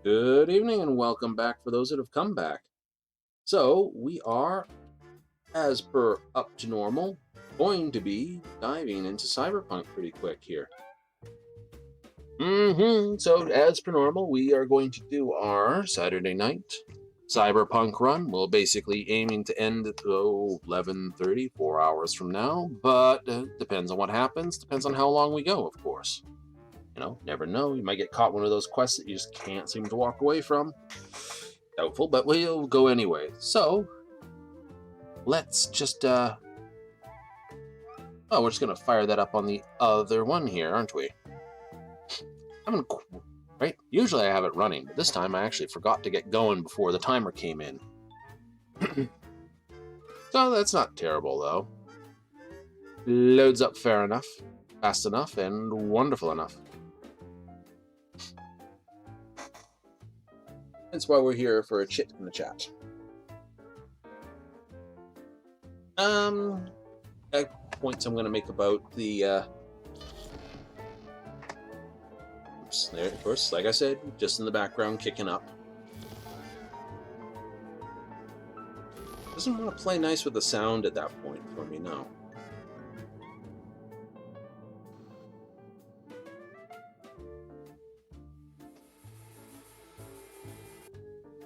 Good evening and welcome back for those that have come back. So, we are, as per up to normal, going to be diving into Cyberpunk pretty quick here. So, as per normal, we are going to do our Saturday night Cyberpunk run. We're basically aiming to end at 11:30, 4 hours from now, but depends on what happens. Depends on how long we go, of course. You know, never know. You might get caught one of those quests that you just can't seem to walk away from. Doubtful, but we'll go anyway. So, let's just, oh, we're just going to fire that up on the other one here, aren't we? Right? Usually I have it running, but this time I actually forgot to get going before the timer came in. So that's not terrible, though. Loads up fair enough, fast enough, and wonderful enough. That's why we're here for a chit and a chat. Points I'm going to make about the, oops, there, of course, like I said, just in the background, kicking up. Doesn't want to play nice with the sound at that point for me, no.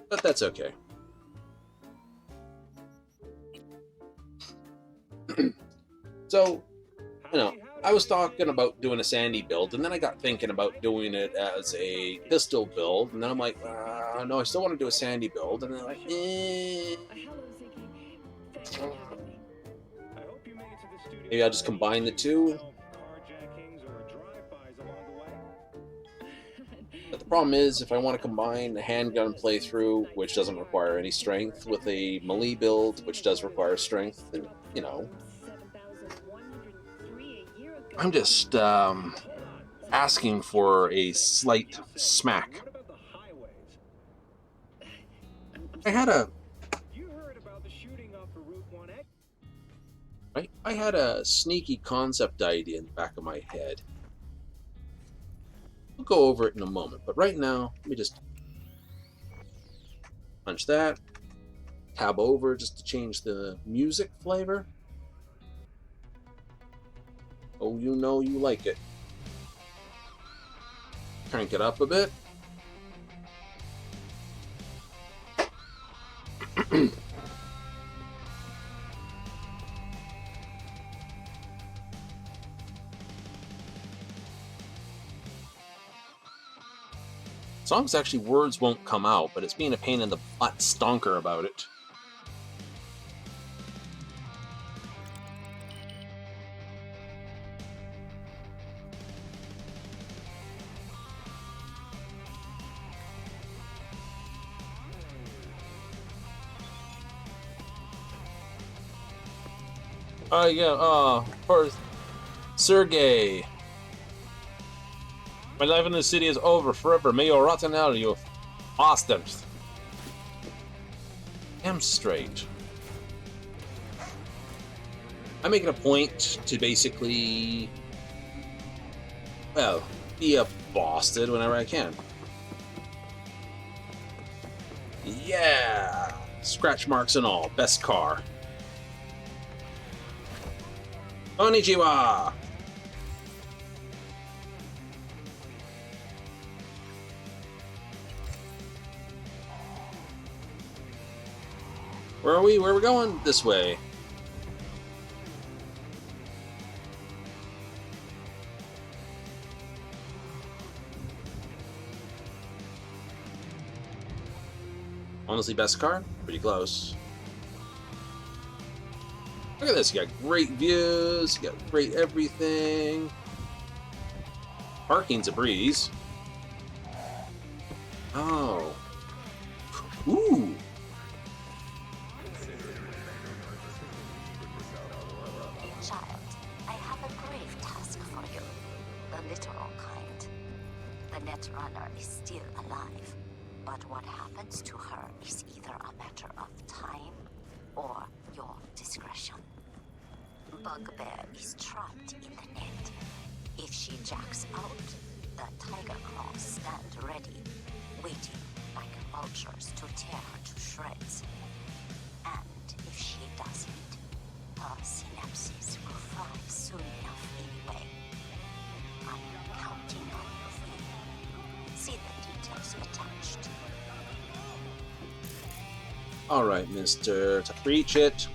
But that's okay. So, you know, I was talking about doing a Sandy build, and then I got thinking about doing it as a pistol build, and then I'm like, no, I still want to do a Sandy build, and then I'm like, maybe I'll just combine the two. But the problem is, if I want to combine a handgun playthrough, which doesn't require any strength, with a melee build, which does require strength, then, you know, I'm just asking for a slight smack. I had a sneaky concept idea in the back of my head. We'll go over it in a moment, but right now, let me just punch that, tab over just to change the music flavor. Oh, you know you like it. Crank it up a bit. Songs actually words won't come out, but it's being a pain in the butt stonker about it. First, Sergey. My life in the city is over forever. May you rot in hell, you bastards. Damn straight. I make it a point to basically, well, be a bastard whenever I can. Yeah! Scratch marks and all. Best car. Konnichiwa! Where are we? Where are we going? This way. Honestly, best car? Pretty close. Look at this. You got great views. You got great everything. Parking's a breeze. Oh. Ooh. Child, I have a grave task for you. The literal kind. The Netrunner is still alive, but what happens to her is either a matter of time or your discretion. Bugbear is trapped in the net. If she jacks out, the Tiger Claws stand ready, waiting like vultures to tear her to shreds. And if she doesn't, her synapses will fry soon enough anyway. I'm counting on you. See the details attached. Alright, Mr. Reach it.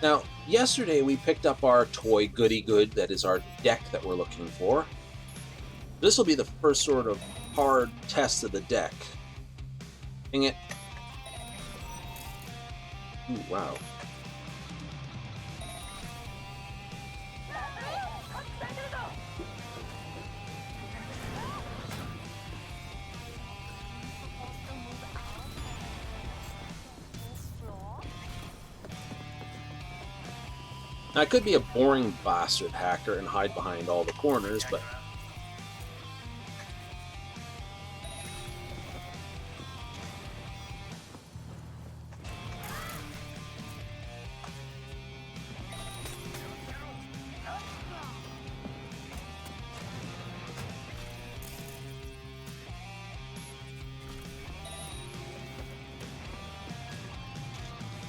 Now, yesterday we picked up our toy goody good, that is our deck that we're looking for. This will be the first sort of hard test of the deck. Dang it. Ooh, wow. Now, I could be a boring bastard hacker and hide behind all the corners, but...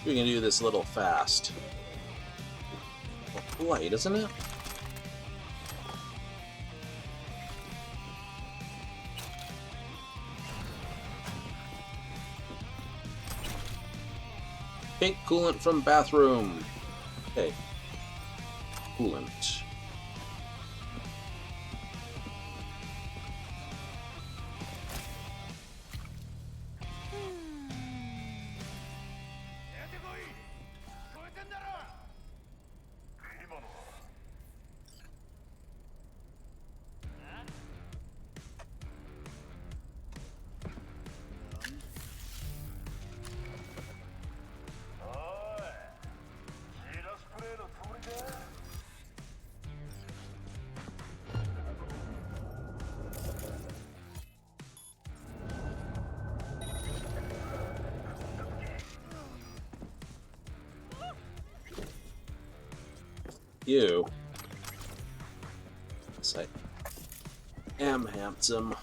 we can do this a little fast. Light, isn't it? Pink coolant from bathroom. Okay. Coolant. You. Yes, I am handsome.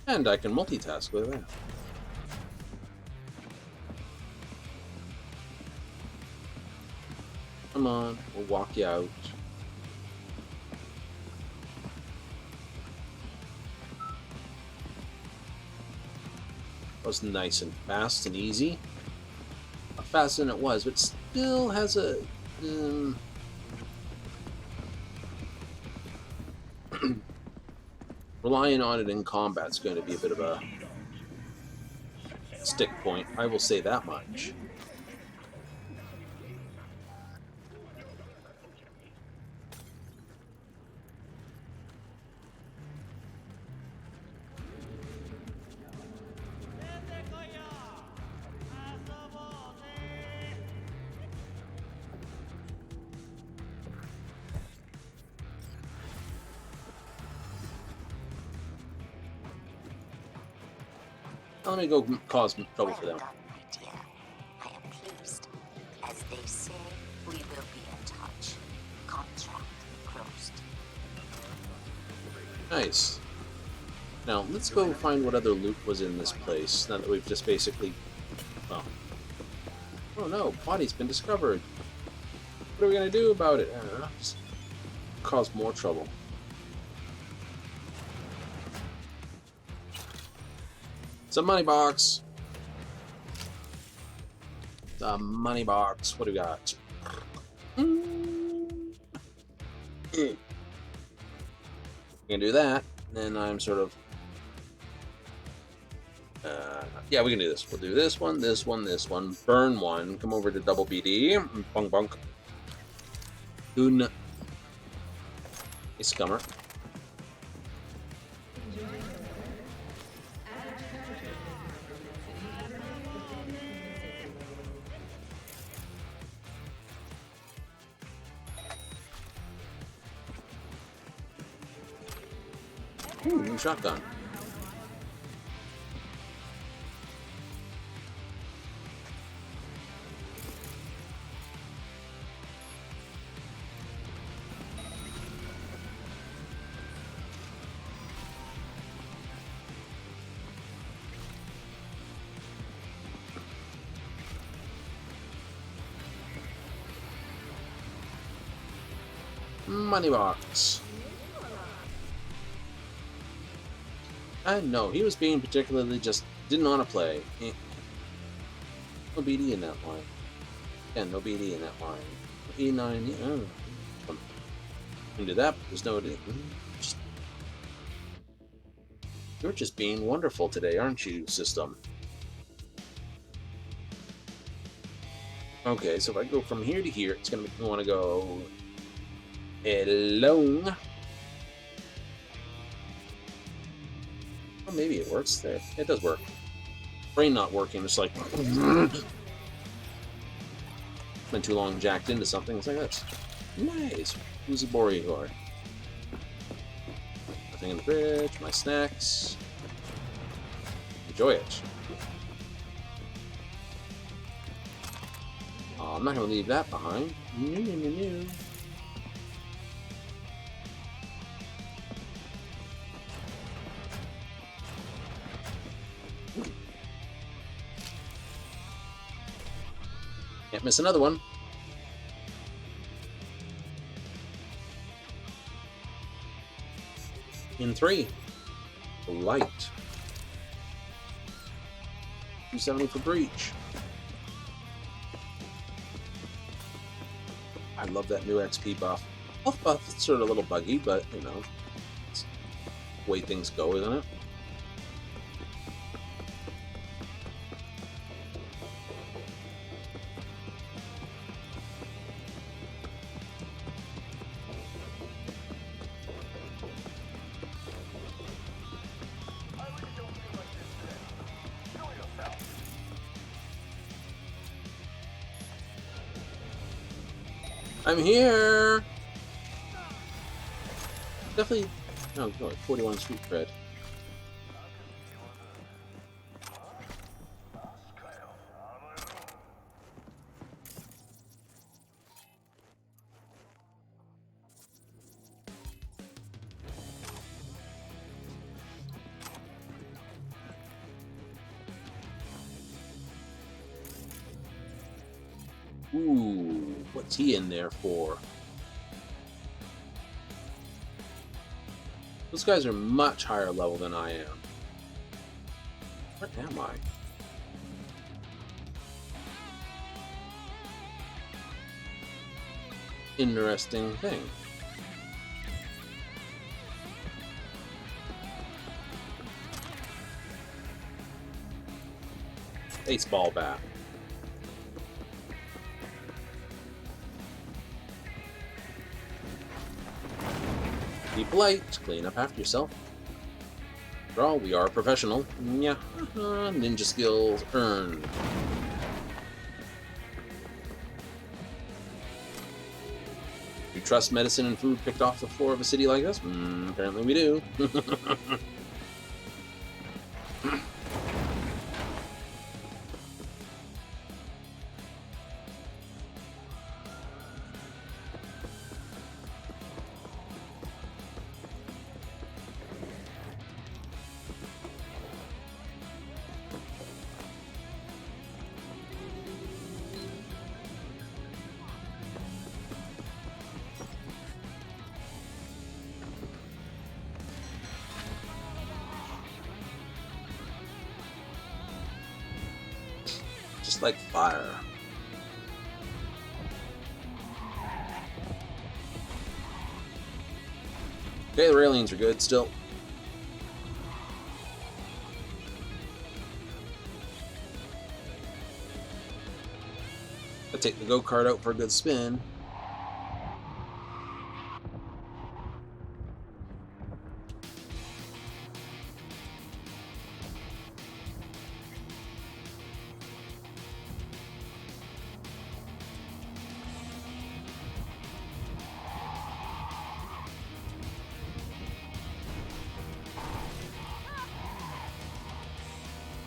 And I can multitask with that. Come on, we'll walk you out. That was nice and fast and easy. Not faster than it was, but still has a... relying on it in combat is going to be a bit of a stick point. I will say that much. Let me go cause trouble for them. Well done, my dear. I am pleased. As they say, we will be in touch. Contract closed. Nice. Now, let's go find what other loot was in this place, now that we've just basically... well... oh no, body's been discovered. What are we gonna do about it? I don't know, just cause more trouble. It's a money box! The money box. What do we got? We can do that. Then I'm sort of... yeah, we can do this. We'll do this one, this one, this one. Burn one. Come over to double BD. Bunk bunk. Un. A scummer. Ooh, new shotgun. Money box. No, he was being particularly just didn't want to play. No BD in that line. Yeah, no BD in that line. E9, oh. Can do that, but there's no... You're just being wonderful today, aren't you, system? Okay, so if I go from here to here, it's going to make me want to go... alone. Oh, maybe it works there. It does work. Brain not working, it's like... been too long jacked into something. It's like this. Nice. Who's a Borihor? Nothing in the fridge. My snacks. Enjoy it. Oh, I'm not going to leave that behind. No. Can't miss another one. In 3. Light. 270 for breach. I love that new XP buff. Health buff is sort of a little buggy, but, you know, it's the way things go, isn't it? I'm here! Definitely... Oh, God, 41 street cred. Ooh, what's he in there for? Those guys are much higher level than I am. Where am I? Interesting thing. Baseball bat. Be polite, clean up after yourself. After all, we are a professional. Yeah, ninja skills earned. You trust medicine and food picked off the floor of a city like this? Apparently we do. Just like fire. Okay, the railings are good still. I'll take the go-kart out for a good spin.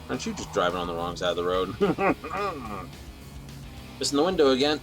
Aren't you just driving on the wrong side of the road? Missing the window again.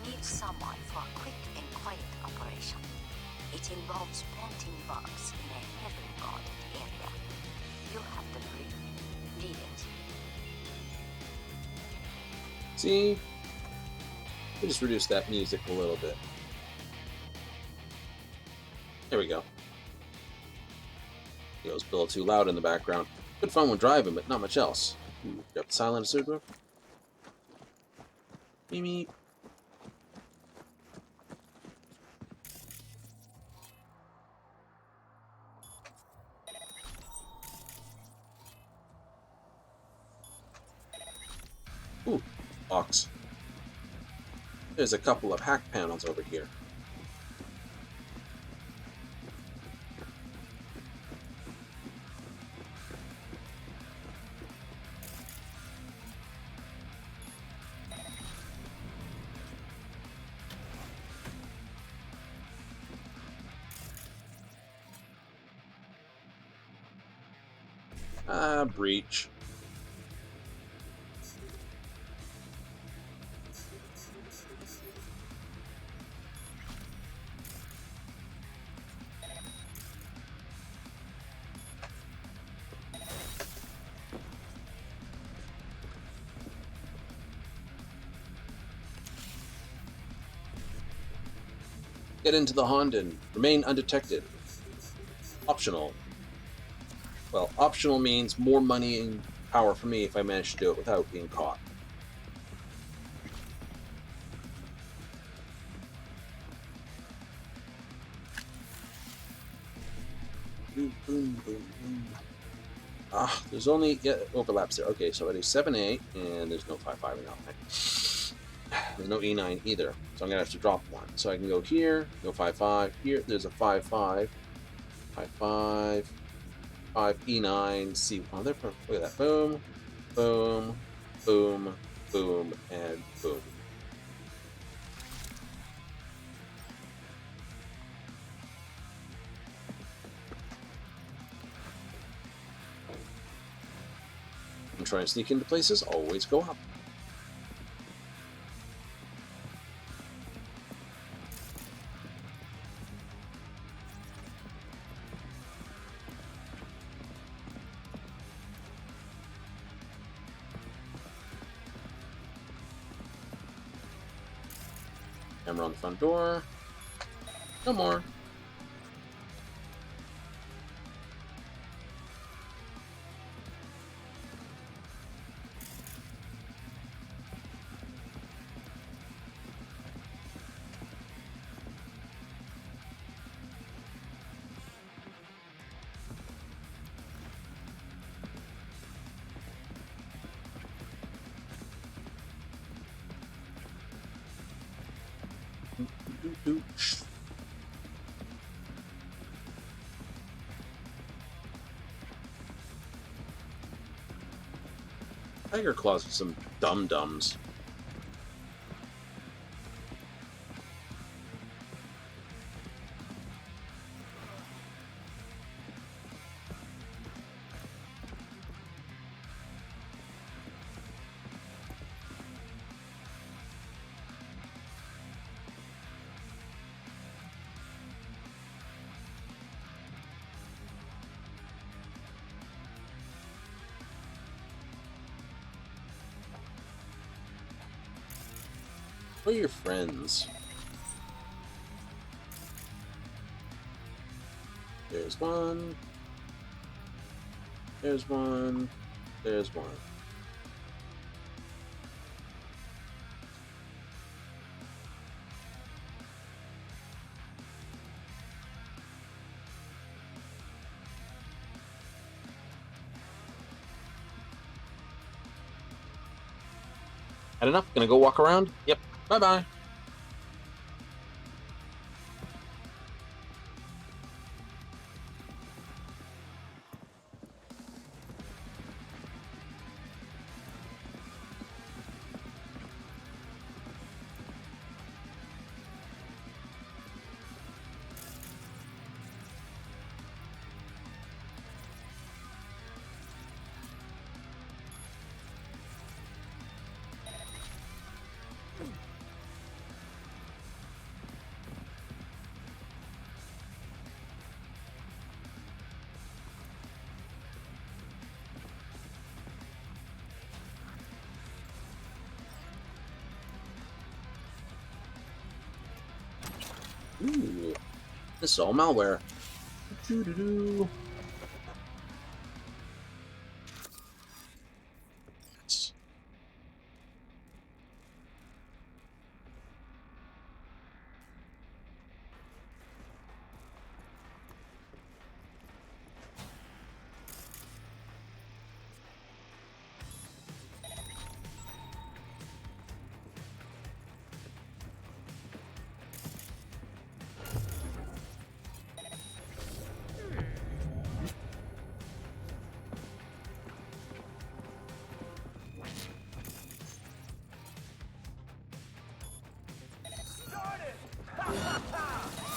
need someone for a quick and quiet operation. It involves planting bugs in a heavily guarded area. You have the brief. Read it. See? We just reduced that music a little bit. There we go. It was a little too loud in the background. Good fun when driving, but not much else. Ooh, got the silencer book. Meep. Ooh, box. There's a couple of hack panels over here. Breach. Get into the Honda and remain undetected. Optional. Well, optional means more money and power for me if I manage to do it without being caught. Boom, boom, boom, boom. Ah, there's only overlaps there. Okay, so I do 7A, and there's no 5-5 in that. There's no E9 either, so I'm gonna have to drop one. So I can go here, no 5-5. Here, there's a 5-5, 5-5, 5 E9 C. Oh, they're perfect. Look at that. Boom, boom, boom, boom, and boom. I'm trying to sneak into places. Always go up. Camera on the front door. No more. Tiger Claws are some dum-dums. Who are your friends? There's one. There's one. There's one. Had enough? Gonna go walk around? Yep. Bye-bye. Ooh, this is all malware. Doo-doo-doo. Yes.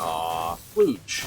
Aw, Flooch.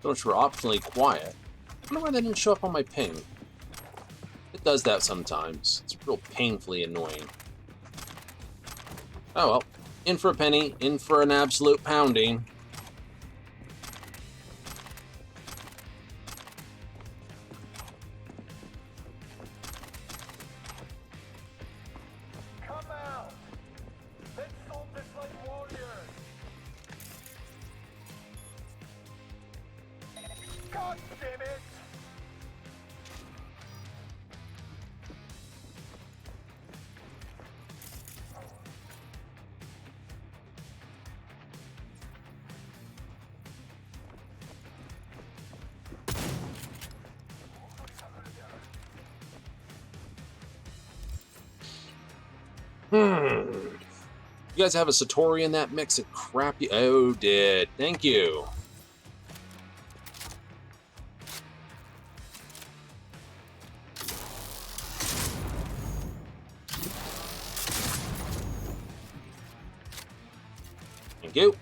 Those were optionally quiet. I wonder why that didn't show up on my ping. It does that sometimes. It's real painfully annoying. Oh well. In for a penny, in for an absolute pounding. Come out! Let's solve this like warriors! God damn it! You guys have a Satori in that mix of crappy... Oh, did. Thank you. Thank you.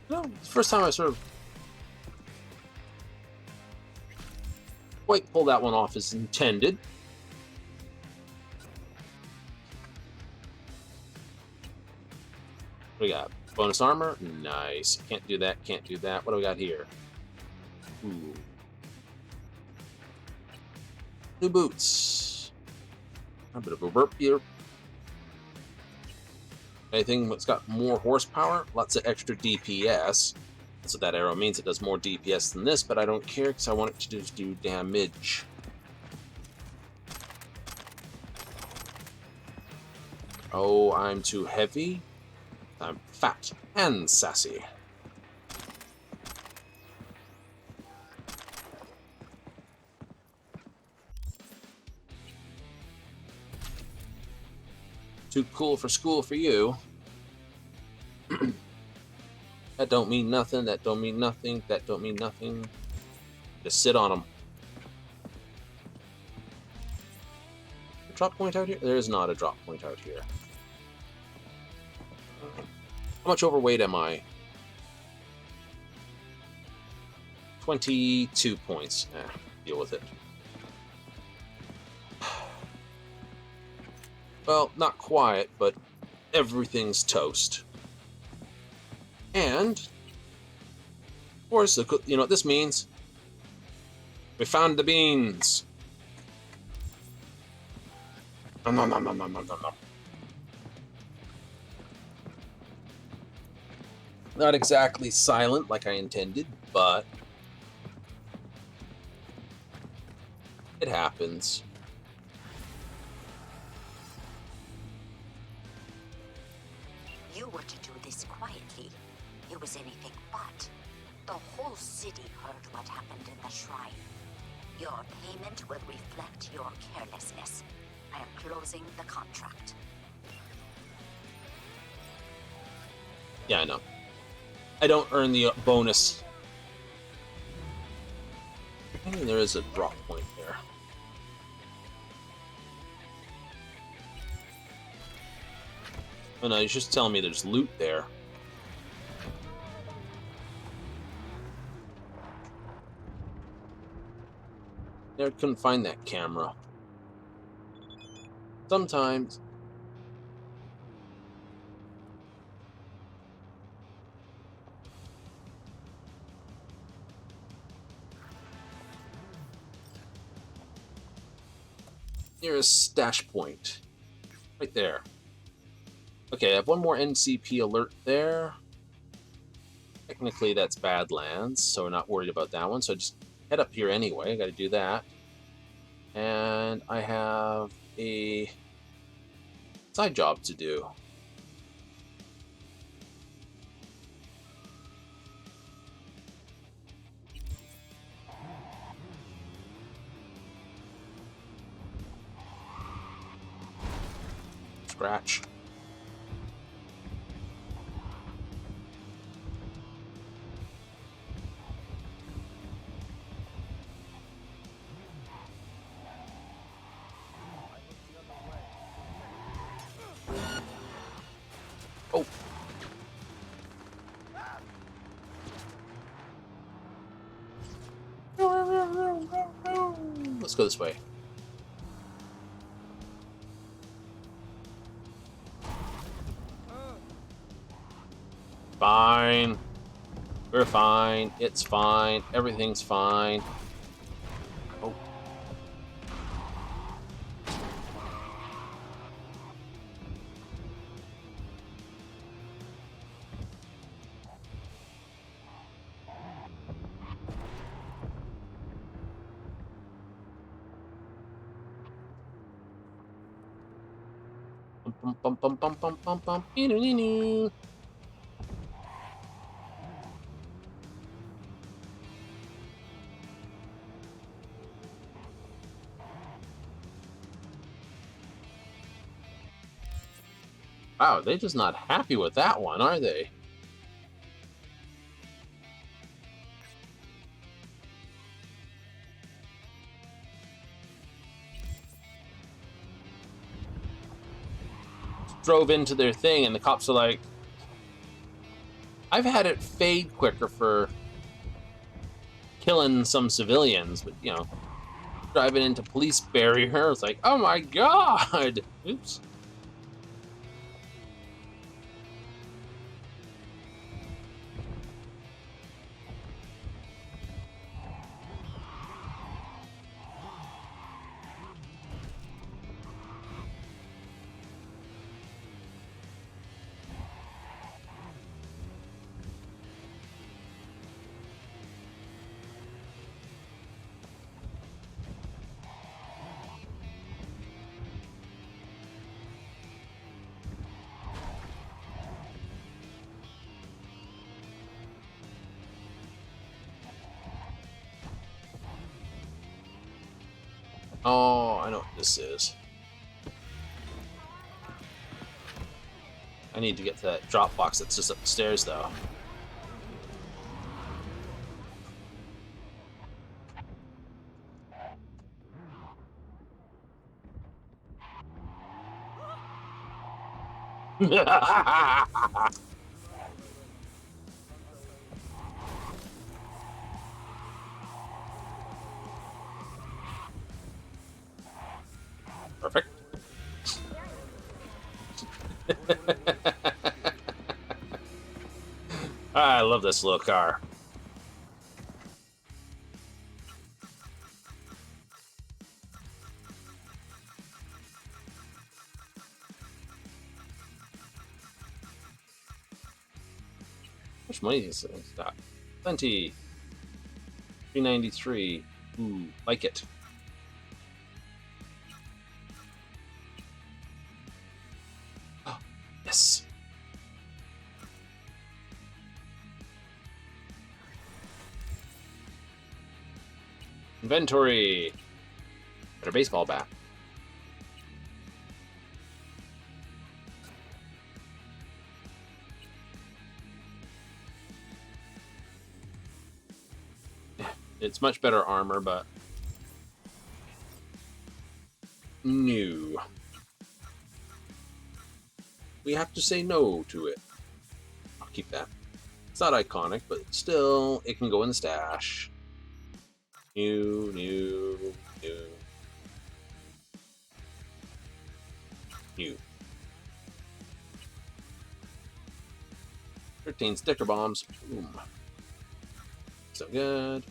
No, it's the first time I sort of quite pull that one off as intended. What do we got? Bonus armor? Nice. Can't do that, can't do that. What do we got here? Ooh. New boots. A bit of a burp here. Anything that's got more horsepower, lots of extra DPS. That's what that arrow means. It does more DPS than this, but I don't care because I want it to just do damage. Oh, I'm too heavy. I'm fat and sassy. Too cool for school for you. That don't mean nothing, that don't mean nothing, that don't mean nothing. Just sit on them. A drop point out here? There is not a drop point out here. How much overweight am I? 22 points. Deal with it. Well, not quiet, but everything's toast. And, of course, you know what this means? We found the beans. Nom, nom, nom, nom, nom, nom, nom. Not exactly silent like I intended, but it happens. You were to do this quietly. It was anything but. The whole city heard what happened in the shrine. Your payment will reflect your carelessness. I am closing the contract. Yeah, I know. I don't earn the bonus. Maybe there is a drop point there. Oh no, you're just telling me there's loot there. I couldn't find that camera. Sometimes. Nearest stash point. Right there. Okay, I have one more NCP alert there. Technically, that's Badlands, so we're not worried about that one. So just head up here anyway. I got to do that. And I have a side job to do. Scratch. Oh. Let's go this way. Fine. We're fine. It's fine. Everything's fine. Oh. Bum, bum, bum, bum, bum, bum, bum. Ee-doo-dee-doo. Wow, they're just not happy with that one, are they? Drove into their thing, and the cops are like, I've had it fade quicker for killing some civilians, but, you know, driving into police barrier, it's like, oh my god! Oops. Oh, I know what this is. I need to get to that drop box that's just upstairs, though. Perfect. I love this little car. How much money is it? Got plenty. 393. Ooh, like it. Oh, yes. Inventory. Better baseball bat. It's much better armor, but new. We have to say no to it. I'll keep that. It's not iconic, but still, it can go in the stash. New. 13 sticker bombs. Boom. So good.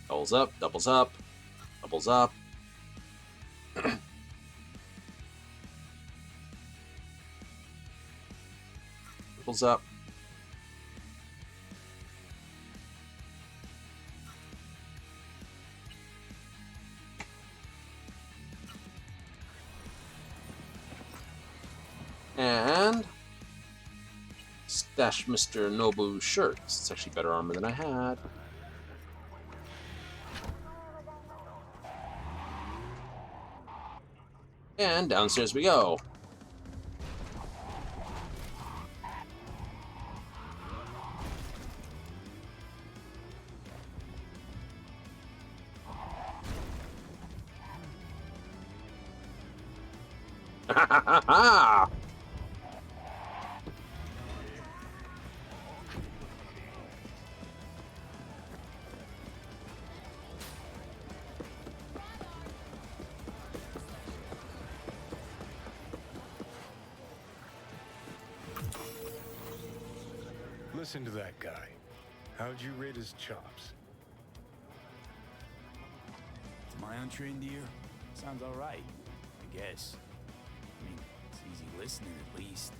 Doubles up, doubles up, doubles up. Doubles up. And stash Mr. Nobu's shirt. It's actually better armor than I had. And downstairs we go. Ha ha ha ha! Listen to that guy. How'd you rate his chops? To my untrained ear, sounds all right, I guess. I mean, it's easy listening at least.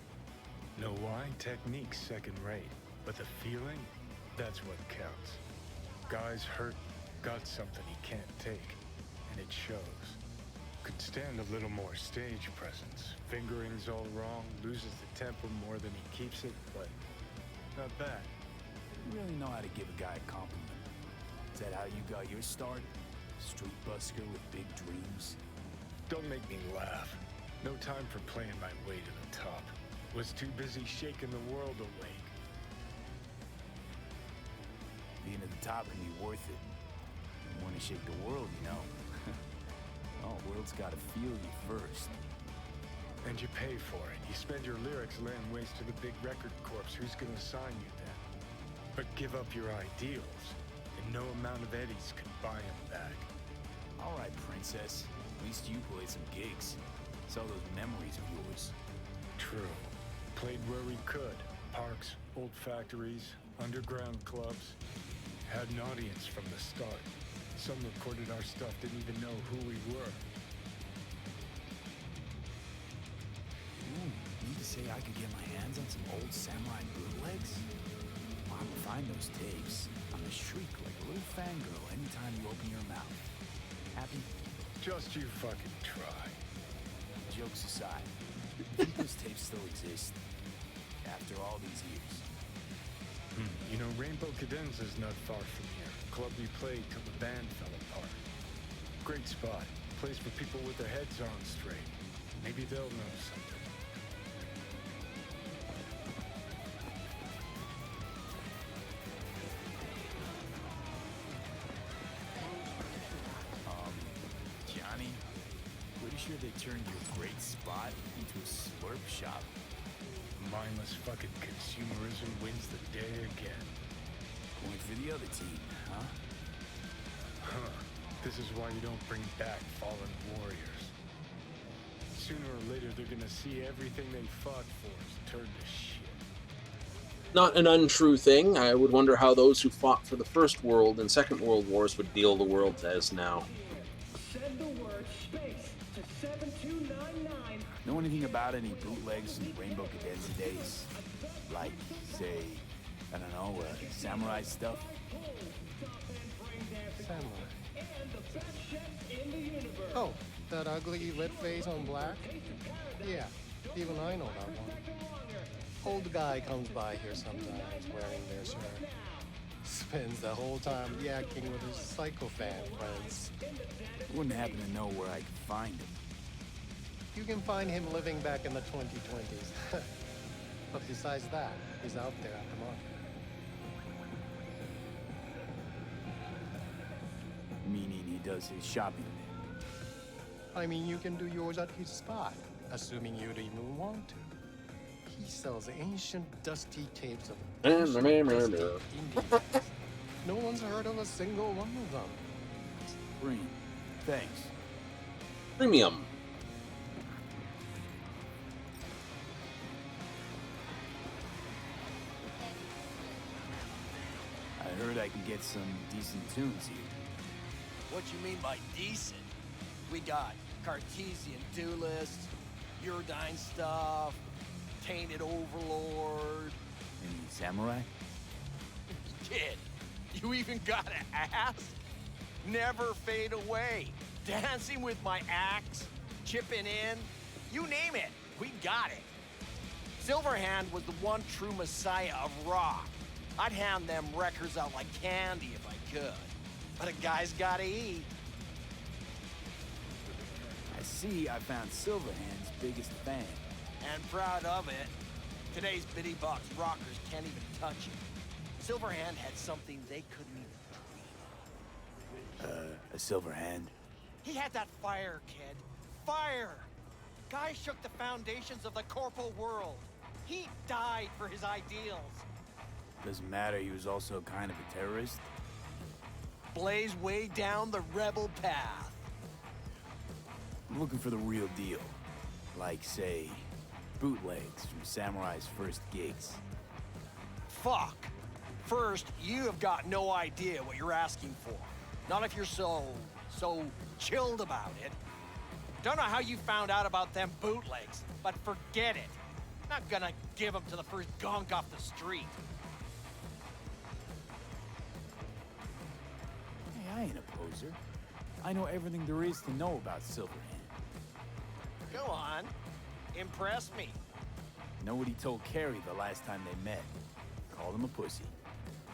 Know why? Technique's second rate, but the feeling, that's what counts. Guy's hurt, got something he can't take, and it shows. Could stand a little more stage presence. Fingering's all wrong, loses the tempo more than he keeps it, but not bad. You really know how to give a guy a compliment. Is that how you got your start? Street busker with big dreams? Don't make me laugh. No time for playing my way to the top. Was too busy shaking the world awake. Being at the top can be worth it. You want to shake the world, you know. Oh, world's gotta feel you first. And you pay for it. You spend your lyrics laying waste to the big record corps. Who's gonna sign you then? But give up your ideals, and no amount of eddies can buy them back. All right, princess. At least you played some gigs. Sell those memories of yours. True. Played where we could. Parks, old factories, underground clubs. Had an audience from the start. Some recorded our stuff, didn't even know who we were. Need to say I could get my hands on some old samurai bootlegs? I would find those tapes. I'm a shriek like a little fangirl anytime you open your mouth. Happy? Just you fucking try. Jokes aside, I think those tapes still exist. After all these years. You know, Rainbow Cadenza's not far from here. Club we played till the band fell apart. Great spot. Place for people with their heads on straight. Maybe they'll know something. Johnny, pretty sure they turned your great spot into a slurp shop. Mindless fucking consumerism wins the day again. Point for the other team, huh? Huh. This is why you don't bring back fallen warriors. Sooner or later, they're gonna see everything they fought for is turned to shit. Not an untrue thing. I would wonder how those who fought for the First World and Second World Wars would feel the world as now. Send the word space to 7299. Know anything about any bootlegs from Rainbow Cadenza days? Like, say, I don't know, samurai stuff? Samurai. Oh, that ugly lit face on black? Yeah, even I know that one. Old guy comes by here sometimes wearing their shirt. Spends the whole time yakking with his psychophant friends. Wouldn't happen to know where I could find him. You can find him living back in the 2020s. But besides that, he's out there at the market. Meaning he does his shopping. I mean, you can do yours at his spot, assuming you'd even want to. He sells ancient, dusty tapes of ancient, dusty Indians. No one's heard of a single one of them. Green. Thanks. Premium. I heard I can get some decent tunes here. What you mean by decent? We got Cartesian duelists, Uridine stuff, Tainted Overlord. Any samurai? Kid, you even got an ass? Never fade away. Dancing with my axe, chipping in, you name it, we got it. Silverhand was the one true messiah of rock. I'd hand them records out like candy if I could. But a guy's gotta eat. I see I found Silverhand's biggest fan. And proud of it. Today's bitty box rockers can't even touch it. Silverhand had something they couldn't even dream of. A Silverhand? He had that fire, kid. Fire! Guy shook the foundations of the corporal world. He died for his ideals. Doesn't matter, he was also kind of a terrorist. Blaze way down the rebel path. I'm looking for the real deal. Like, say, bootlegs from Samurai's first gigs. Fuck. First, you have got no idea what you're asking for. Not if you're so chilled about it. Don't know how you found out about them bootlegs, but forget it. Not gonna give them to the first gonk off the street. Hey, I ain't a poser. I know everything there is to know about Silverhand. Go on. Impress me. Know what he told Carrie the last time they met. Called him a pussy.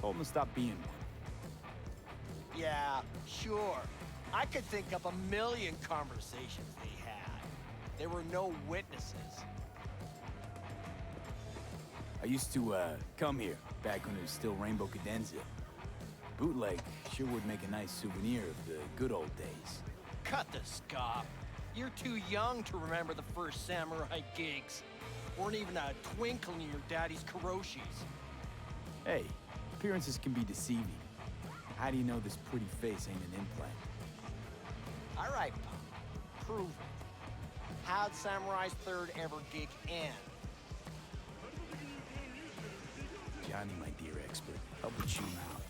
Told him to stop being one. Yeah, sure. I could think of a million conversations they had. There were no witnesses. I used to, come here, back when it was still Rainbow Cadenza. Bootleg sure would make a nice souvenir of the good old days. Cut the scoff. You're too young to remember the first samurai gigs. Weren't even a twinkle in your daddy's Kuroshis. Hey, appearances can be deceiving. How do you know this pretty face ain't an implant? All right, pal. Prove it. How'd Samurai's third ever gig end? Johnny, my dear expert, help me chew out.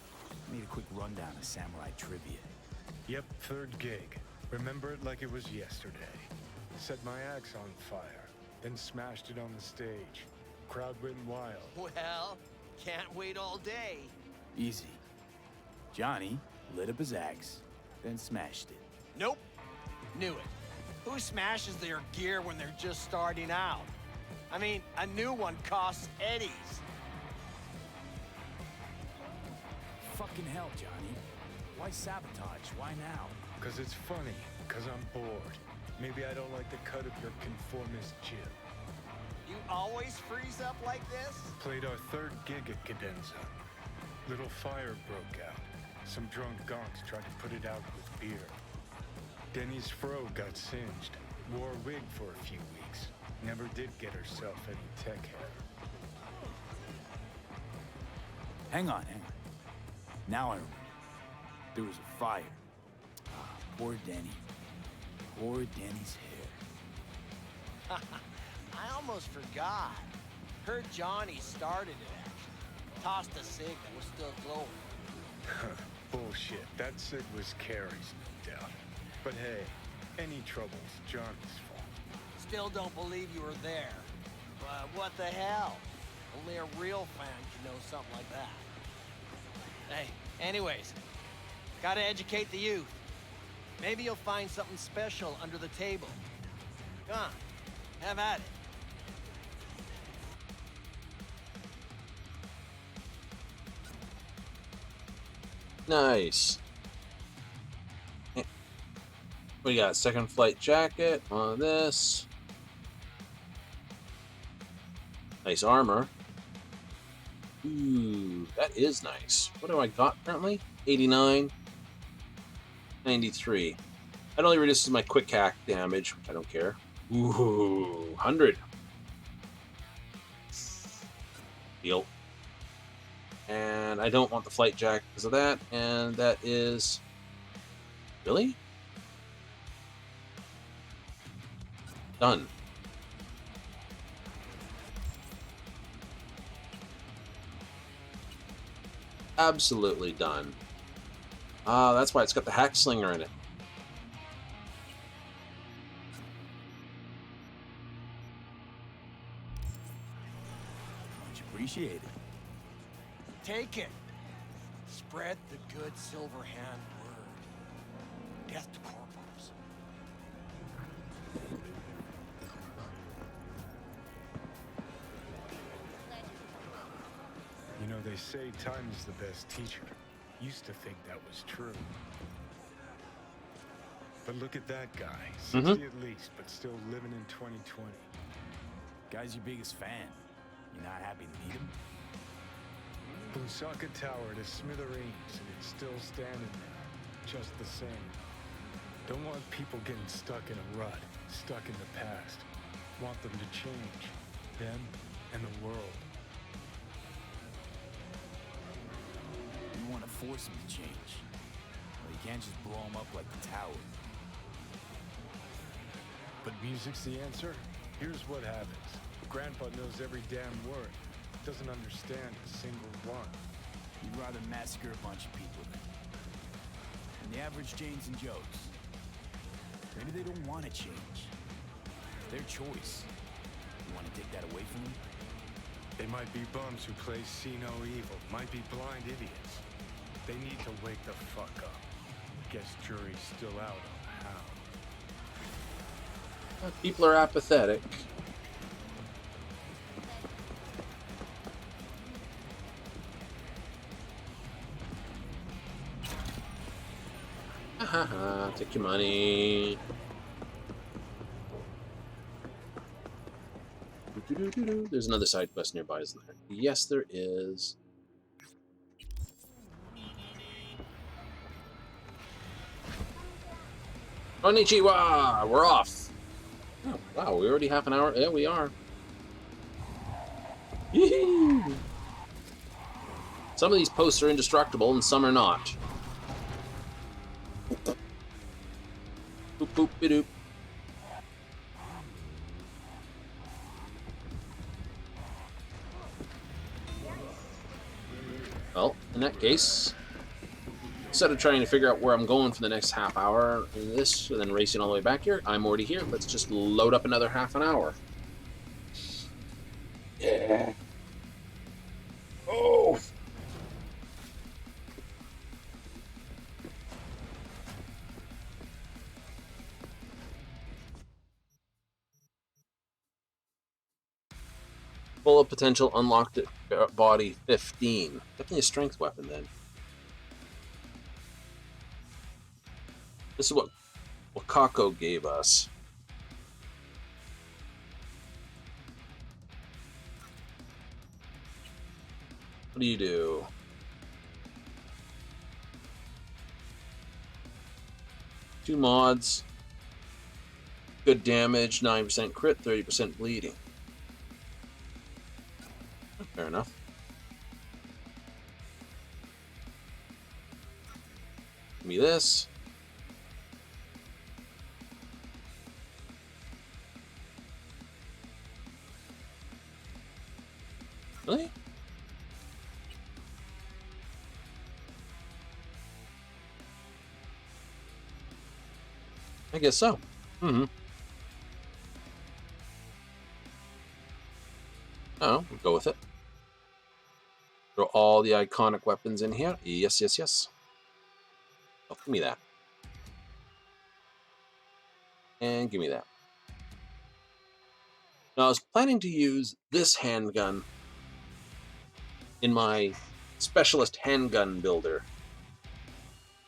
Made a quick rundown of samurai trivia. Yep, third gig. Remember it like it was yesterday. Set my axe on fire, then smashed it on the stage. Crowd went wild. Well, can't wait all day. Easy. Johnny lit up his axe, then smashed it. Nope. Knew it. Who smashes their gear when they're just starting out? I mean, a new one costs eddies. Fucking hell, Johnny. Why sabotage? Why now? Cause it's funny, cause I'm bored. Maybe I don't like the cut of your conformist jib. You always freeze up like this? Played our third gig at Cadenza. Little fire broke out. Some drunk gonks tried to put it out with beer. Denny's fro got singed. Wore a wig for a few weeks. Never did get herself any tech hair. Hang on. Now I remember. There was a fire. Poor Denny. Poor Denny's hair. I almost forgot. Heard Johnny started it, actually. Tossed a cig that was still glowing. Bullshit. That Sid was Carrie's, no doubt. But hey, any trouble's Johnny's fault. Still don't believe you were there. But what the hell? Only a real fan can know something like that. Hey, anyways, gotta educate the youth. Maybe you'll find something special under the table. Come on, have at it. Nice. We got second flight jacket on this. Nice armor. Ooh, that is nice. What do I got currently? 89. 93. That only reduces my quick hack damage, which I don't care. Ooh, 100. Deal. And I don't want the flight jack because of that, and that is... Really? Done. Absolutely done. That's why it's got the hack slinger in it. Much appreciated. Take it. Spread the good Silver Hand word. Death to corporals. You know, they say time is the best teacher. Used to think that was true. But look at that guy. 60 at least, but still living in 2020. Guy's your biggest fan. You're not happy to meet him? Busaka Tower to smithereens, and it's still standing there. Just the same. Don't want people getting stuck in a rut, stuck in the past. Want them to change. Them and the world. You want to force him to change. Well, you can't just blow him up like the tower. But music's the answer? Here's what happens. Grandpa knows every damn word. Doesn't understand a single one. You'd rather massacre a bunch of people than the average Janes and Joes. Maybe they don't want to change. It's their choice. You want to take that away from them? They might be bums who play see no evil. Might be blind idiots. They need to wake the fuck up. Guess jury's still out on how. People are apathetic. Take your money. There's another side quest nearby, isn't there? Yes, there is. Konnichiwa! We're off! Oh, wow, we already half an hour? Yeah, we are. Yee-hoo! Some of these posts are indestructible and some are not. Boop boop be-doop. Well, in that case, instead of trying to figure out where I'm going for the next half hour in this, and then racing all the way back here, I'm already here. Let's just load up another half an hour. Yeah. Oh! Full of potential unlocked at body 15. Definitely a strength weapon then. This is what Wakako gave us. What do you do? Two mods. Good damage, 9% crit, 30% bleeding. Fair enough. Give me this. Really? I guess so. Mm-hmm. Oh, we'll go with it. Throw all the iconic weapons in here. Yes, yes, yes. Oh, give me that. And give me that. Now, I was planning to use this handgun in my specialist handgun builder.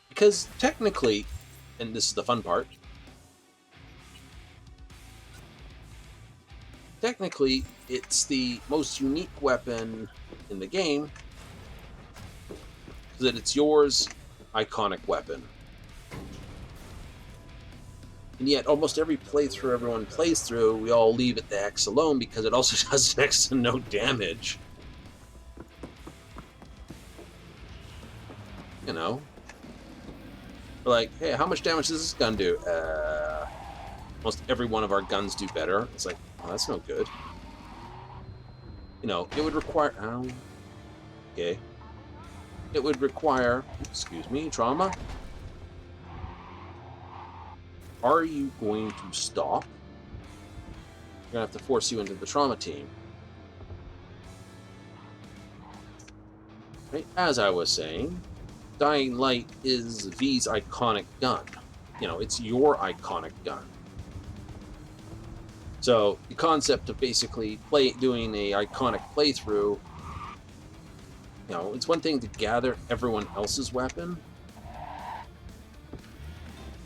Because technically, and this is the fun part, technically, it's the most unique weapon in the game, that it's yours iconic weapon. And yet, almost every playthrough everyone plays through, we all leave it the X alone because it also does next to no damage. You know? We're like, hey, how much damage does this gun do? Almost every one of our guns do better. It's like, oh, that's no good. You know, it would require... Oh, okay. It would require... Excuse me, trauma? Are you going to stop? I'm going to have to force you into the trauma team. Right? As I was saying, Dying Light is V's iconic gun. You know, it's your iconic gun. So the concept of basically doing a iconic playthrough, you know, it's one thing to gather everyone else's weapon.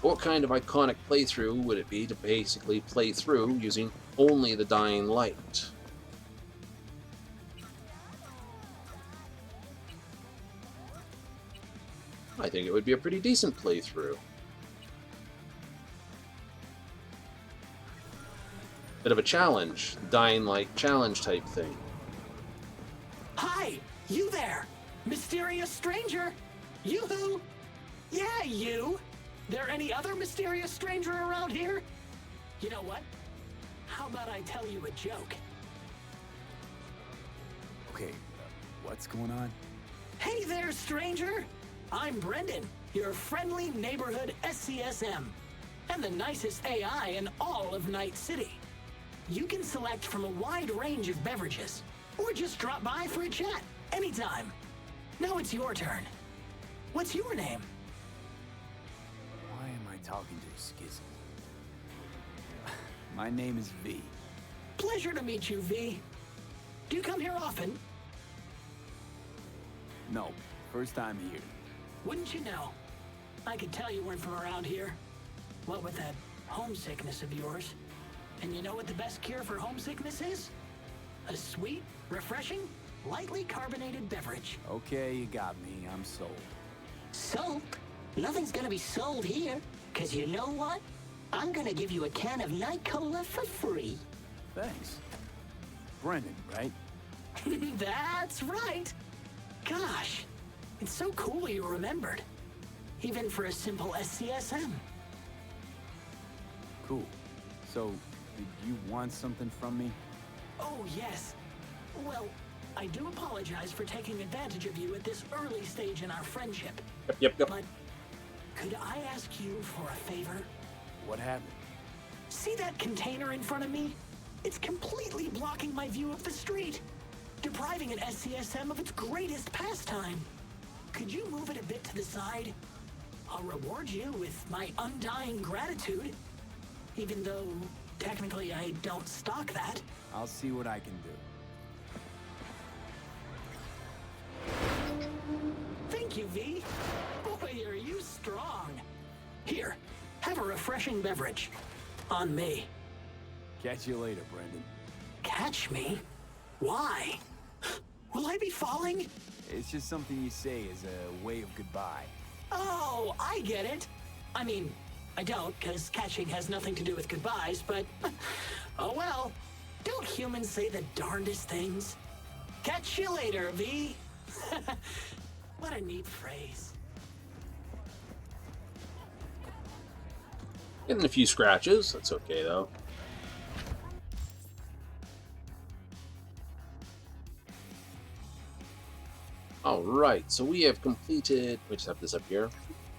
What kind of iconic playthrough would it be to basically play through using only the Dying Light? I think it would be a pretty decent playthrough. Bit of a challenge, Dying Light challenge type thing. Hi, you there, mysterious stranger. Yoo-hoo! Yeah, you. There any other mysterious stranger around here? You know what? How about I tell you a joke? Okay, what's going on? Hey there, stranger! I'm Brendan, your friendly neighborhood SCSM, and the nicest AI in all of Night City. You can select from a wide range of beverages, or just drop by for a chat, anytime. Now it's your turn. What's your name? Why am I talking to a schism? My name is V. Pleasure to meet you, V. Do you come here often? No, first time here. Wouldn't you know? I could tell you weren't from around here. What with that homesickness of yours. And you know what the best cure for homesickness is? A sweet, refreshing, lightly carbonated beverage. Okay, you got me. I'm sold. Sold? Nothing's gonna be sold here. Cause you know what? I'm gonna give you a can of Night Cola for free. Thanks. Brendan, right? That's right. Gosh, it's so cool you remembered. Even for a simple SCSM. Cool. So, did you want something from me? Oh, yes. Well, I do apologize for taking advantage of you at this early stage in our friendship. Yep. But could I ask you for a favor? What happened? See that container in front of me? It's completely blocking my view of the street, depriving an SCSM of its greatest pastime. Could you move it a bit to the side? I'll reward you with my undying gratitude, even though technically I don't stock that. I'll see what I can do. Thank you, V. Boy, are you strong. Here, have a refreshing beverage. On me. Catch you later, Brendan. Catch me? Why? Will I be falling? It's just something you say as a way of goodbye. Oh, I get it. I mean, I don't, because catching has nothing to do with goodbyes, but... oh well. Don't humans say the darndest things? Catch you later, V. What a neat phrase. Getting a few scratches. That's okay, though. Alright, so we have completed... We just have this up here.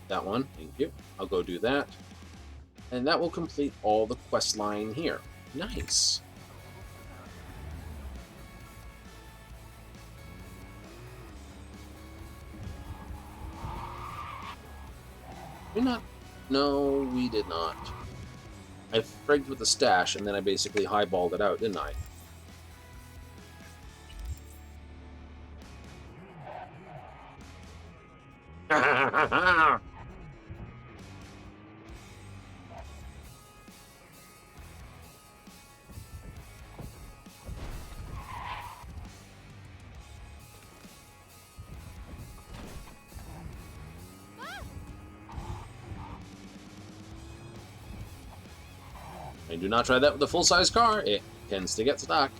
That one, thank you. I'll go do that. And that will complete all the quest line here. Nice. Did we not? No, we did not. I frigged with the stash, and then I basically highballed it out, didn't I? I do not try that with a full-size car. It tends to get stuck.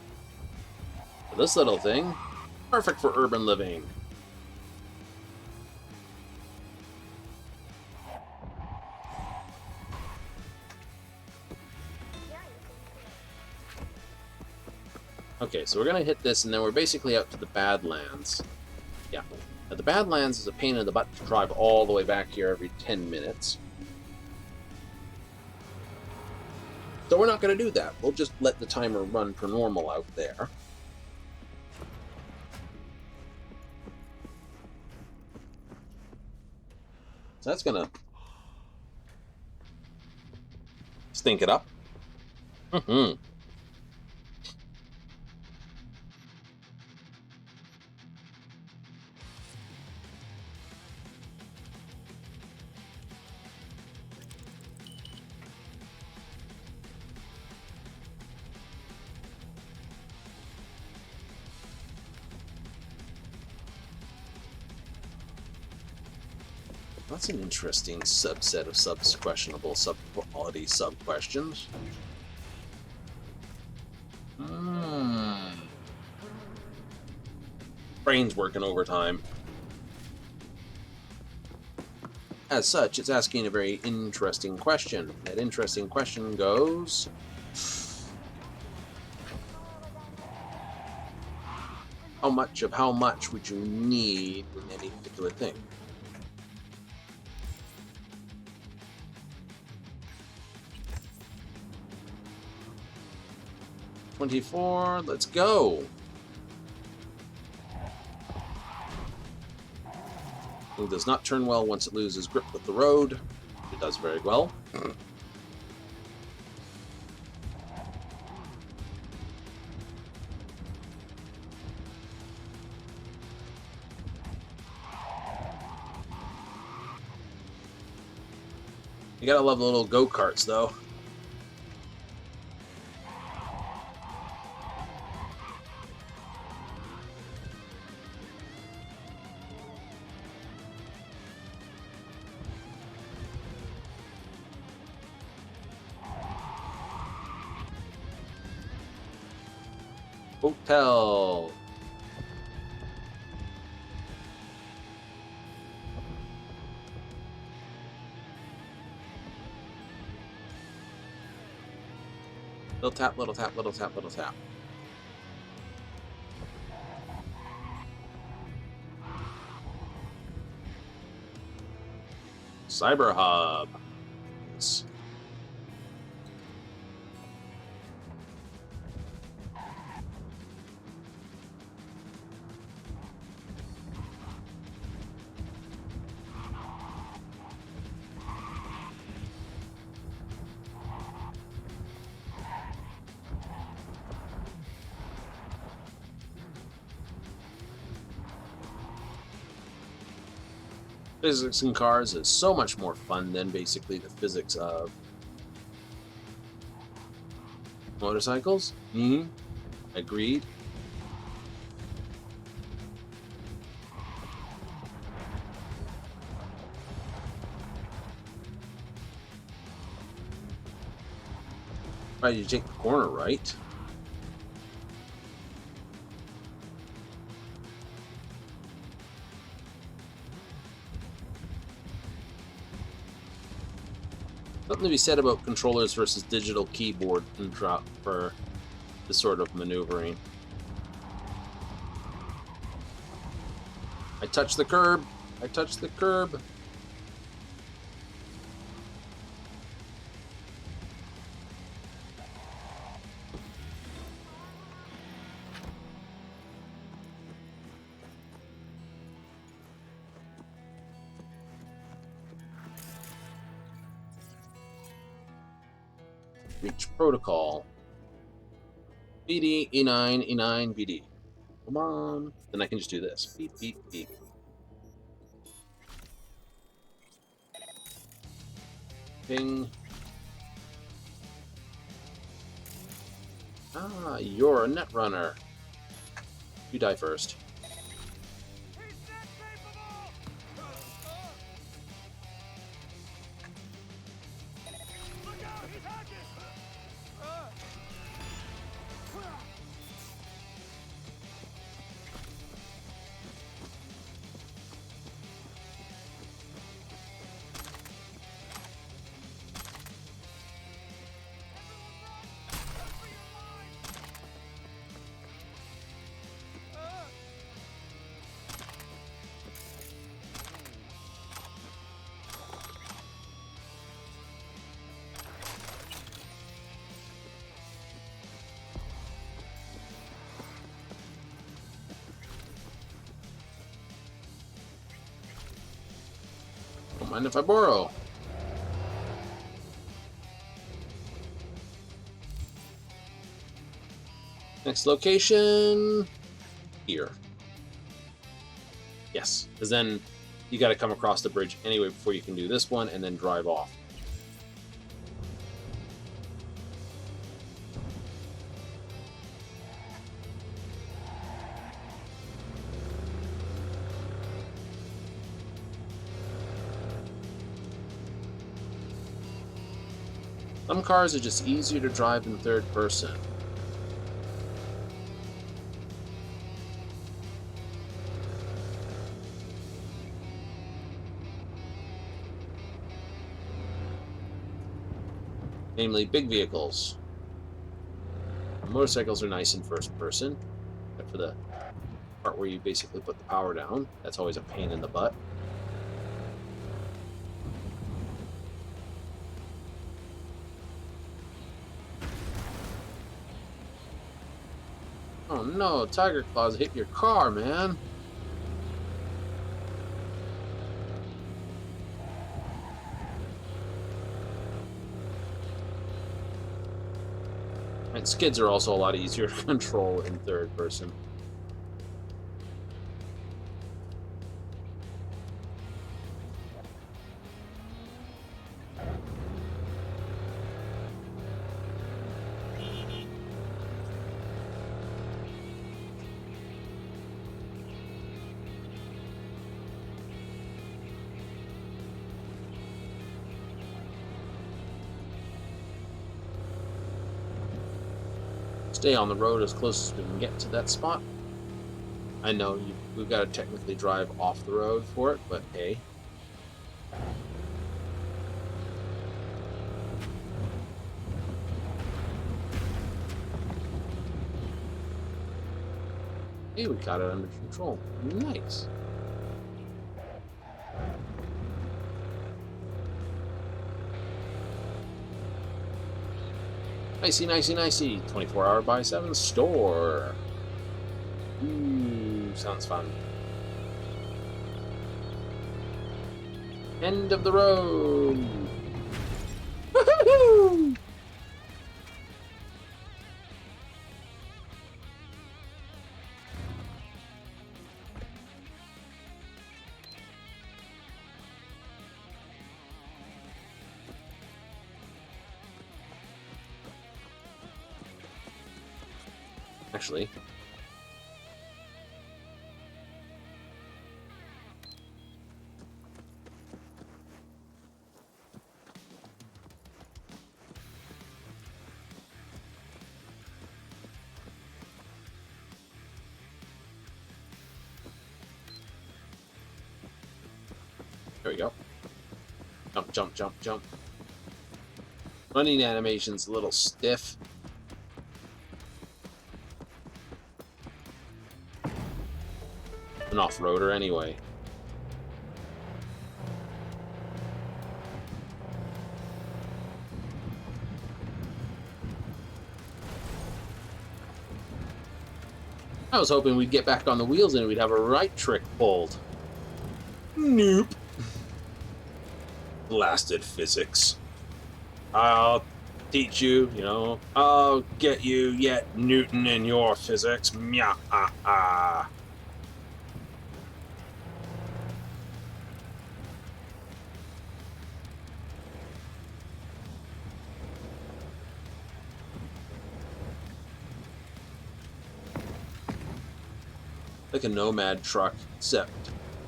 But this little thing, perfect for urban living. Okay, so we're going to hit this, and then we're basically out to the Badlands. Yeah. Now, the Badlands is a pain in the butt to drive all the way back here every 10 minutes. So we're not going to do that. We'll just let the timer run per normal out there. So that's going to stink it up. Mm-hmm. That's an interesting subset of questionable sub-quality sub-questions. Brain's working overtime. As such, it's asking a very interesting question. That interesting question goes... how much would you need in any particular thing? $24, let's go. It does not turn well once it loses grip with the road. It does very well. You gotta love the little go-karts, though. Hotel. Little tap, little tap, little tap, little tap. Cyber Hub. Yes. Physics in cars is so much more fun than basically the physics of motorcycles. Agreed. Right, you take the corner right. Something to be said about controllers versus digital keyboard for this sort of maneuvering. I touched the curb. I touched the curb. Reach protocol. BD, E9, E9, BD. Come on. Then I can just do this. Beep, beep, beep. Ping. Ah, you're a net runner. You die first. Don't mind if I borrow. Next location, here. Yes, because then you got to come across the bridge anyway before you can do this one and then drive off. Some cars are just easier to drive in third person. Namely, big vehicles. Motorcycles are nice in first person, except for the part where you basically put the power down. That's always a pain in the butt. Oh no, Tiger Claws hit your car, man. And skids are also a lot easier to control in third person. Stay on the road as close as we can get to that spot. I know we've got to technically drive off the road for it, but hey. Hey, we got it under control. Nice. Nicey, nicey, nicey. 24-hour by 7 store. Ooh, sounds fun. End of the road. Woohoo! Actually, there we go. Jump, jump, jump, jump. Running animation's a little stiff. An off-roader anyway. I was hoping we'd get back on the wheels and we'd have a right trick pulled. Nope. Blasted physics. I'll teach you, you know. I'll get you yet, Newton, in your physics. Mya ah ah. Like a Nomad truck, except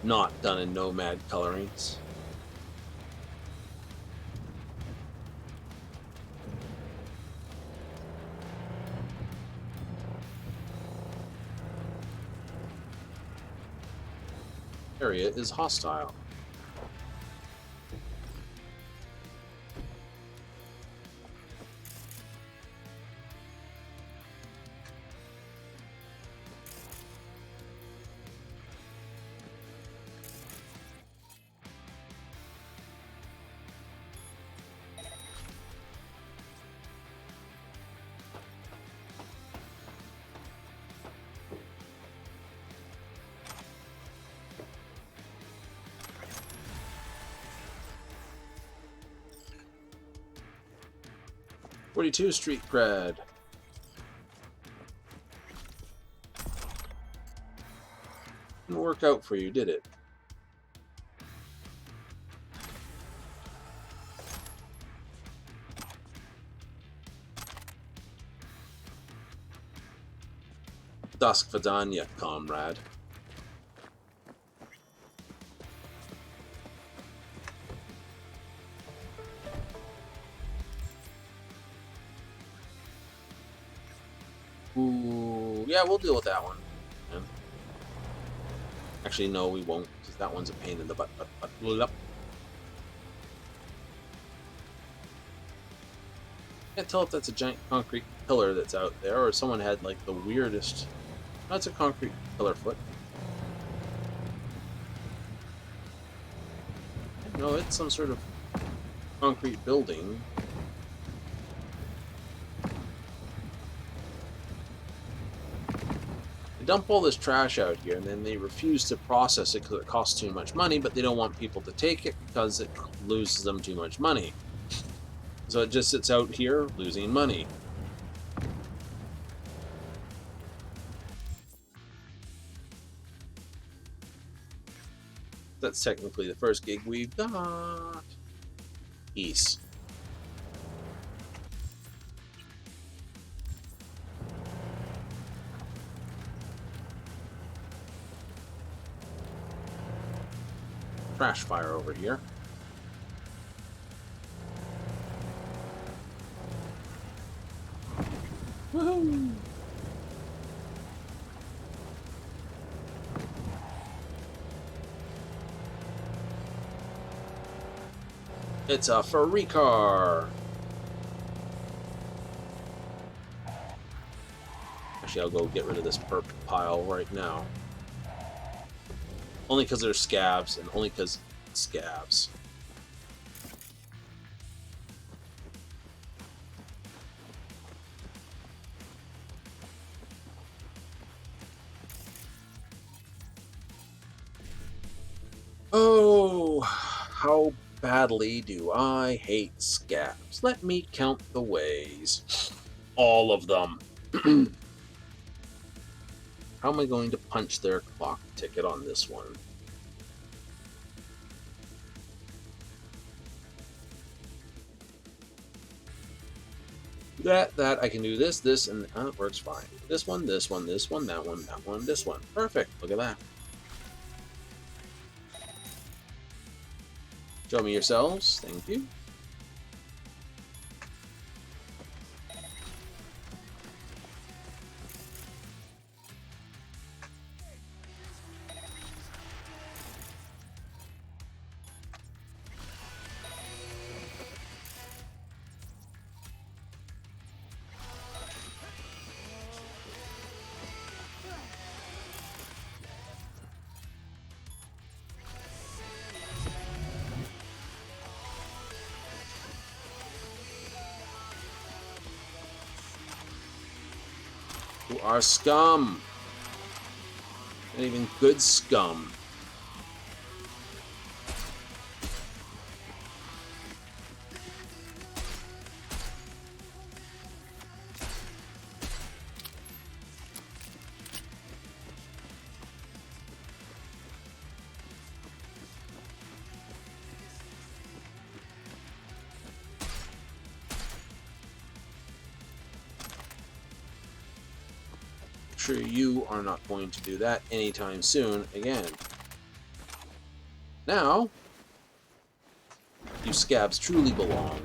not done in Nomad colorings. Area is hostile. .42 street cred. Didn't work out for you, did it? Dusk Vidanya, comrade. Ooh, yeah, we'll deal with that one. Yeah. Actually, no, we won't, because that one's a pain in the butt. Can't tell if that's a giant concrete pillar that's out there, or someone had like the weirdest. That's a concrete pillar foot. No, it's some sort of concrete building. They dump all this trash out here, and then they refuse to process it because it costs too much money, but they don't want people to take it because it loses them too much money. So it just sits out here, losing money. That's technically the first gig we've got. Peace. Trash fire over here. Woohoo! It's a Fri car. Actually, I'll go get rid of this perp pile right now. Only because there's scabs, and only because scabs. Oh, how badly do I hate scabs. Let me count the ways. All of them. How am I going to punch their clock ticket on this one? That, I can do this, and it works fine. This one, that one, this one. Perfect. Look at that. Show me yourselves. Thank you. are scum. Not even good scum. Sure you are not going to do that anytime soon again. Now, you scabs truly belong.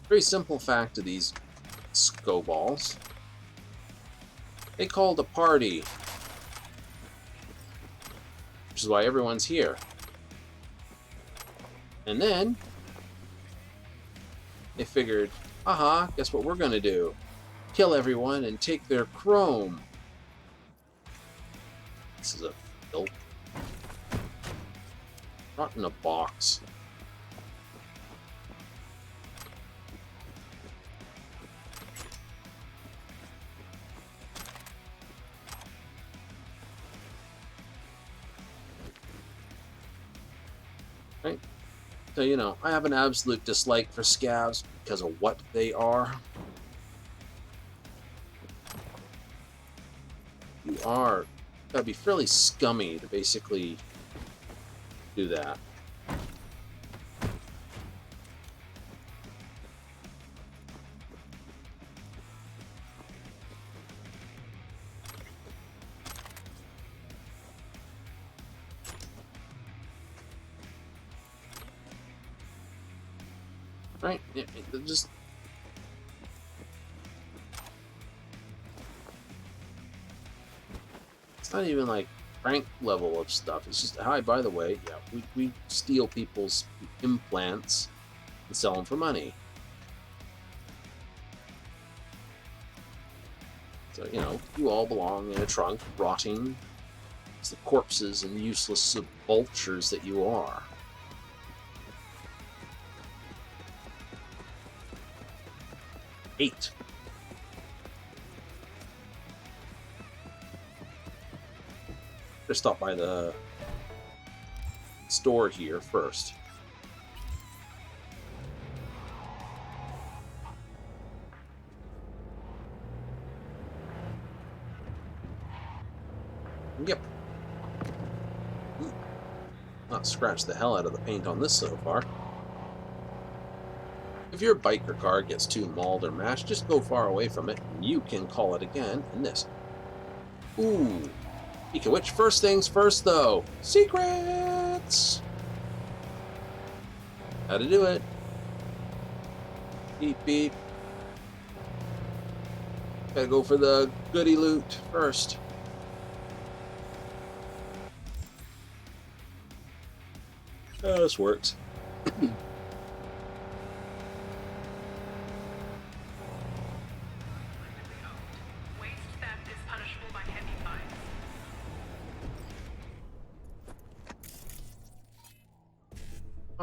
Very simple fact of these Scoballs. They called a party. Which is why everyone's here. And then they figured, aha, guess what we're gonna do? Kill everyone and take their chrome. This is a filth. Not in a box. Right? So, you know, I have an absolute dislike for scavs because of what they are. You are gotta be fairly scummy to basically do that. Right? It just it's not even like rank level of stuff. It's just, hi, by the way, yeah, we steal people's implants and sell them for money. So, you know, you all belong in a trunk, rotting as the corpses and useless vultures that you are. Eight. Better stop by the store here first. Yep. Not scratched the hell out of the paint on this so far. If your bike or car gets too mauled or mashed, just go far away from it, and you can call it again in this. Ooh. Speaking of which, first things first though. Secrets! How to do it. Beep beep. Gotta go for the goody loot first. Oh, this works.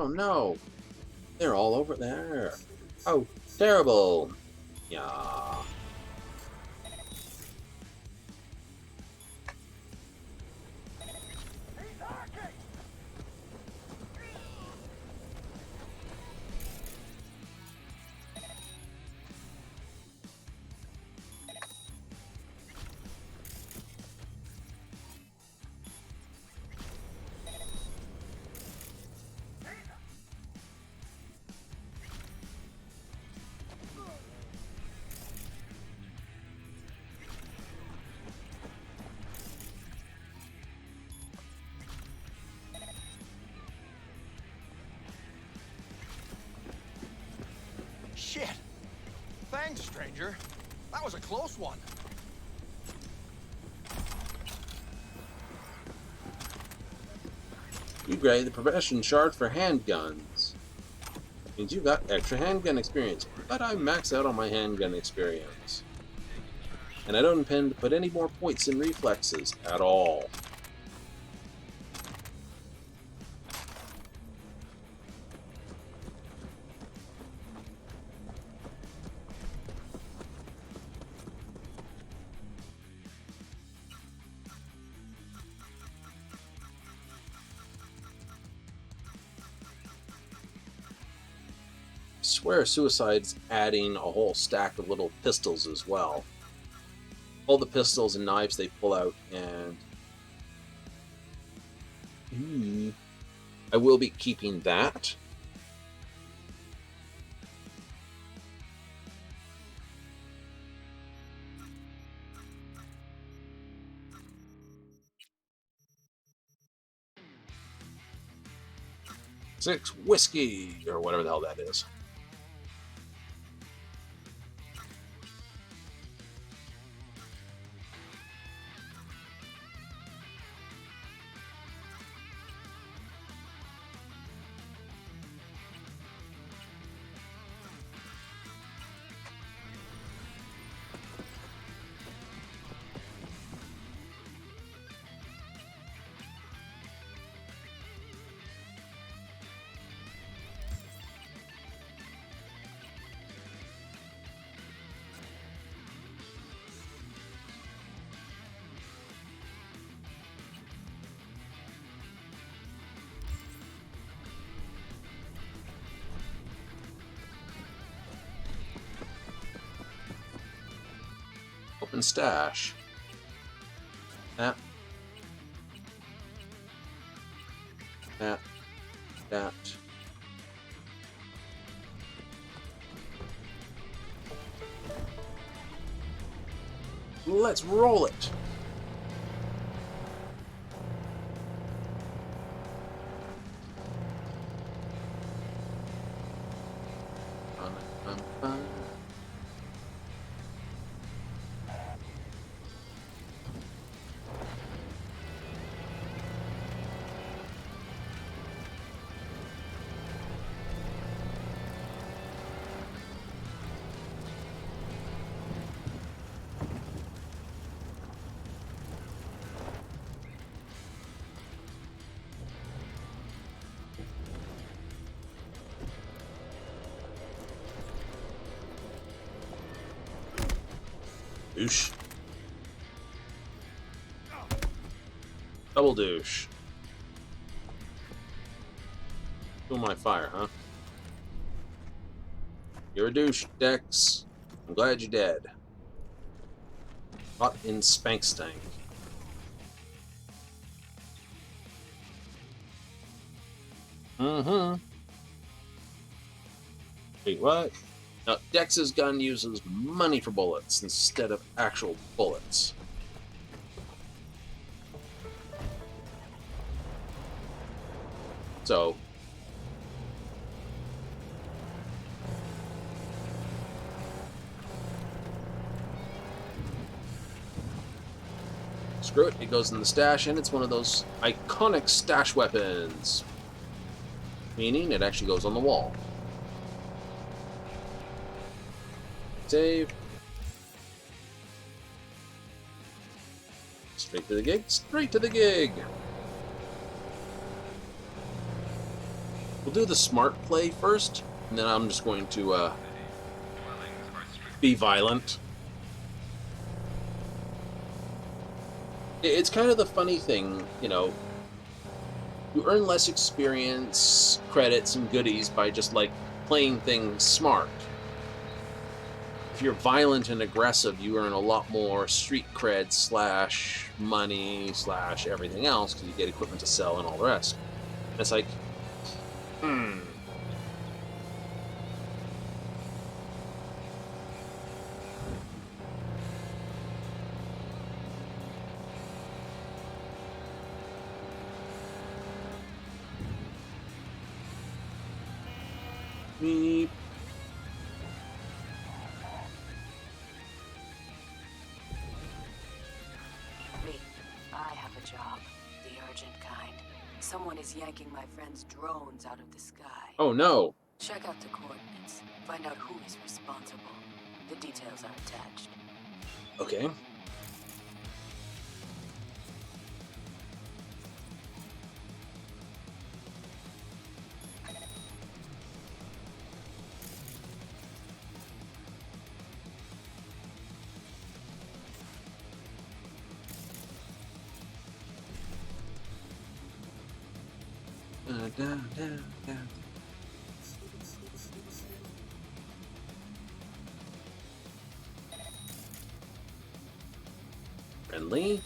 Oh no, they're all over there. Oh, terrible. Yeah. Shit! Thanks, stranger. That was a close one. You grade the profession shard for handguns. Means you got extra handgun experience, but I maxed out on my handgun experience. And I don't intend to put any more points in reflexes at all. I swear Suicide's adding a whole stack of little pistols as well. All the pistols and knives they pull out, and I will be keeping that. Six whiskey, or whatever the hell that is. Open stash. That. That. That. Let's roll it. Douche. Double douche. Feel my fire, huh? You're a douche, Dex. I'm glad you're dead. Hot in spank stank. Wait, what? Now, Dex's gun uses money for bullets instead of actual bullets. So, screw it, it goes in the stash, and it's one of those iconic stash weapons. Meaning it actually goes on the wall. Save. Straight to the gig. Straight to the gig. We'll do the smart play first, and then I'm just going to be violent. It's kind of the funny thing, you know, you earn less experience, credits, and goodies by just, like, playing things smart. If you're violent and aggressive, you earn a lot more street cred slash money slash everything else because you get equipment to sell and all the rest. And it's like, Meep. Lee, I have a job. The urgent kind. Someone is yanking my friend's drones out of the sky. Oh no. Check out the coordinates. Find out who is responsible. The details are attached. Okay. Down. Friendly.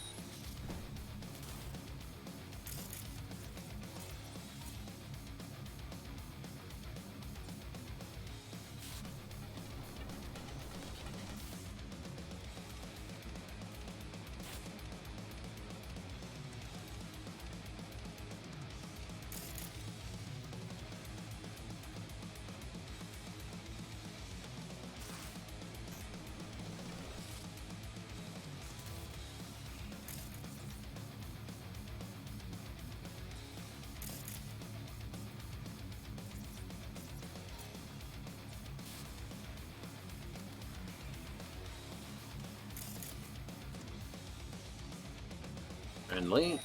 Friendly.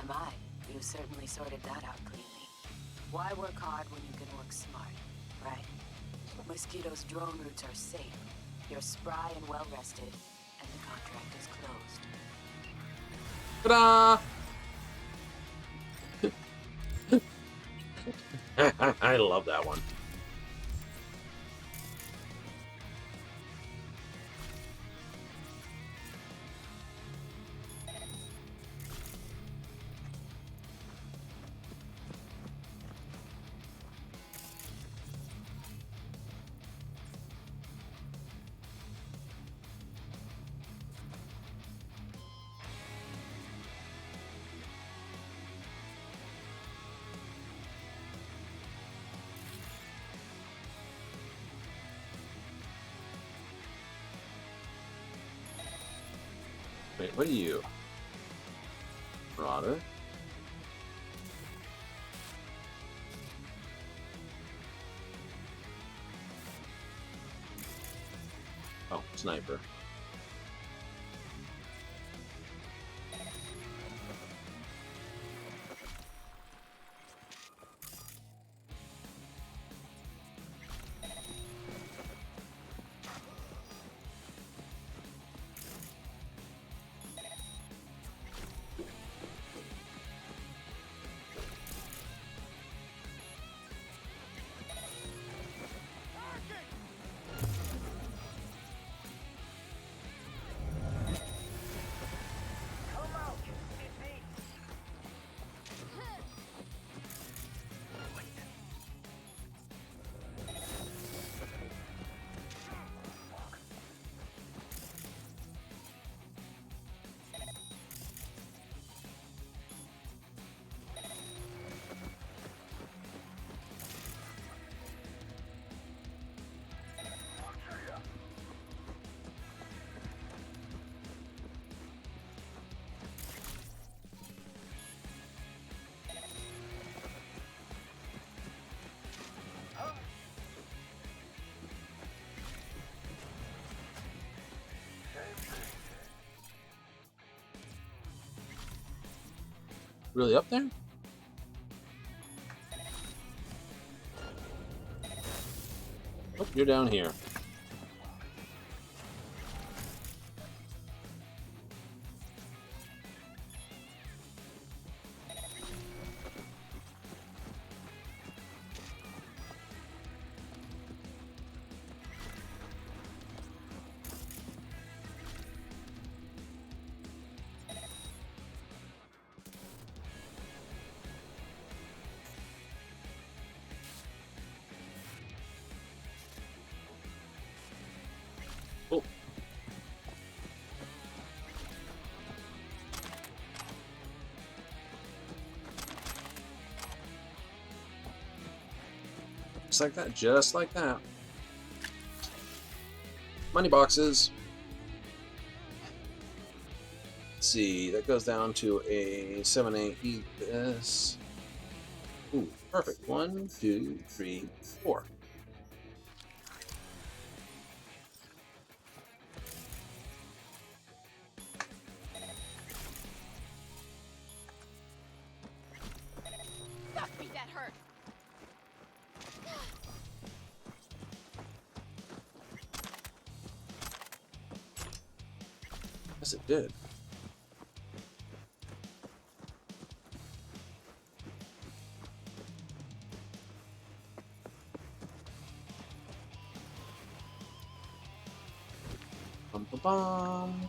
My, you certainly sorted that out cleanly. Why work hard when you can work smart, right? Mosquito's drone routes are safe. You're spry and well-rested, and the contract is closed. Ta-da! I love that one. Wait, what are you? Marauder? Oh, sniper. Really up there? Oh, you're down here. Just like that, just like that. Money boxes. Let's see, that goes down to a 7-8. Eat this. Ooh, perfect. 1, 2, 3, 4. Fuck me, that hurt. Yes, it did. Bum, bum, bum.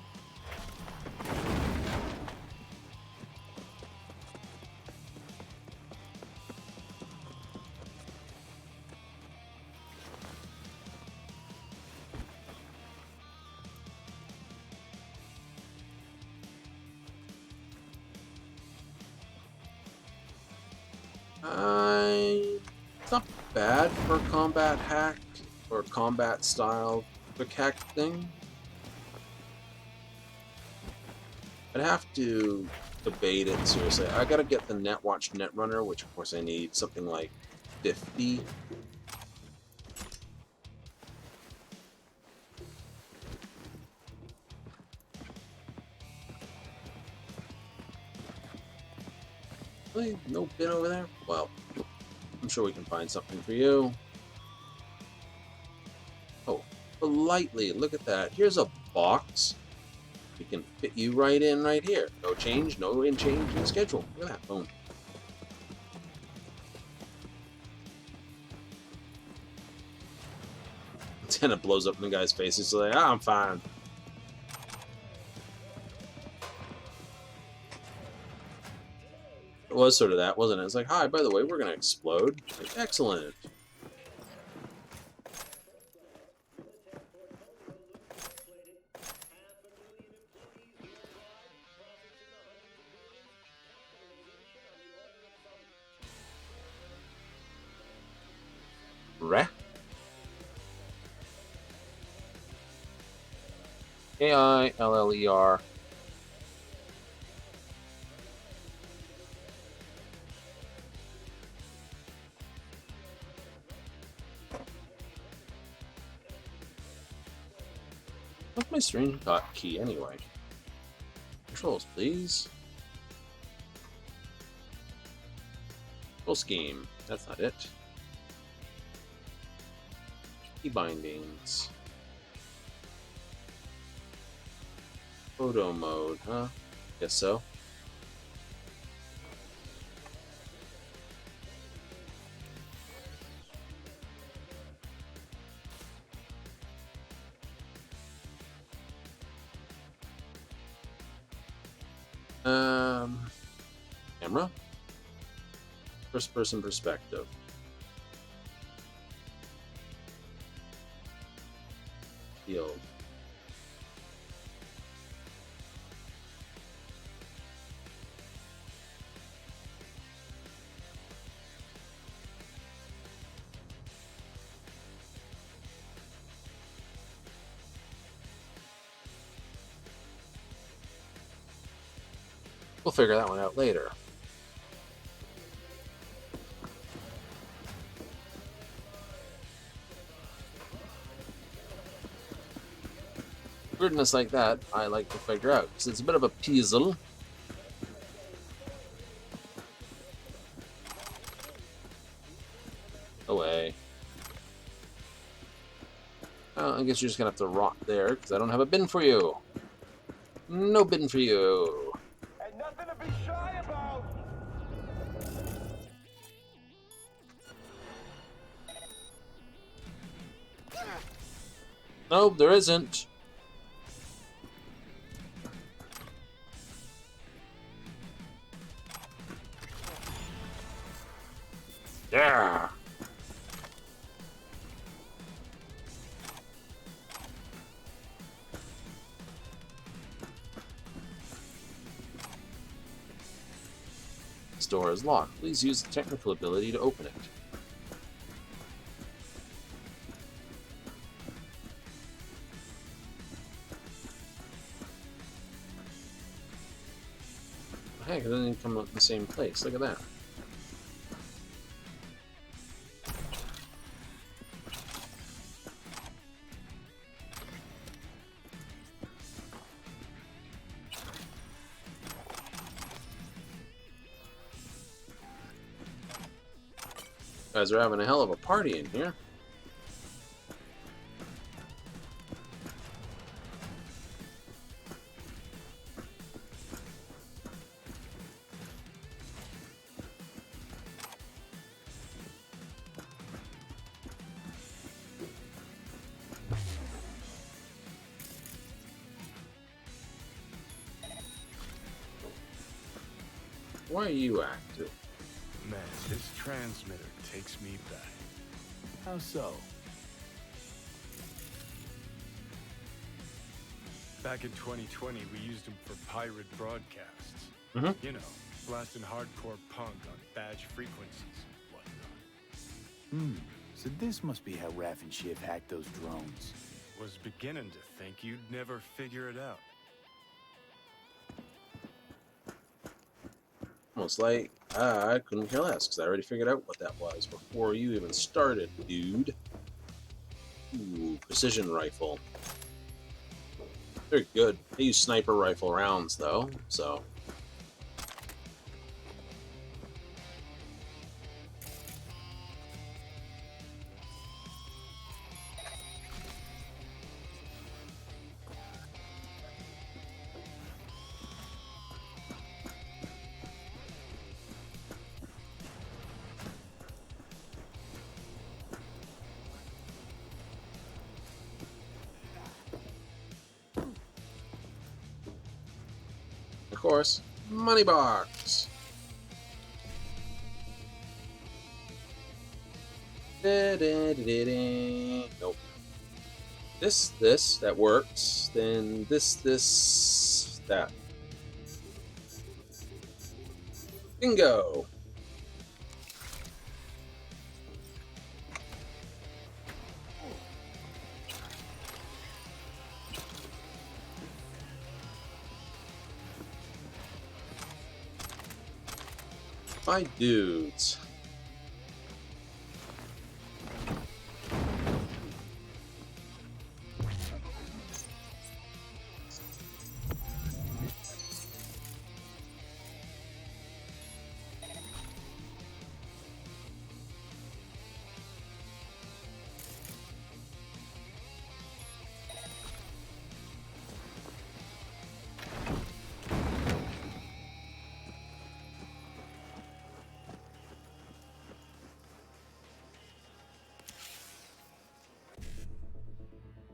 It's not bad for a combat hack or combat style Quickhack thing. I'd have to debate it seriously. I gotta get the Netwatch Netrunner, which of course I need something like 50. Really? No bin over there? Well, I'm sure we can find something for you. Oh, politely, look at that. Here's a box. We can fit you right in right here. No change, no change in the schedule. Look at that, boom. And it blows up in the guy's face. He's like, I'm fine. It was sort of that, wasn't it? It's like, hi, by the way, we're going to explode. Like, excellent. Reh? K-I-L-L-E-R. What's my screenshot key anyway? Controls, please. Full scheme. That's not it. Key bindings. Photo mode, huh? Guess so. Camera. First person perspective. Field. We'll figure that one out later. Weirdness like that, I like to figure out, because it's a bit of a puzzle. Away. Well, I guess you're just gonna have to rot there, because I don't have a bin for you. No bin for you. And nothing to be shy about. No, there isn't. Yeah. This door is locked. Please use the technical ability to open it. It doesn't even come out in the same place. Look at that. Guys are having a hell of a party in here. Why are you active? Man, this transmitter takes me back. How so? Back in 2020, we used them for pirate broadcasts. Mm-hmm. You know, blasting hardcore punk on badge frequencies and whatnot. So this must be how Raph and Shiv hacked those drones. Was beginning to think you'd never figure it out. Almost like I couldn't care less because I already figured out what that was before you even started, dude. Ooh, precision rifle. They're good. They use sniper rifle rounds though, so. Of course, money box. Nope. This, that works. Then this, that. Bingo. My dudes.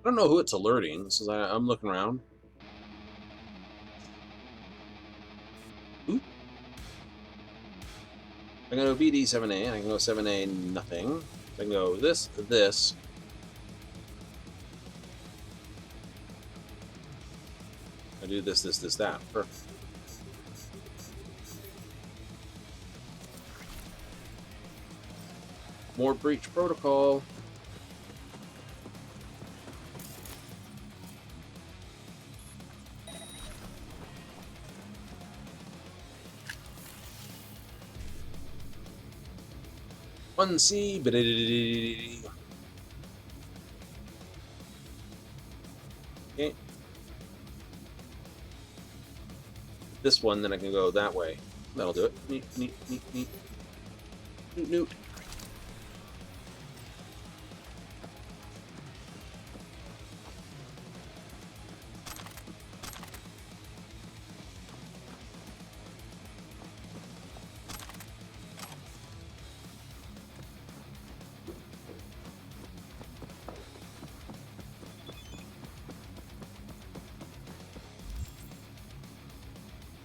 I don't know who it's alerting. This is I'm looking around. Ooh. I can go BD7A, and I can go 7A nothing. I can go this. I do this, that. Perfect. More breach protocol. One C, okay. This one, then I can go that way. That'll do it. Neat. Noot.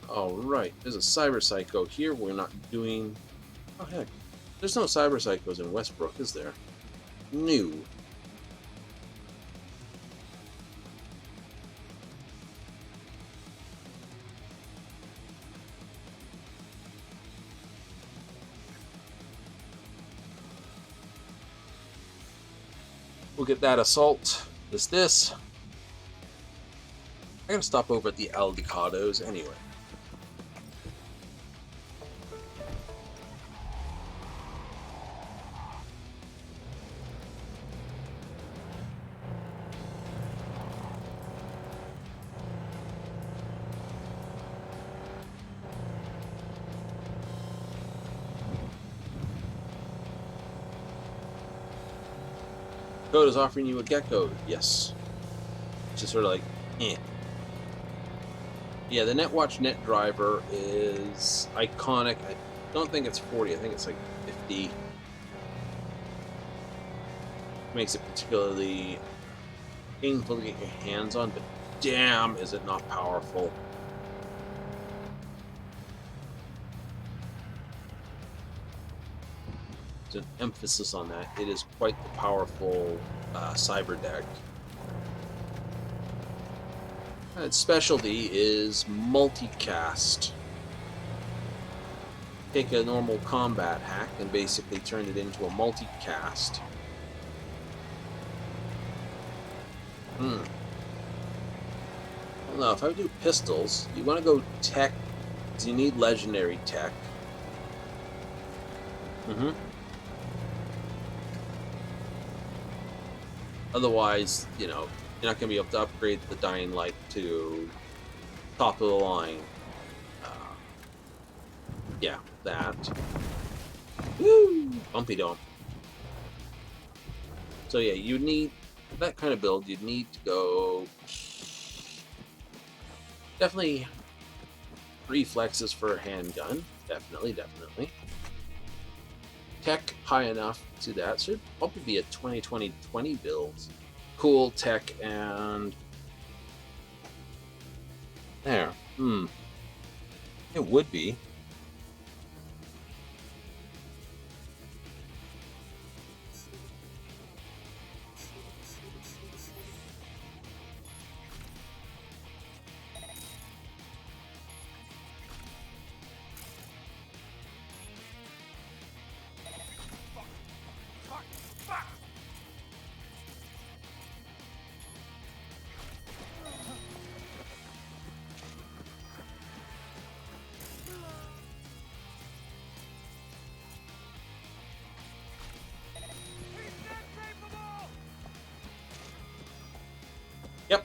Alright, there's a Cyber Psycho here. We're not doing... Oh, heck. There's no Cyber Psychos in Westbrook, is there? New. We'll get that assault. This. I gotta stop over at the Aldecados anyway. Code is offering you a gecko. Yes. Just sort of like, eh. Yeah, the NetWatch NetDriver is iconic. I don't think it's 40. I think it's like 50. Makes it particularly painful to get your hands on, but damn, is it not powerful. There's an emphasis on that. It is quite the powerful cyber deck. Its specialty is multicast. Take a normal combat hack and basically turn it into a multicast. I don't know, if I do pistols, you want to go tech, because you need legendary tech. Otherwise, you know, you're not going to be able to upgrade the Dying Light to top of the line. Yeah, that. Woo! Bumpy dump. So yeah, you need that kind of build. You'd need to go definitely reflexes for a handgun. Definitely. Tech high enough to that. Should probably be a 20-20-20 build. Cool tech and there. It would be. Yep.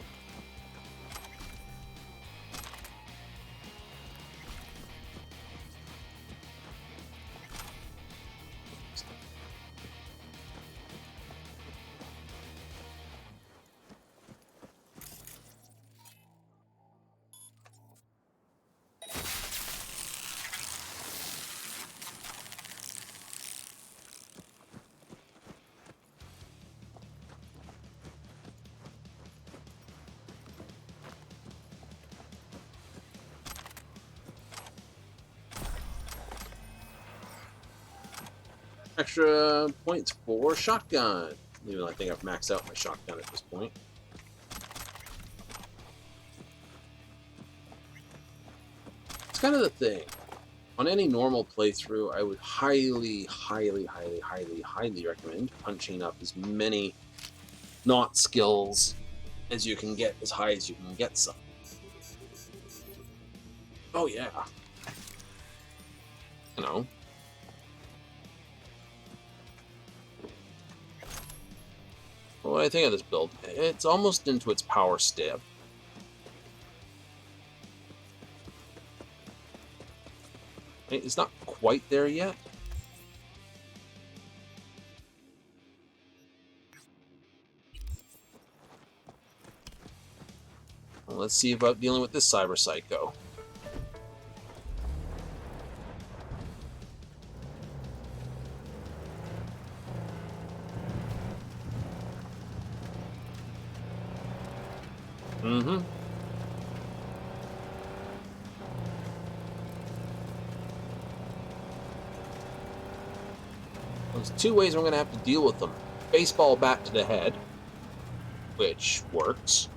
Extra points for shotgun. Even though I think I've maxed out my shotgun at this point. It's kind of the thing. On any normal playthrough, I would highly recommend punching up as many not skills as you can get, as high as you can get some. Oh yeah. You know. What do I think of this build? It's almost into its power step. It's not quite there yet. Well, let's see about dealing with this cyber psycho. There's two ways I'm going to have to deal with them. Baseball bat to the head, which works.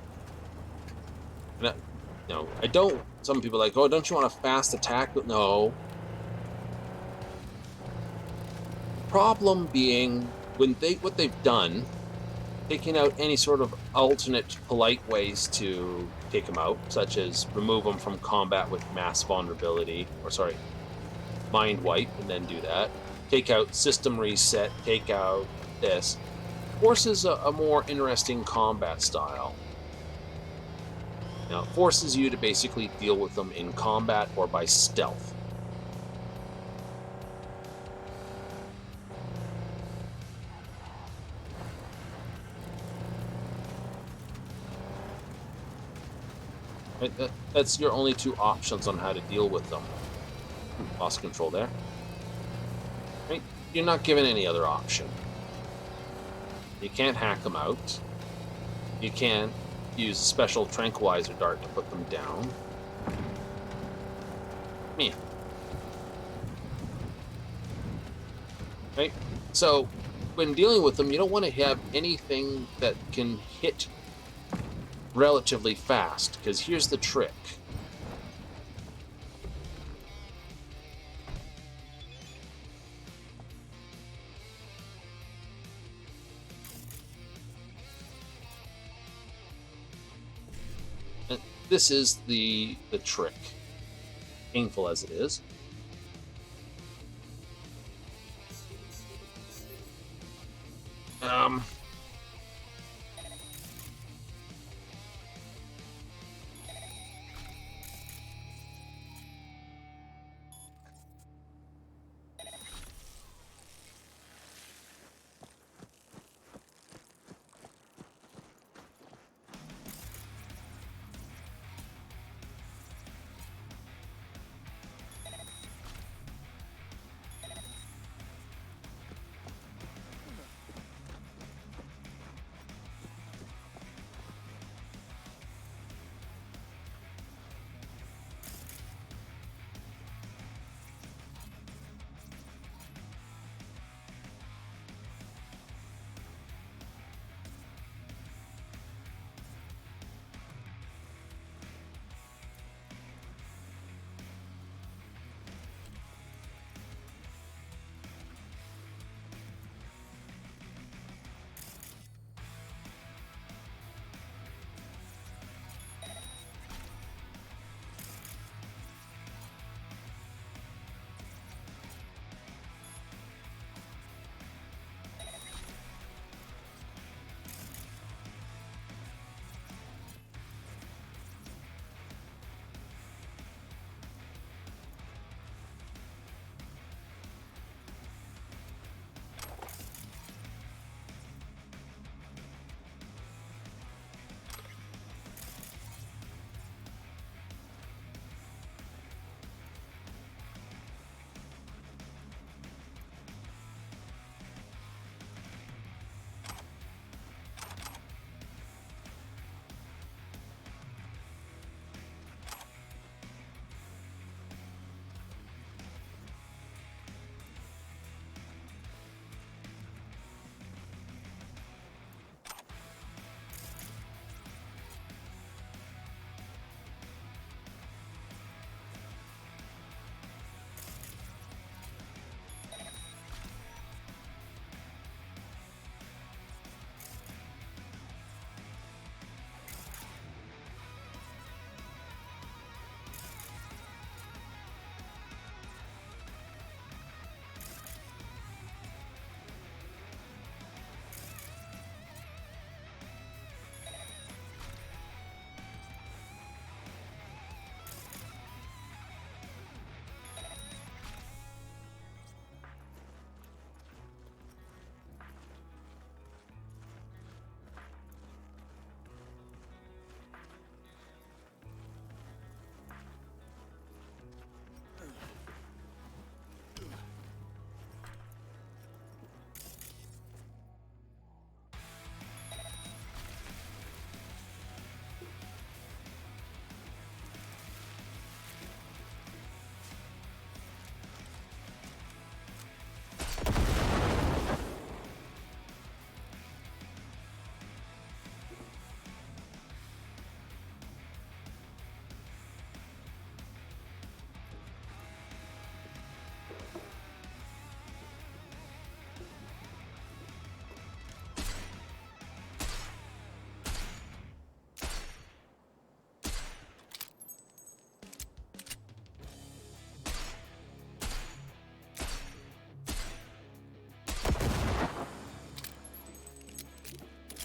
No, I don't. Some people are like, oh, don't you want a fast attack? But no. Problem being, when what they've done, taking out any sort of alternate polite ways to take them out, such as remove them from combat with mass vulnerability, or sorry, mind wipe, and then do that. Take out system reset, take out this. Forces a more interesting combat style. Now, it forces you to basically deal with them in combat or by stealth. Right? That's your only two options on how to deal with them. Lost control there. Right? You're not given any other option. You can't hack them out. You can't use a special tranquilizer dart to put them down. Yeah. Right? So, when dealing with them, you don't want to have anything that can hit relatively fast, because here's the trick. And this is the trick, painful as it is.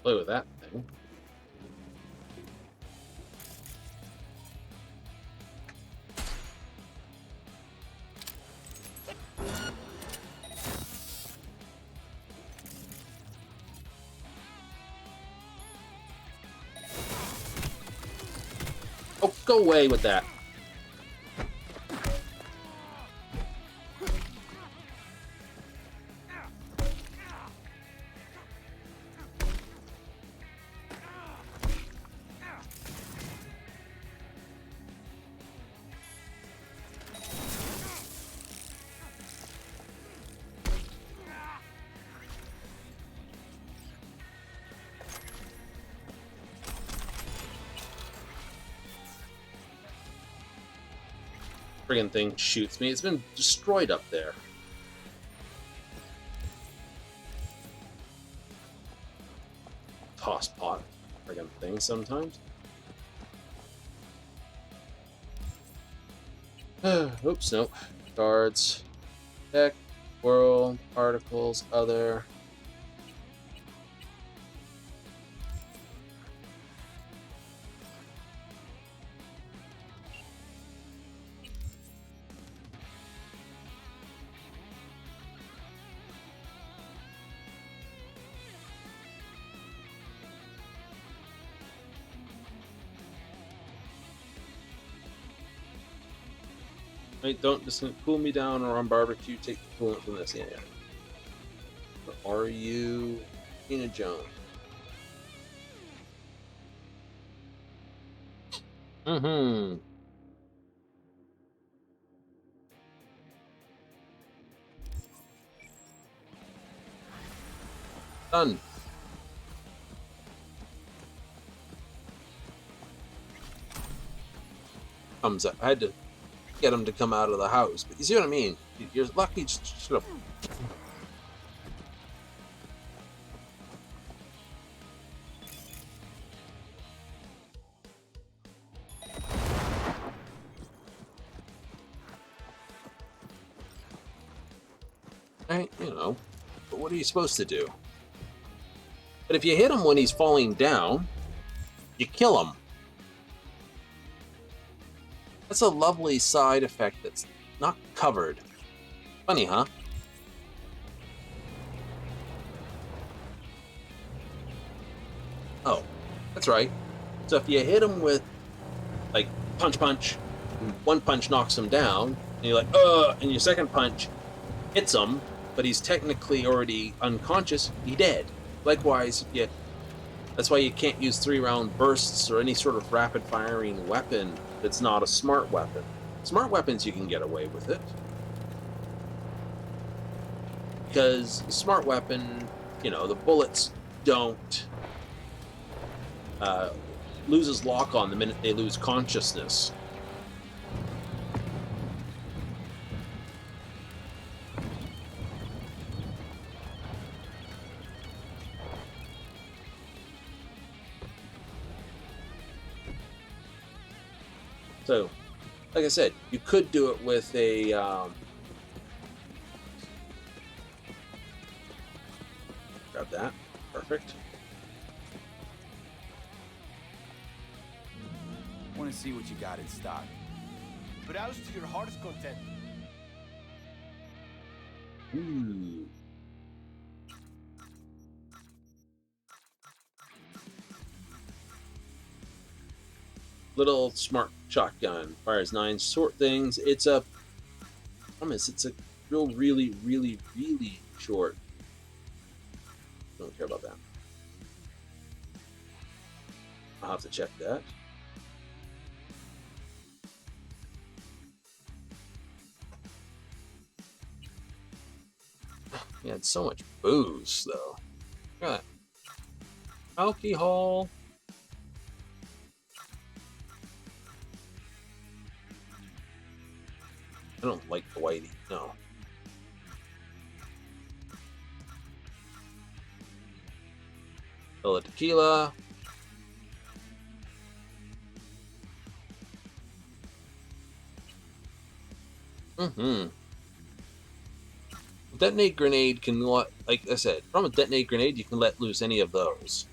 Play with that thing. Oh, go away with that. Friggin' thing shoots me. It's been destroyed up there. Toss pot friggin' thing sometimes. Oops, nope. Cards. Deck. World. Articles. Other. Wait, don't just cool me down or on barbecue. Take the coolant from this. Yeah. Or are you Tina Jones? Mm-hmm. Done. Comes up. I had to get him to come out of the house, but you see what I mean? You're lucky. Should have. Right, you know. But what are you supposed to do? But if you hit him when he's falling down, you kill him. That's a lovely side effect that's not covered. Funny, huh? Oh, that's right. So if you hit him with, like, punch, and one punch knocks him down, and you're like, and your second punch hits him, but he's technically already unconscious, he's dead. Likewise, that's why you can't use 3-round bursts or any sort of rapid-firing weapon that's not a smart weapon. Smart weapons, you can get away with it. Because smart weapon, the bullets don't loses lock on the minute they lose consciousness. So, like I said, you could do it with a grab that. Perfect. Want to see what you got in stock. Browse to your heart's content. Ooh. Little smart shotgun, fires 9 short things. It's a really, really, really short. Don't care about that. I'll have to check that. Yeah, it's so much booze though. Look at that. Alcohol. I don't like the whitey, no. Fill of tequila. Detonate grenade can, like I said, from a detonate grenade you can let loose any of those.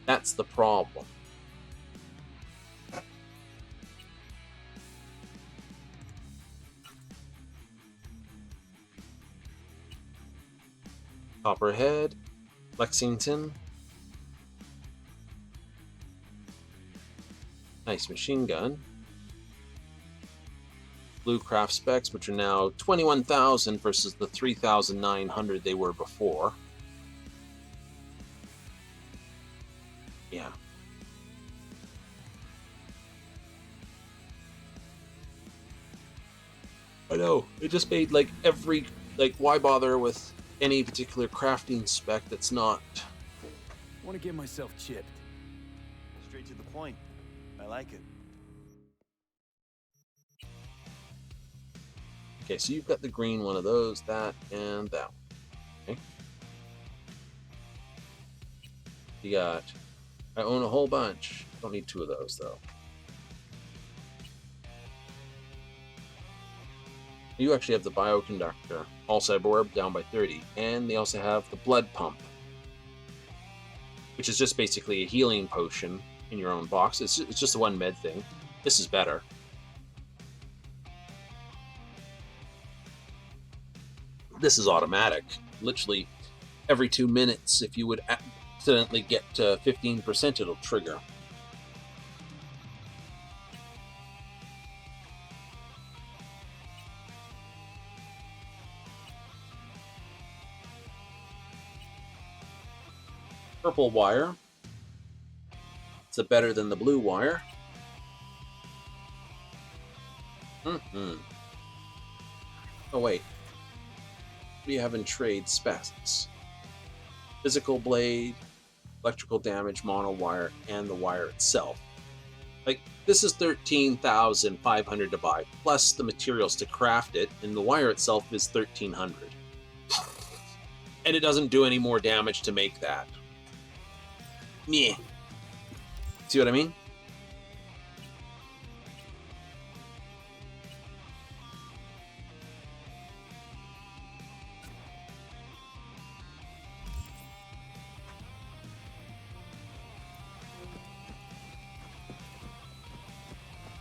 That's the problem. Copperhead. Lexington. Nice machine gun. Blue craft specs, which are now 21,000 versus the 3,900 they were before. Yeah. I know. It just made like every, like, why bother with any particular crafting spec that's not. I want to get myself chipped. Straight to the point. I like it. Okay, so you've got the green one of those, that, and that one. Okay. You got, I own a whole bunch. Don't need 2 of those, though. You actually have the bioconductor, all cyberware down by 30, and they also have the blood pump, which is just basically a healing potion in your own box. It's just a 1 med thing. This is better. This is automatic. Literally every 2 minutes, if you would accidentally get to 15%, it'll trigger. Purple wire. It's a better than the blue wire. Oh wait. What do you have in trade specs? Physical blade, electrical damage, mono wire, and the wire itself. Like, this is 13,500 to buy, plus the materials to craft it, and the wire itself is 1,300. And it doesn't do any more damage to make that. Meh. See what I mean?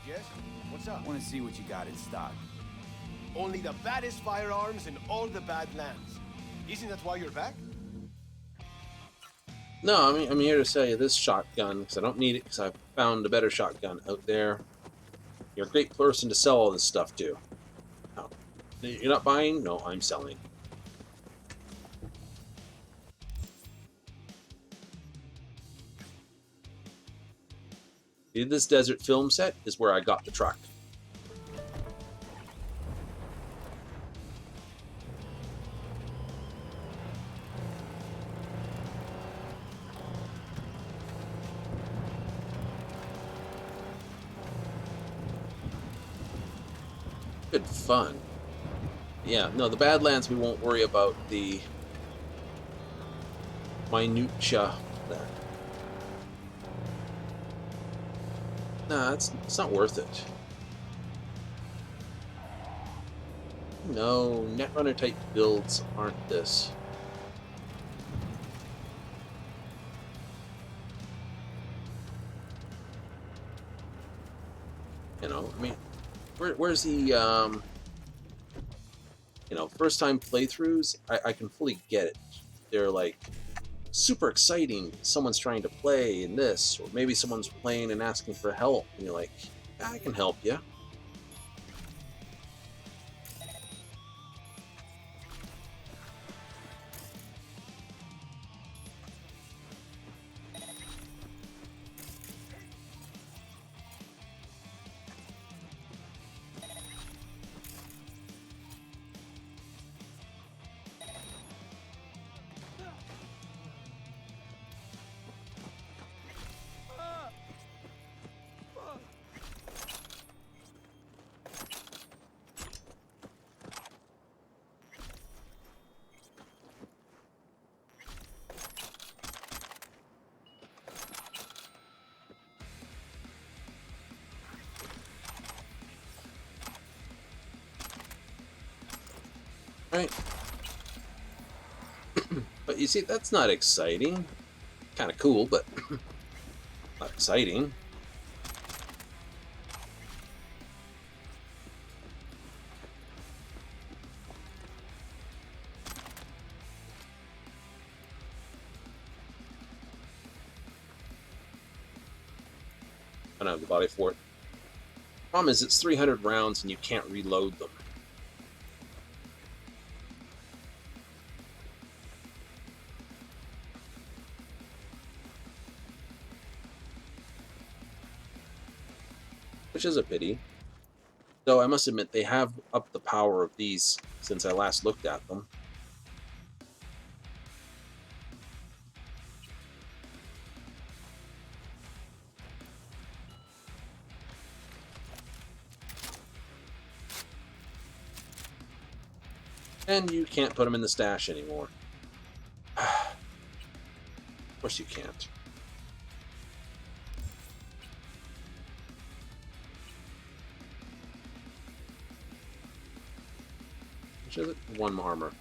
Yes? What's I up? want to see what you got in stock. Only the baddest firearms in all the Badlands. Isn't that why you're back? No, I'm here to sell you this shotgun, because I don't need it, because I found a better shotgun out there. You're a great person to sell all this stuff to. No. You're not buying? No, I'm selling. See, this desert film set is where I got the truck. Good fun. Yeah, no, the Badlands, we won't worry about the minutia there. Nah, it's not worth it. No, Netrunner type builds aren't this. You know, I mean, where's the, you know, first time playthroughs, I can fully get it. They're like super exciting. Someone's trying to play in this, or maybe someone's playing and asking for help, and you're like, yeah, I can help you. Right. But you see, that's not exciting. Kind of cool, but not exciting. I don't have the body for it. Problem is, it's 300 rounds and you can't reload them. Which is a pity. Though I must admit, they have upped the power of these since I last looked at them. And you can't put them in the stash anymore. Of course you can't. Which is it? One armor.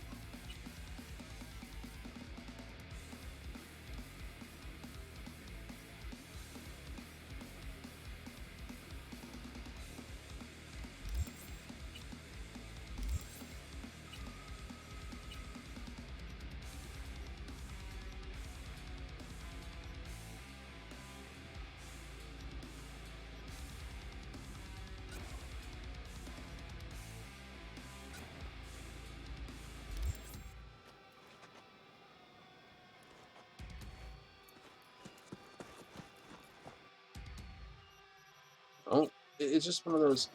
Oh, it's just one of those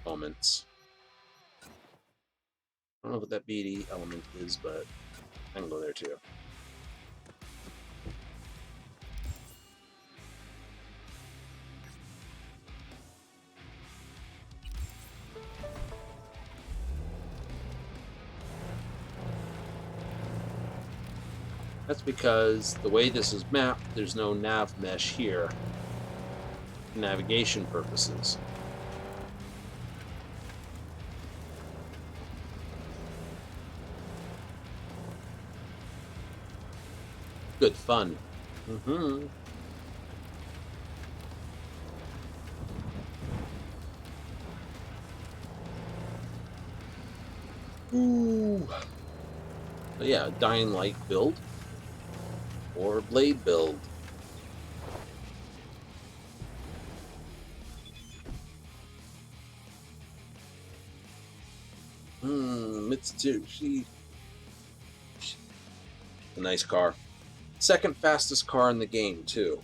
moments. I don't know what that BD element is, but I can go there too. That's because the way this is mapped, there's no nav mesh here for navigation purposes. Good fun. Mm-hmm. Ooh. But yeah, Dying Light build. Or Blade build. Mitsubishi. A nice car. Second fastest car in the game, too.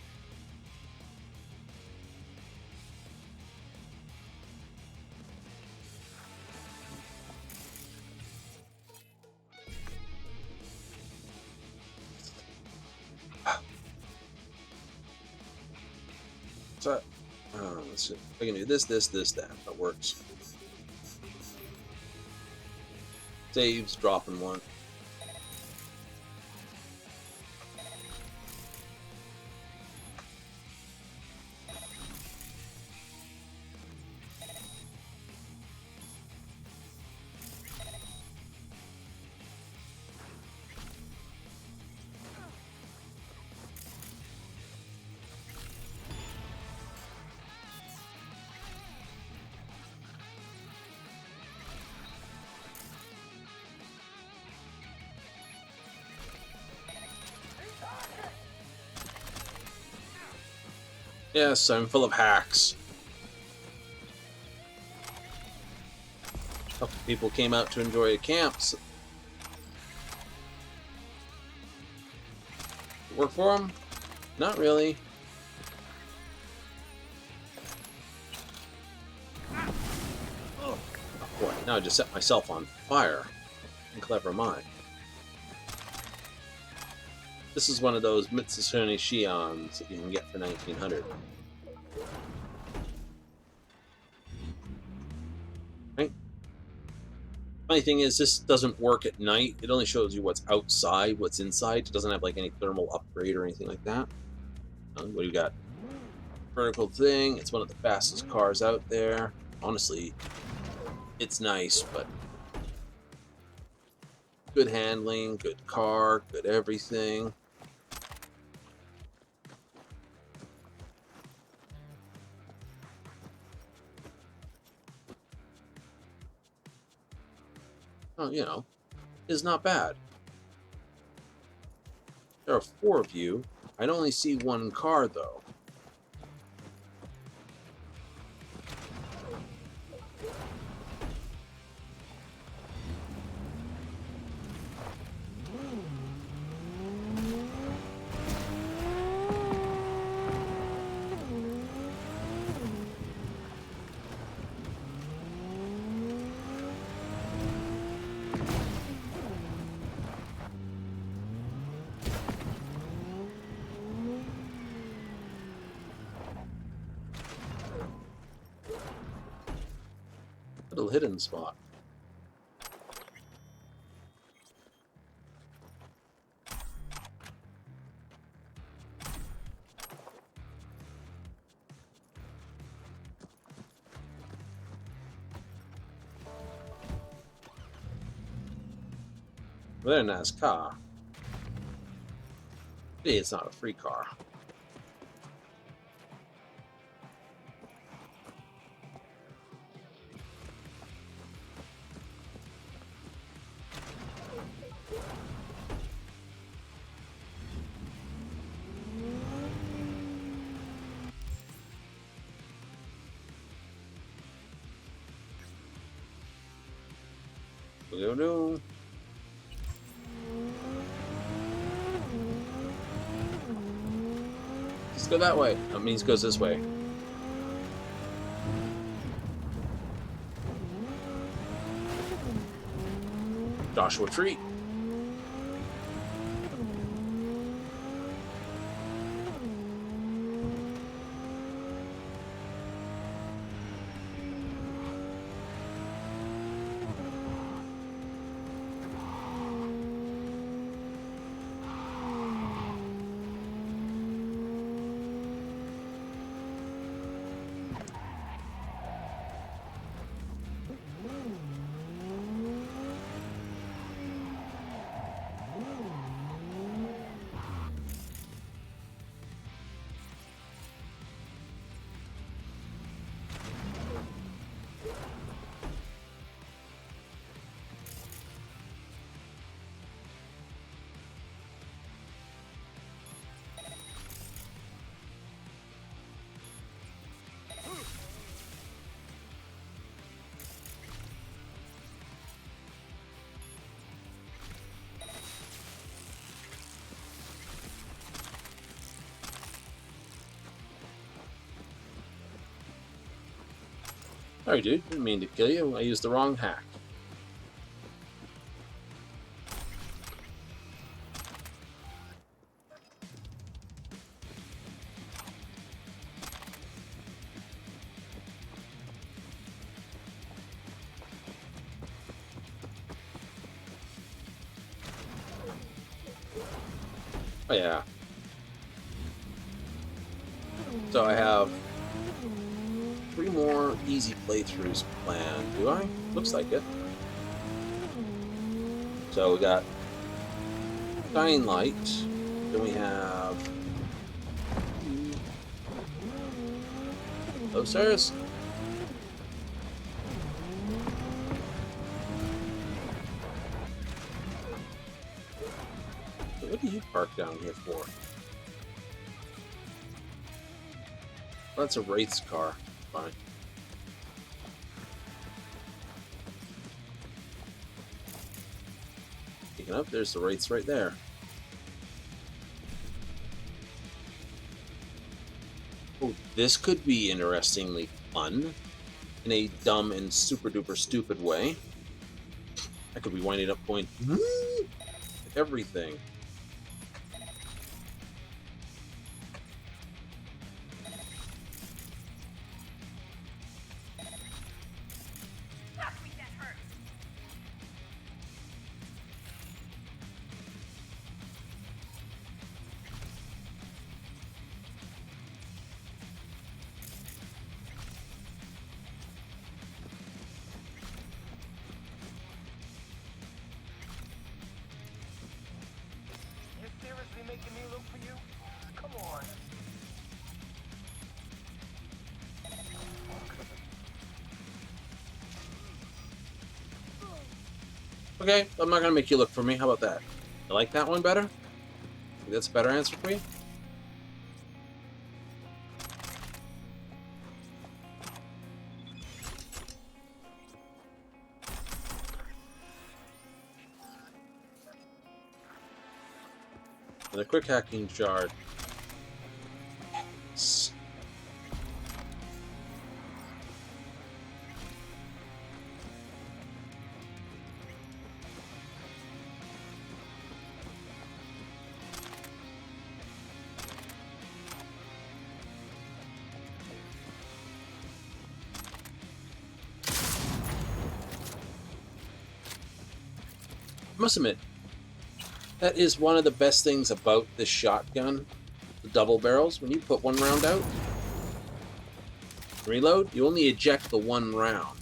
So, let's see. I can do this, that. That works. Saves, dropping one. Yes, I'm full of hacks. A couple people came out to enjoy a camp. Work for them? Not really. Oh boy, now I just set myself on fire. Clever mind. This is one of those Mitsubishi Shions that you can get for 1900. Right? Funny thing is, this doesn't work at night. It only shows you what's outside, what's inside. It doesn't have like any thermal upgrade or anything like that. What do you got? Vertical thing. It's one of the fastest cars out there. Honestly, it's nice, but good handling, good car, good everything. Oh, you know, is not bad. There are 4 of you. I'd only see one car, though. little hidden spot. Very nice car. It's not a free car. Do. Let's go that way. That means it goes this way. Joshua Tree. Sorry, dude. Didn't mean to kill you. I used the wrong hack. Oh, yeah. So I have 3 more easy playthroughs planned, do I? Looks like it. So we got Dying Light, then we have those stairs. What do you park down here for? Oh, that's a Wraith's car. Fine. Picking up, there's the Wraiths right there. Oh, this could be interestingly fun in a dumb and super duper stupid way. I could be winding up going everything. Making me look for you? Come on. Okay, I'm not gonna make you look for me. How about that? You like that one better? Think that's a better answer for you? And a quick hacking shard. must admit, that is one of the best things about this shotgun, the double barrels. When you put one round out, reload, you only eject the one round.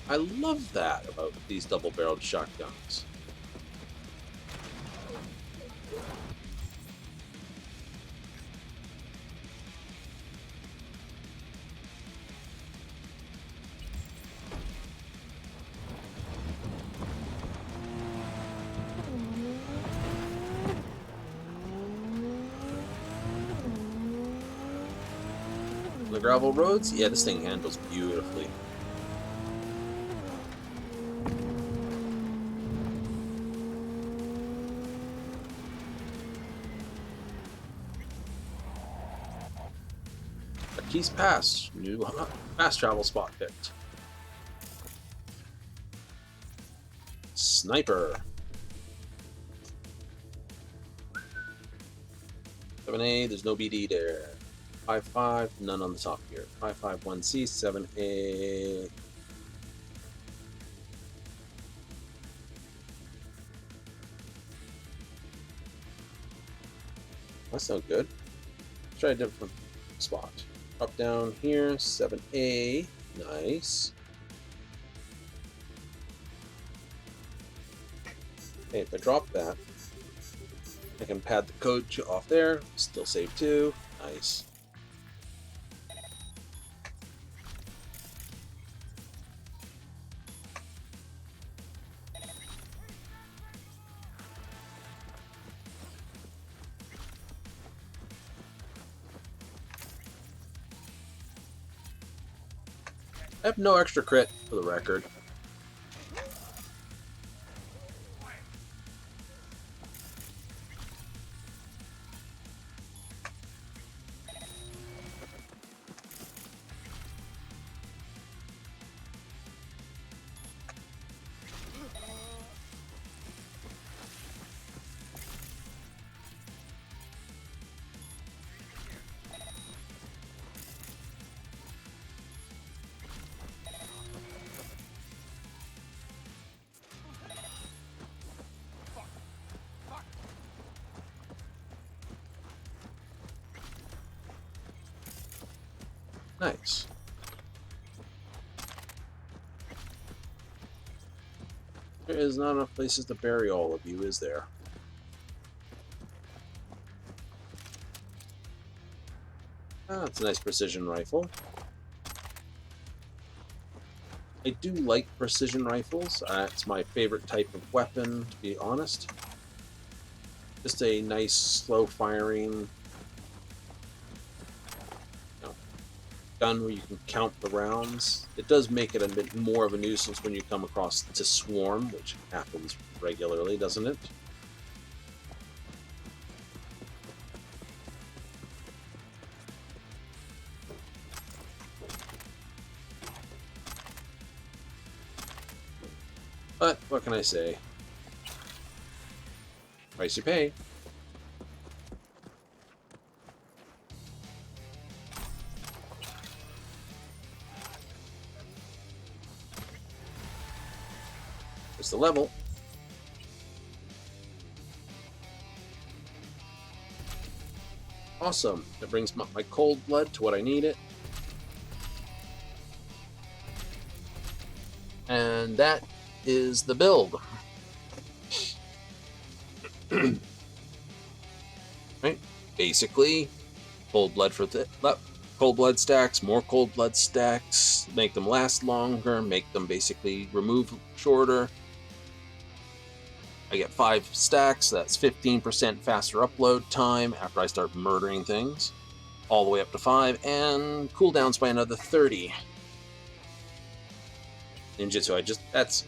I love that about these double-barreled shotguns. The gravel roads, yeah, this thing handles beautifully. Keys Pass, new fast travel spot picked. Sniper. 7A, there's no BD there. 5-5, none on the top here. 551C, 7A. That's no good. Let's try a different spot. Up down here, 7A. Nice. Okay, if I drop that, I can pad the code off there. Still save 2. Nice. I have no extra crit, for the record. Nice. There is not enough places to bury all of you, is there? Ah, it's a nice precision rifle. I do like precision rifles. It's my favorite type of weapon, to be honest. Just a nice, slow-firing gun where you can count the rounds. It does make it a bit more of a nuisance when you come across to swarm, which happens regularly, doesn't it? But what can I say? Price you pay. The level. Awesome. That brings my cold blood to what I need it. And that is the build. Right? Basically, cold blood for cold blood stacks, more cold blood stacks, make them last longer, make them basically remove shorter. I get 5 stacks, that's 15% faster upload time after I start murdering things, all the way up to 5, and cooldowns by another 30. Ninjutsu,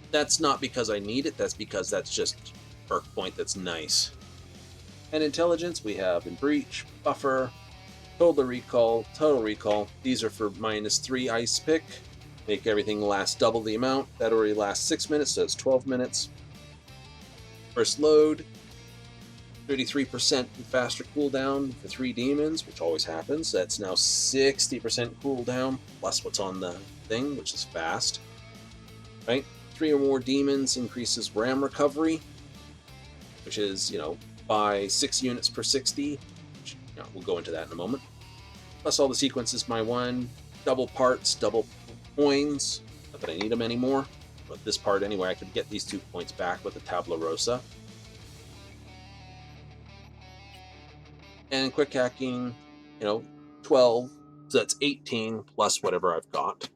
that's not because I need it, that's because that's just perk point that's nice. And intelligence, we have in breach, buffer, total recall, these are for -3 ice pick, make everything last double the amount, that already lasts 6 minutes, so it's 12 minutes. First load, 33% faster cooldown for 3 demons, which always happens. That's now 60% cooldown, plus what's on the thing, which is fast. Right? 3 or more demons increases RAM recovery, which is, by 6 units per 60. Which, we'll go into that in a moment. Plus all the sequences, my one. Double parts, double coins. Not that I need them anymore. But this part anyway, I could get these 2 points back with the Tabula Rosa. And quick hacking, 12, so that's 18 plus whatever I've got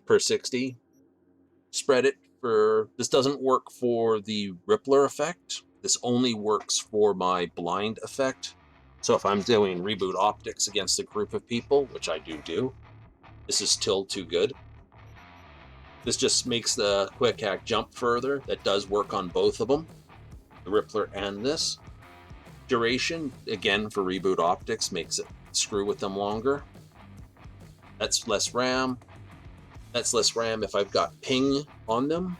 per 60. Spread it for, this doesn't work for the Rippler effect. This only works for my blind effect. So if I'm doing reboot optics against a group of people, which I do, this is still too good. This just makes the quick hack jump further. That does work on both of them, the Rippler and this. Duration, again, for reboot optics, makes it screw with them longer. That's less RAM. That's less RAM if I've got ping on them,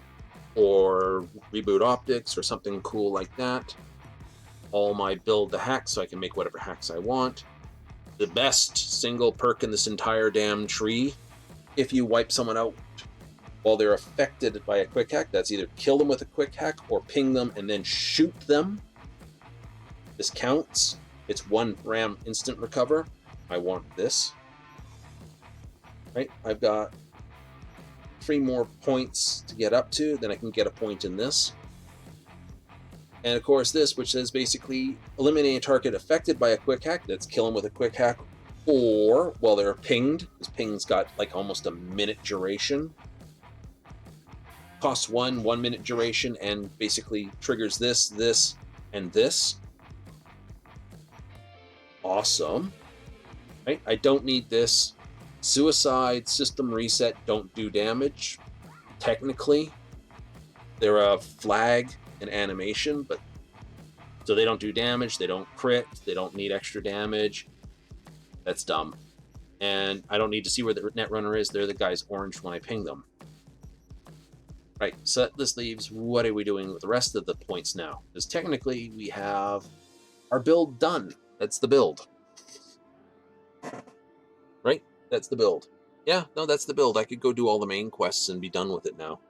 or reboot optics, or something cool like that. All my build the hacks, so I can make whatever hacks I want. The best single perk in this entire damn tree, if you wipe someone out while they're affected by a quick hack, that's either kill them with a quick hack or ping them and then shoot them. This counts. It's 1 RAM instant recover. I want this. Right? I've got 3 more points to get up to. Then I can get a point in this. And of course this, which says basically eliminate a target affected by a quick hack. That's kill them with a quick hack. Or, well, they're pinged. This ping's got like almost a minute duration. Costs 1 minute duration, and basically triggers this, and this. Awesome. Right? I don't need this. Suicide, system reset, don't do damage. Technically, they're a flag and animation, but so they don't do damage, they don't crit, they don't need extra damage. That's dumb. And I don't need to see where the Netrunner is. They're the guys orange when I ping them. Right, so this leaves, what are we doing with the rest of the points now? Because technically we have our build done. That's the build. Right? That's the build. Yeah, no, that's the build. I could go do all the main quests and be done with it now.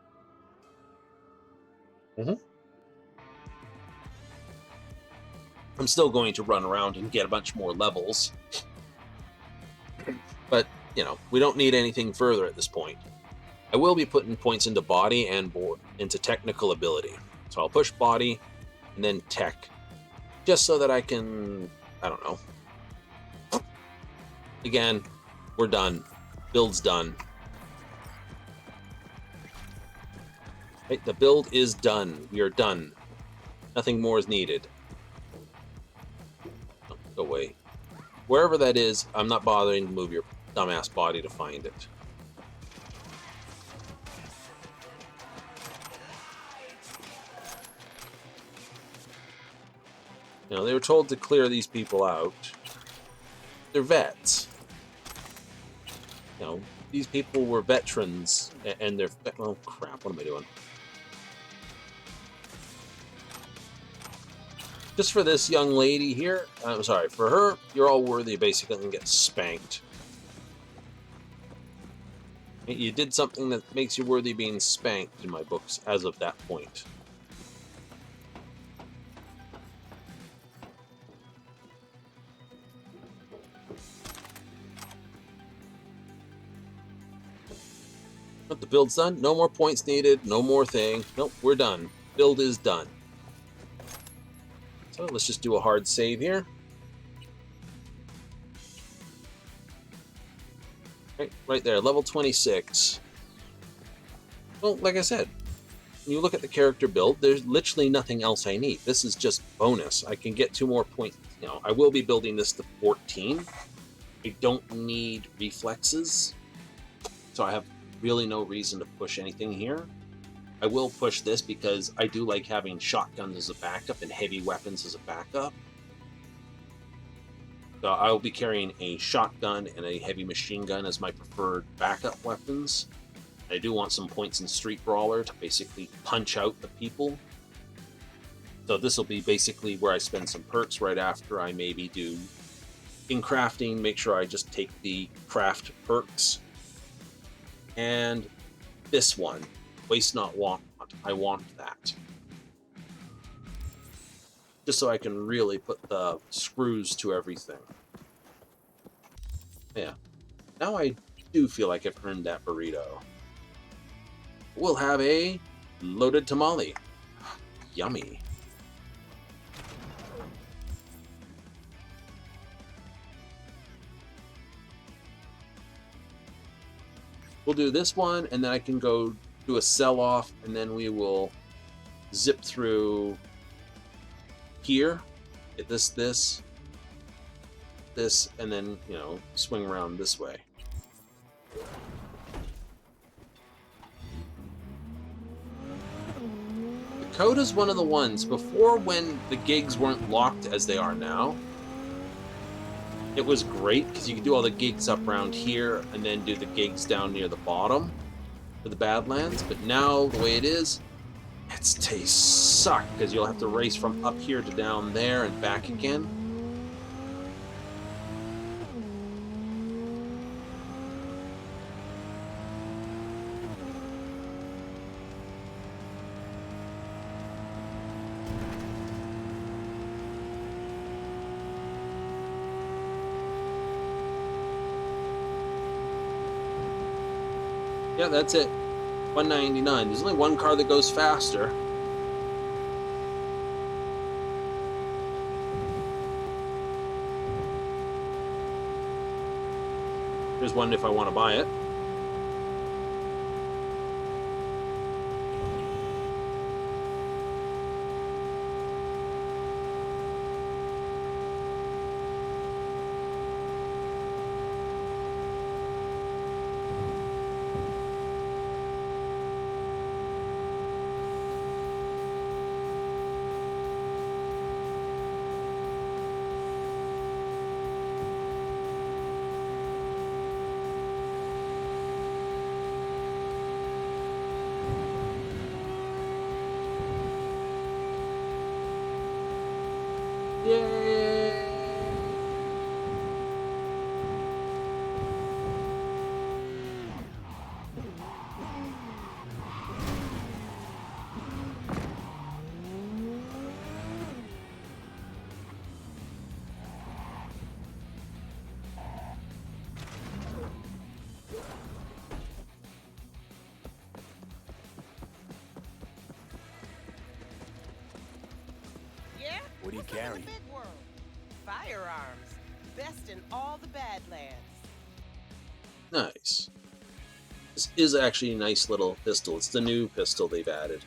I'm still going to run around and get a bunch more levels. But, we don't need anything further at this point. I will be putting points into body and into technical ability. So I'll push body and then tech. Just so that I can, I don't know. Again, we're done. Build's done. Right, the build is done. We are done. Nothing more is needed. Oh, go away. Wherever that is, I'm not bothering to move your dumbass body to find it. They were told to clear these people out. They're vets. These people were veterans, and they're... Oh, crap, what am I doing? Just for this young lady here, I'm sorry, for her, you're all worthy, basically, and get spanked. You did something that makes you worthy of being spanked in my books as of that point. But the build's done. No more points needed. No more thing. Nope, we're done. Build is done. So let's just do a hard save here. Right there, level 26. Well, like I said, when you look at the character build, there's literally nothing else I need. This is just bonus. I can get 2 more points. I will be building this to 14. I don't need reflexes, so I have really no reason to push anything here. I will push this because I do like having shotguns as a backup and heavy weapons as a backup. So I will be carrying a shotgun and a heavy machine gun as my preferred backup weapons. I do want some points in Street Brawler to basically punch out the people. So this will be basically where I spend some perks right after I maybe do in crafting, make sure I just take the craft perks. And this one, waste not want, I want that. Just so I can really put the screws to everything. Yeah. Now I do feel like I've earned that burrito. We'll have a loaded tamale. Yummy. We'll do this one, and then I can go do a sell-off, and then we will zip through here, get this, and then, you know, swing around this way. The code is one of the ones, before when the gigs weren't locked as they are now, it was great because you could do all the gigs up around here and then do the gigs down near the bottom for the Badlands. But now the way it is, they suck because you'll have to race from up here to down there and back again. Yeah, that's it. 199. There's only one car that goes faster. There's one if I want to buy it. What do you carry? Big world. Firearms. Best in all the Badlands. Nice. This is actually a nice little pistol. It's the new pistol they've added.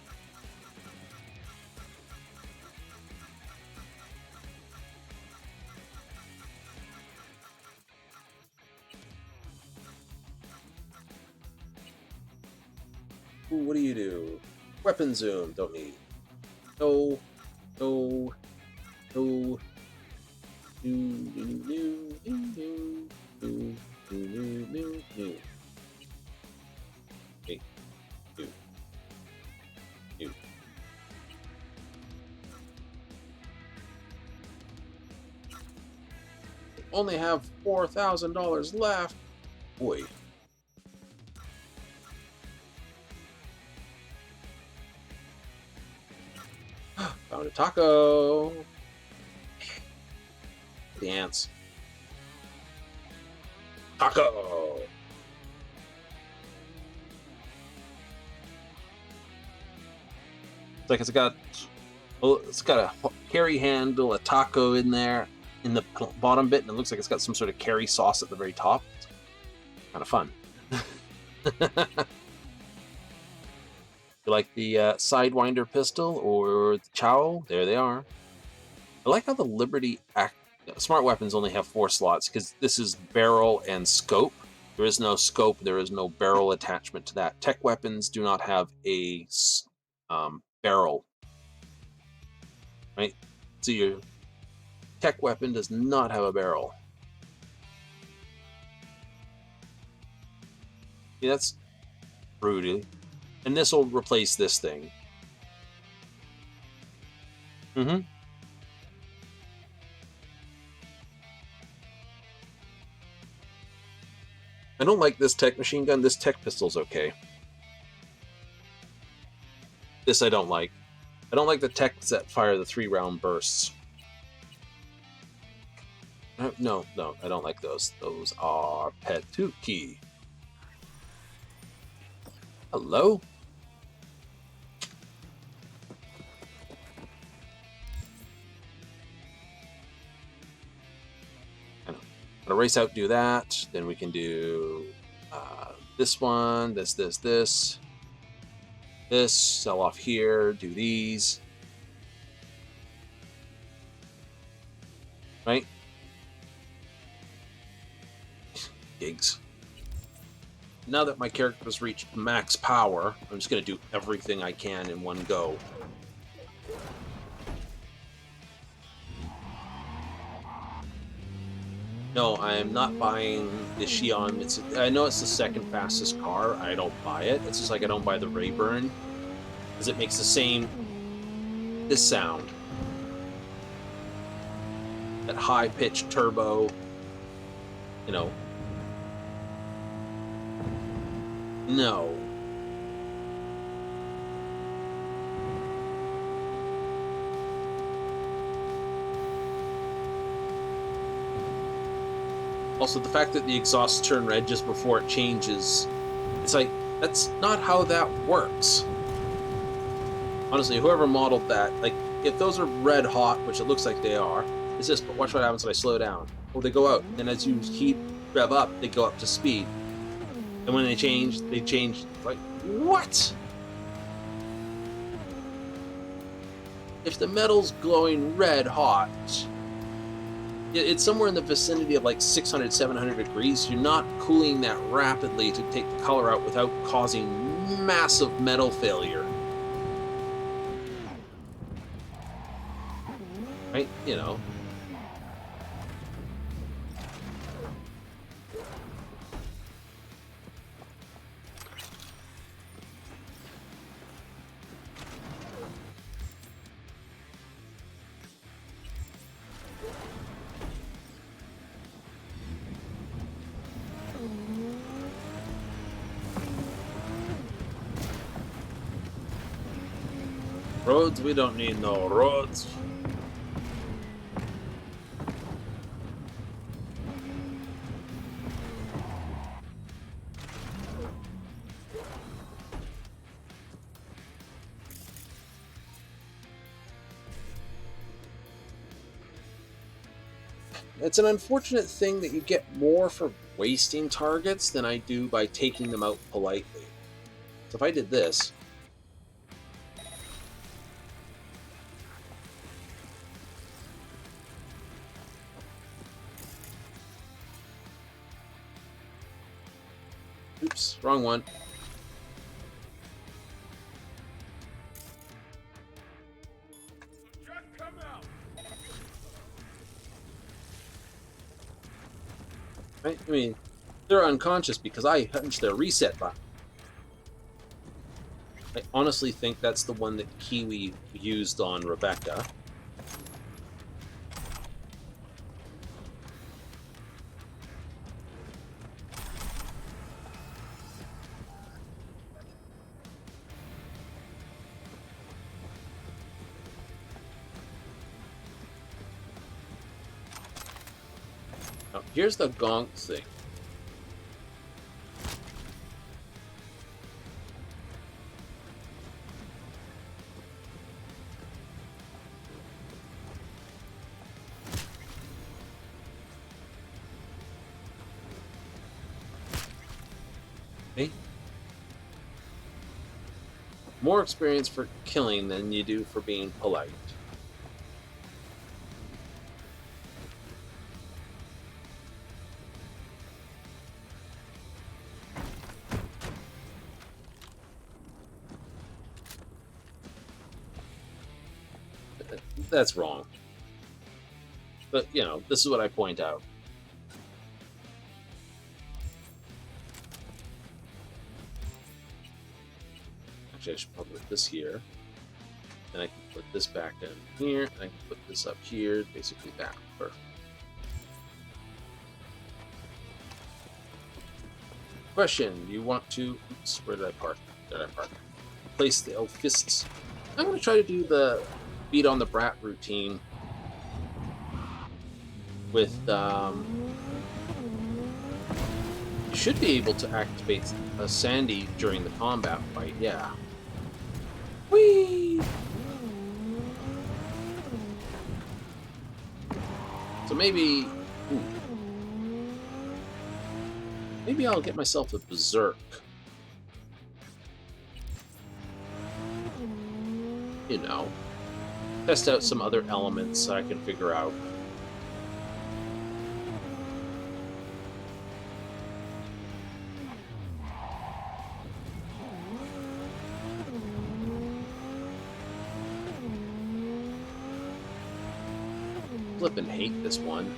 Ooh, what do you do? Weapon zoom. Don't need. No. No. No. Only have $4,000 left. Boy. Found a taco. The ants. Taco. It's like it's got a carry handle, a taco in there in the bottom bit, and it looks like it's got some sort of curry sauce at the very top. It's kind of fun. You like the Sidewinder pistol or the Chow? There they are. I like how the Liberty smart weapons only have 4 slots because this is barrel and scope. There is no scope. There is no barrel attachment to that. Tech weapons do not have a barrel. Right? So your tech weapon does not have a barrel. Yeah, that's brutal. And this will replace this thing. Mm-hmm. I don't like this tech machine gun. This tech pistol's okay. This I don't like. I don't like the techs that fire the 3-round bursts. No, I don't like those. Those are Petuki. Hello? I know. Gonna race out, do that. Then we can do this one, this. This, sell off here, do these. Right? Gigs. Now that my character has reached max power, I'm just going to do everything I can in one go. No, I am not buying the Xi'an. I know it's the second fastest car. I don't buy it. It's just like I don't buy the Rayburn, because it makes the same... this sound. That high-pitched turbo, you know. No. Also, the fact that the exhausts turn red just before it changes, it's like, that's not how that works. Honestly, whoever modeled that, like, if those are red hot, which it looks like they are, it's just, but watch what happens when I slow down. Well, they go out, and as you keep rev up, they go up to speed. And when they change, like, what? If the metal's glowing red hot, it's somewhere in the vicinity of like 600, 700 degrees. You're not cooling that rapidly to take the color out without causing massive metal failure. Right? You know. Roads? We don't need no roads. It's an unfortunate thing that you get more for wasting targets than I do by taking them out politely. So if I did this... Oops, wrong one. Right? I mean, they're unconscious because I punched their reset button. I honestly think that's the one that Kiwi used on Rebecca. Now, here's the gonk thing. Okay. More experience for killing than you do for being polite. That's wrong. But, you know, this is what I point out. Actually, I should probably put this here. And I can put this back in here, and I can put this up here, basically back. Perfect. Question, you want to, oops, where did I park? There I park. Place the elf fists. I'm going to try to do the beat on the brat routine with, you should be able to activate Sandy during the combat fight, yeah. Whee! So maybe, maybe I'll get myself a berserk. You know, test out some other elements I can figure out. Flippin' hate this one.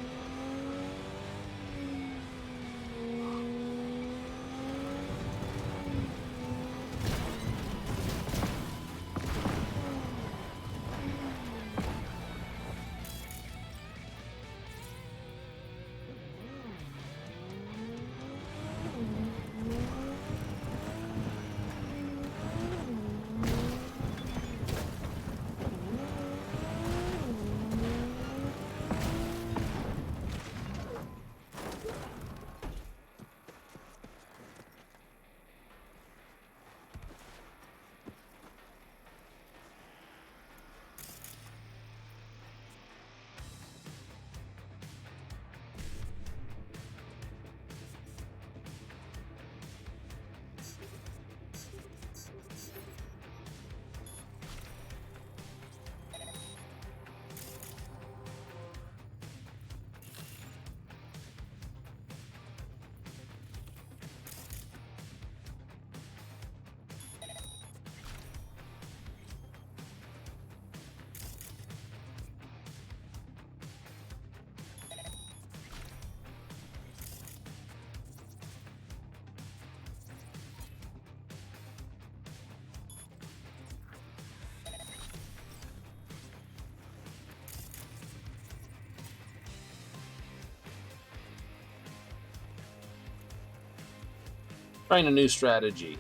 Trying a new strategy.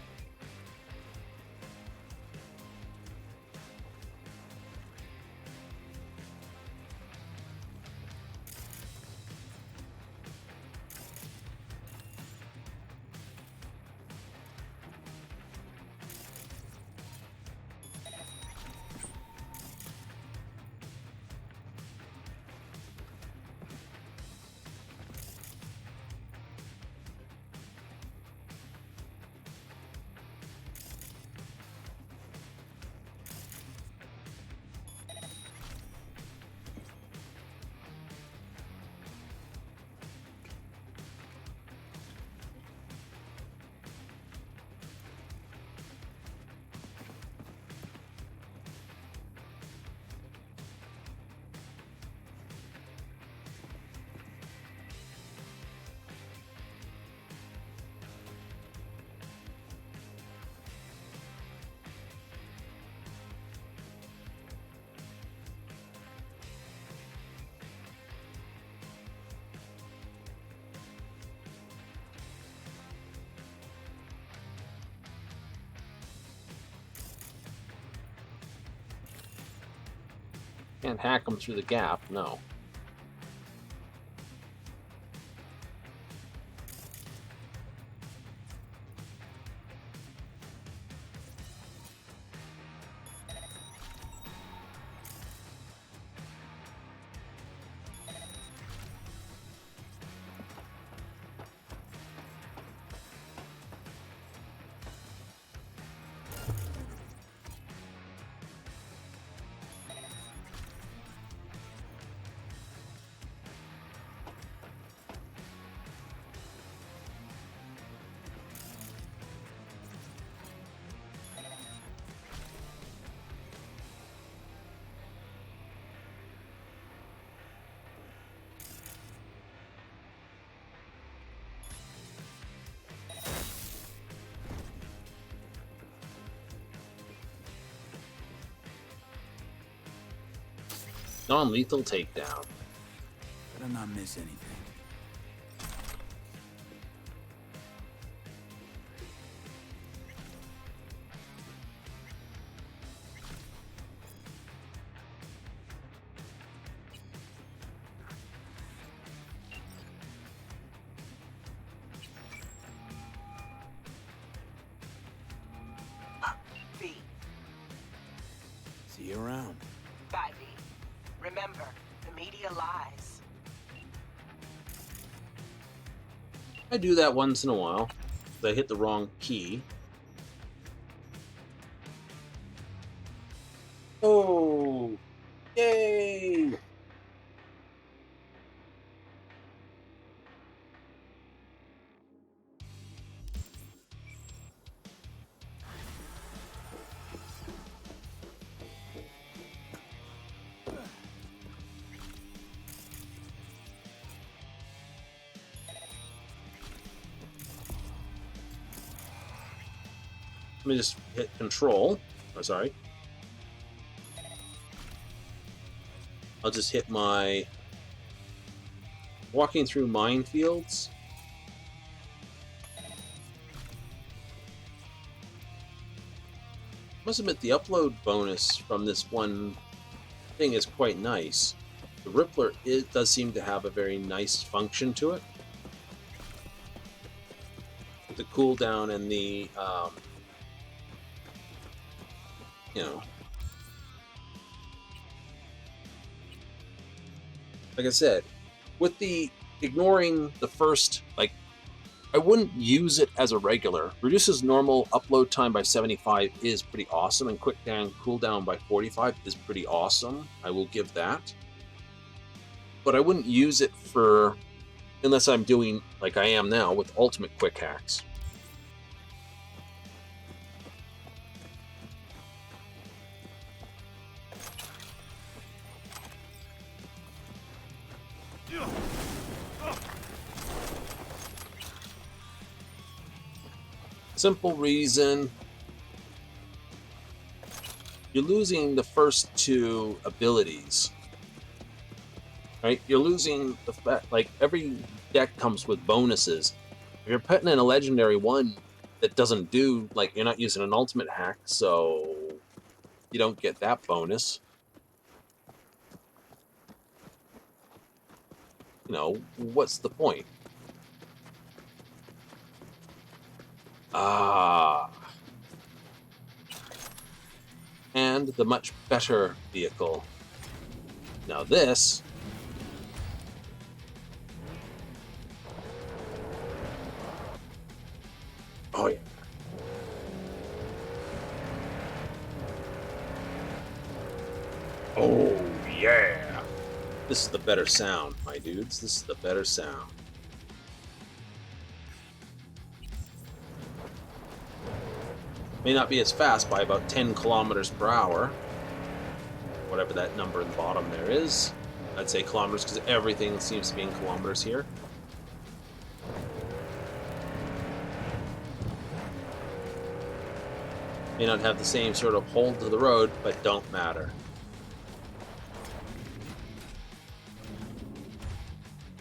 Can't hack them through the gap, no. Non-lethal takedown. Better not miss anything. V. See you around. Bye, V. Remember, the media lies. I do that once in a while. I hit the wrong key. Oh! Yay! Let me just hit control. Oh, sorry. I'll just hit my walking through minefields. Must admit the upload bonus from this one thing is quite nice. The Rippler, it does seem to have a very nice function to it. The cooldown and the you know, like I said, with the ignoring the first, like, I wouldn't use it as a regular. Reduces normal upload time by 75 is pretty awesome, and quick down cooldown by 45 is pretty awesome. I will give that. But I wouldn't use it for, unless I'm doing like I am now with ultimate quick hacks. Simple reason, you're losing the first two abilities, right? You're losing the fact, like, every deck comes with bonuses. If you're putting in a legendary one that doesn't do, like, you're not using an ultimate hack, so you don't get that bonus. You know, what's the point? And the much better vehicle. Now this, oh yeah. Oh yeah. This is the better sound, my dudes. This is the better sound. May not be as fast by about 10 kilometers per hour. Whatever that number in the bottom there is. I'd say kilometers because everything seems to be in kilometers here. May not have the same sort of hold to the road, but don't matter.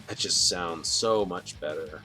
That just sounds so much better.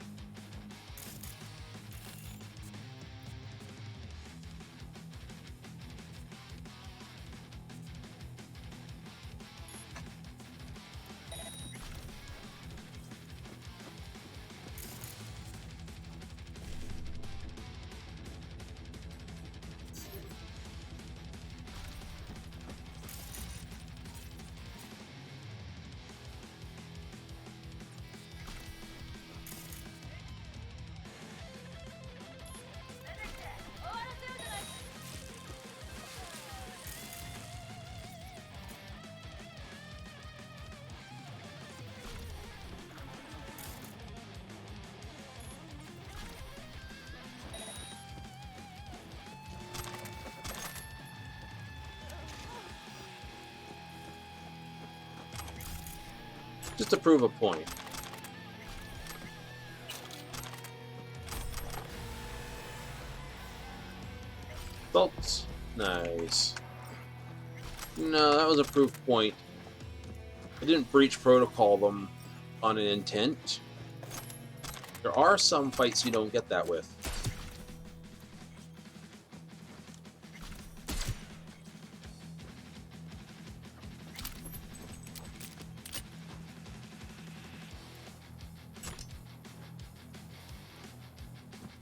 Just to prove a point. Bolts. Nice. No, that was a proof point. I didn't breach protocol them on an intent. There are some fights you don't get that with.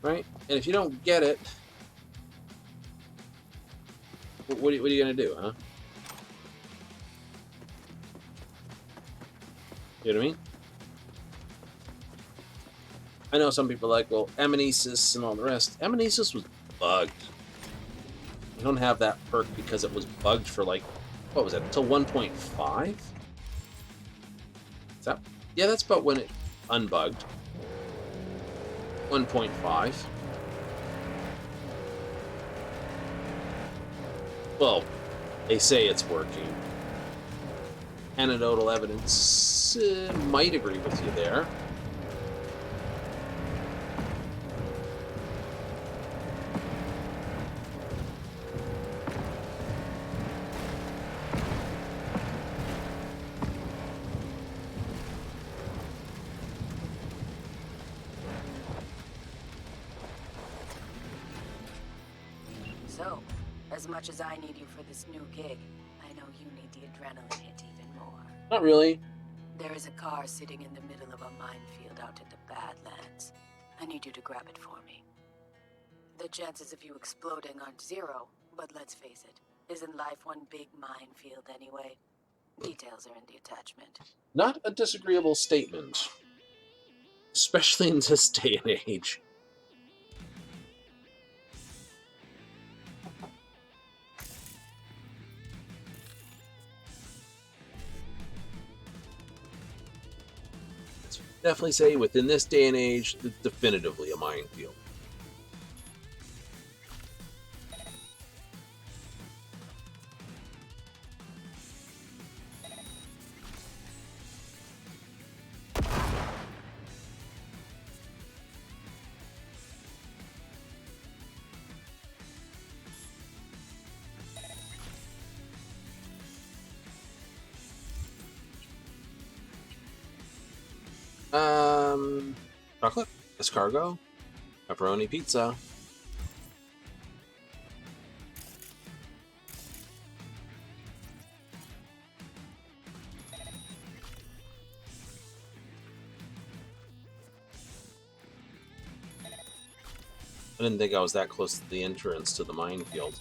Right? And if you don't get it, what are you going to do, huh? You know what I mean? I know some people are like, well, Amnesis and all the rest. Amnesis was bugged. You don't have that perk because it was bugged for like, what was that, until 1.5? Is that? Yeah, that's about when it unbugged. 1.5. Well, they say it's working. Anecdotal evidence might agree with you there. So, as much as I need you for this new gig, I know you need the adrenaline hit even more. Not really. There is a car sitting in the middle of a minefield out in the Badlands. I need you to grab it for me. The chances of you exploding aren't zero, but let's face it, isn't life one big minefield anyway? Details are in the attachment. Not a disagreeable statement. Especially in this day and age. Definitely say within this day and age, definitively a minefield. Chocolate, escargot, pepperoni pizza. I didn't think I was that close to the entrance to the minefield.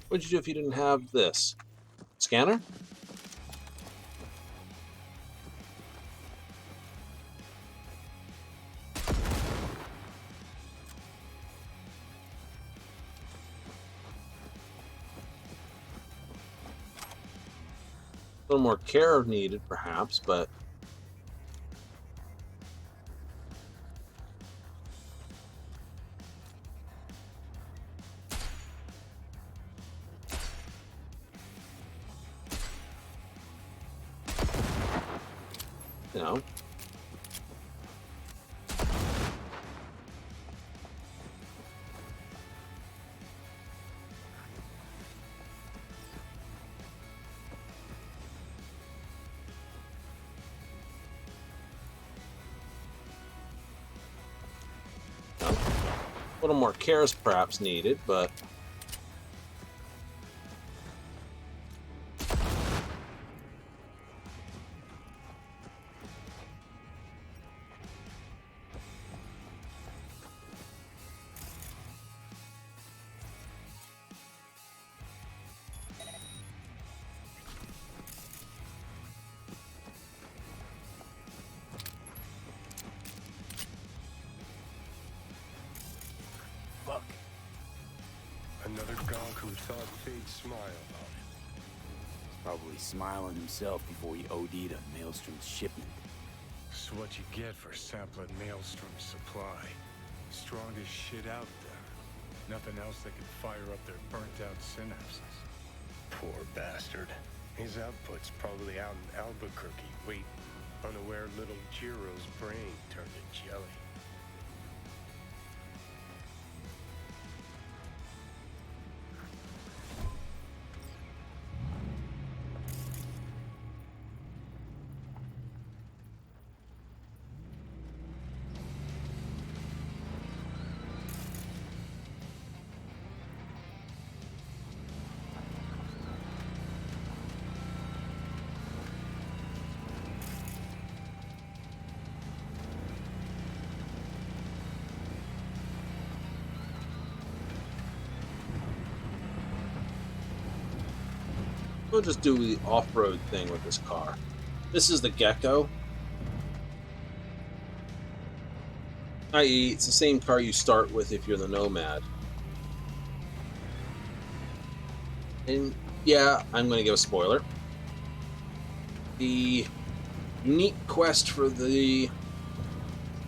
What'd you do if you didn't have this? Scanner? A little more care needed, perhaps, but you know. A little more care is perhaps needed, but fake smile on it. Probably smiling himself before he OD'd on Maelstrom's shipment. This is what you get for sampling Maelstrom's supply. Strongest shit out there. Nothing else that can fire up their burnt-out synapses. Poor bastard. His output's probably out in Albuquerque, waiting, unaware little Jiro's brain turned to jelly. We'll just do the off-road thing with this car. This is the Gecko. I.e., it's the same car you start with if you're the Nomad. And yeah, I'm going to give a spoiler. The unique quest for the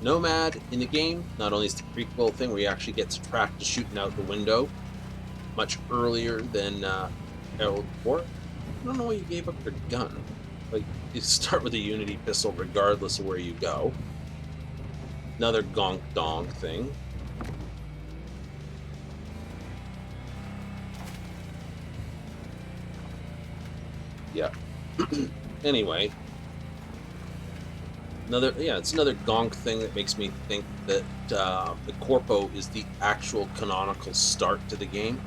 Nomad in the game, not only is the prequel thing where you actually get subtracted to shooting out the window much earlier than Herald 4. I don't know why you gave up your gun. Like, you start with a Unity pistol regardless of where you go. Another gonk donk thing. Yeah. Anyway. It's another gonk thing that makes me think that the Corpo is the actual canonical start to the game.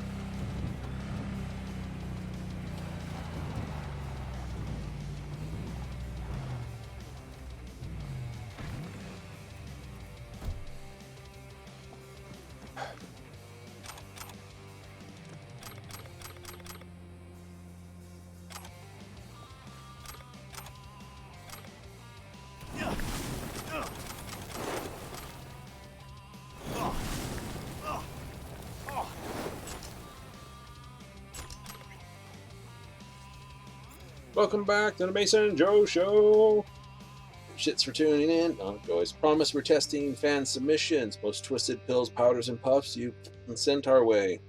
Welcome back to the Mason Joe Show. Shits for tuning in. As promised, we're testing fan submissions, most twisted pills, powders, and puffs you sent our way.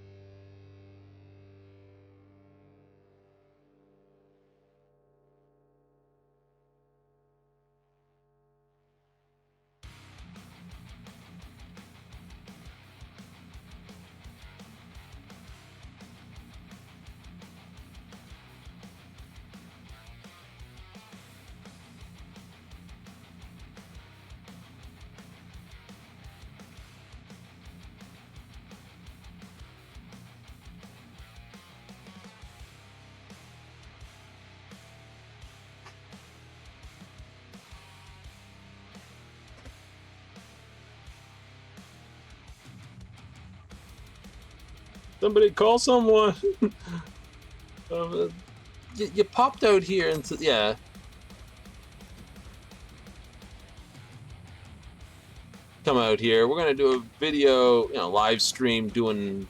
Somebody call someone. You popped out here and yeah. Come out here. We're gonna do a video, live stream doing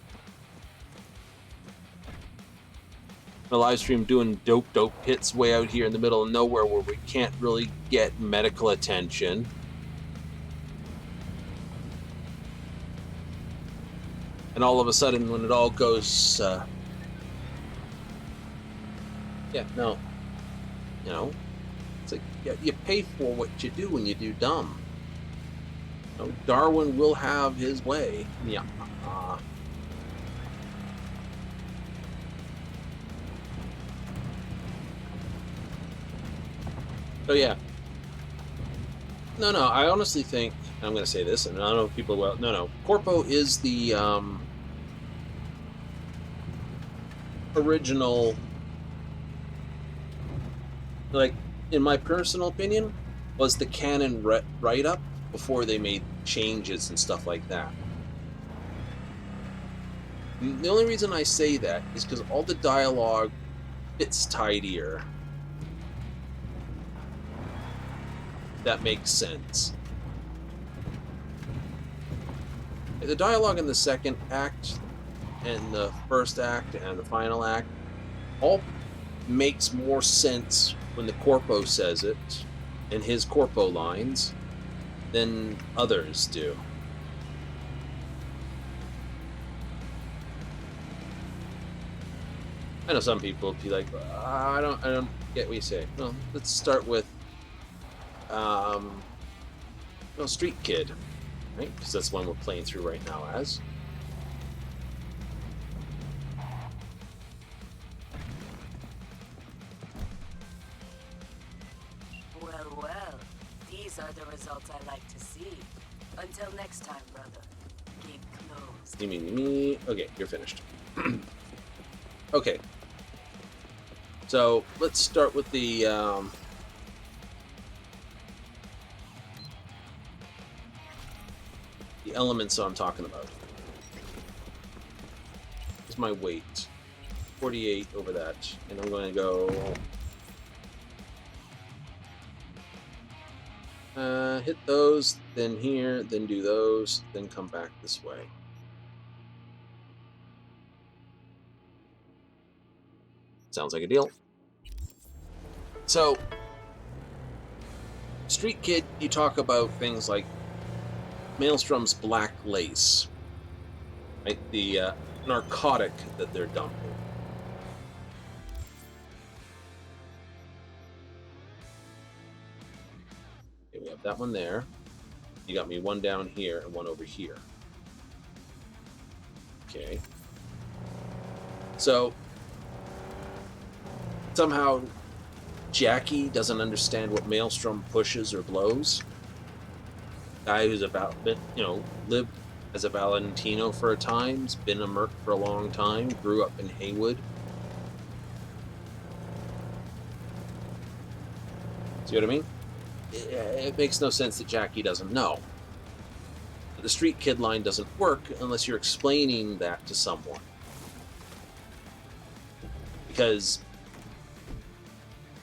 dope hits way out here in the middle of nowhere where we can't really get medical attention. And all of a sudden, when it all goes, it's like you pay for what you do when you do dumb. Darwin will have his way. Yeah. So yeah. No, I honestly think, I'm going to say this, and I don't know if people will. No. Corpo is the original, like, in my personal opinion, was the canon write-up before they made changes and stuff like that. The only reason I say that is because all the dialogue fits tidier. That makes sense. The dialogue in the second act and the first act and the final act all makes more sense when the Corpo says it in his Corpo lines than others do. I know some people would be like, I don't get what you say. Well, let's start with Street Kid, right? Because that's one we're playing through right now as. Well, these are the results I like to see. Until next time, brother. Keep closed. You mean me? Okay, you're finished. Okay. So let's start with the elements I'm talking about. Here's my weight. 48 over that. And I'm going to go hit those, then here, then do those, then come back this way. Sounds like a deal. So, Street Kid, you talk about things like Maelstrom's black lace, right? The narcotic that they're dumping. Okay, we have that one there. You got me one down here and one over here. Okay. So, somehow Jackie doesn't understand what Maelstrom pushes or blows. Guy who's lived as a Valentino for a time, has been a merc for a long time, grew up in Haywood. See what I mean? It makes no sense that Jackie doesn't know. But the Street Kid line doesn't work unless you're explaining that to someone. Because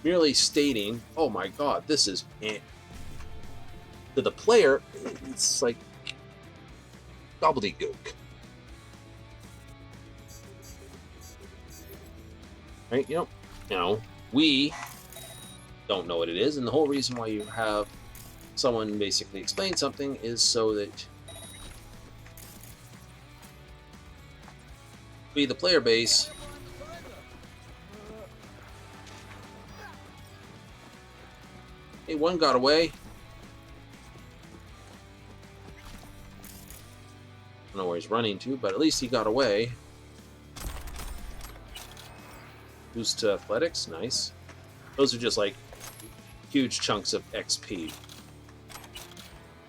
merely stating, oh my god, this is to the player, it's like gobbledygook. Right? You know, we don't know what it is, and the whole reason why you have someone basically explain something is so that we, the player base, hey, one got away. I don't know where he's running to, but at least he got away. Boost to athletics, nice. Those are just like huge chunks of XP.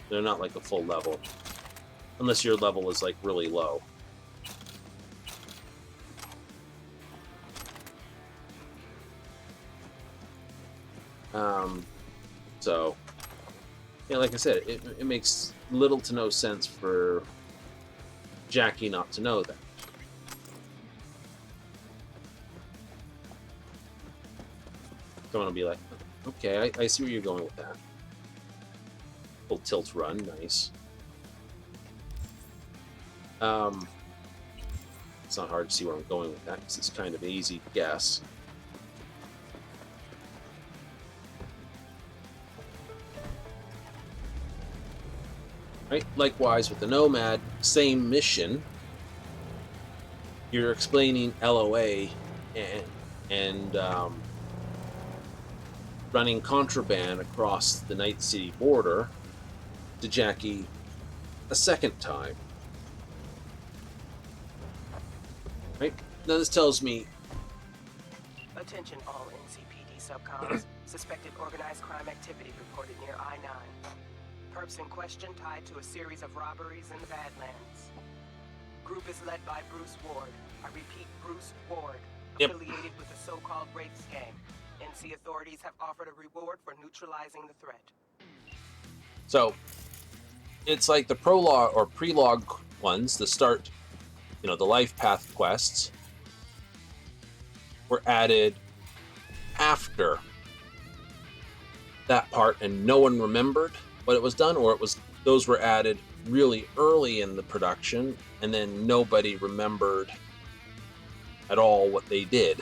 They're not like a full level. Unless your level is like really low. So, yeah, like I said, it makes little to no sense for Jackie not to know that. Someone will be like, okay, I see where you're going with that. Full tilt run, nice. It's not hard to see where I'm going with that because it's kind of an easy guess. Right? Likewise with the Nomad, same mission. You're explaining LOA and running contraband across the Night City border to Jackie a second time. Right? Now this tells me... Attention all NCPD subcoms. Suspected organized crime activity reported near I-9. Perps in question tied to a series of robberies in the Badlands. Group is led by Bruce Ward. I repeat, Bruce Ward, affiliated with the so-called Wraiths gang. NC authorities have offered a reward for neutralizing the threat. So, it's like the prologue or prelogue ones, the start, the life path quests, were added after that part and no one remembered what it was done, or those were added really early in the production, and then nobody remembered at all what they did.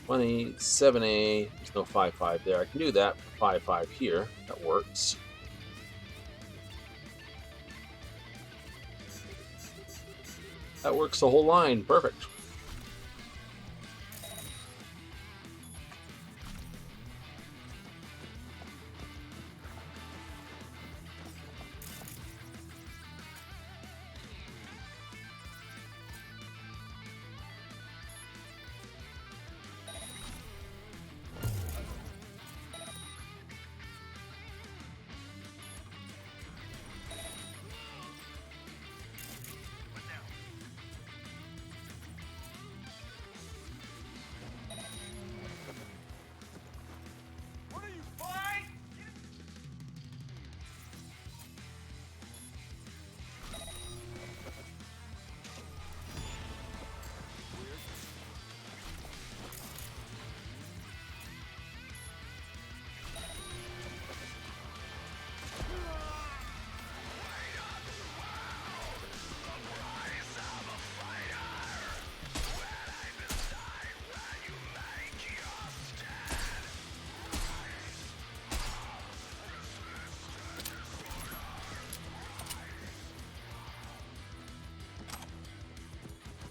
27A, there's no 5.5 there. I can do that 5.5 here. That works. That works the whole line. Perfect.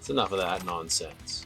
It's enough of that nonsense.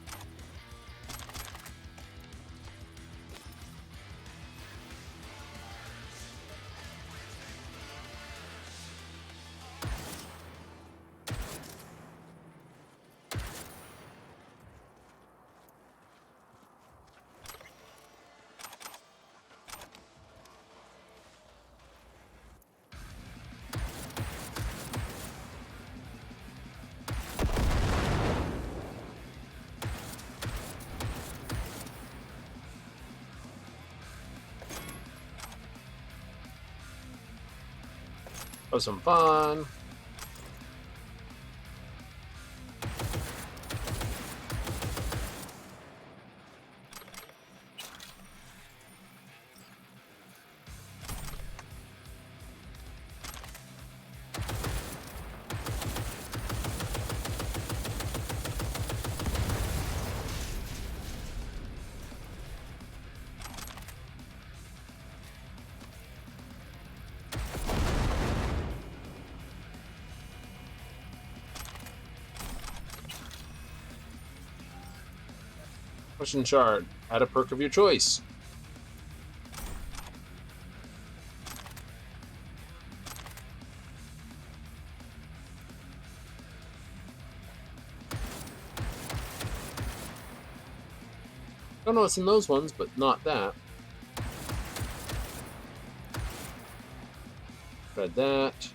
Have some fun. Question shard. Add a perk of your choice. Don't know what's in those ones, but not that. Read that.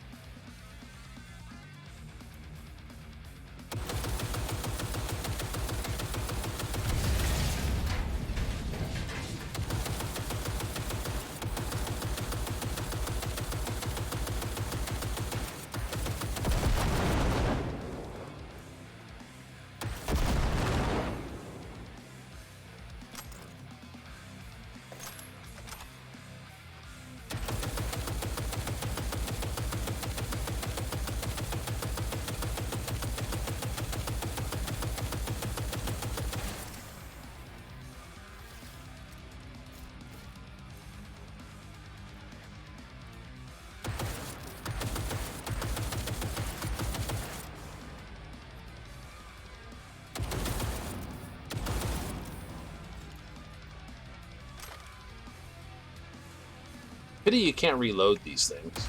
Pity you can't reload these things.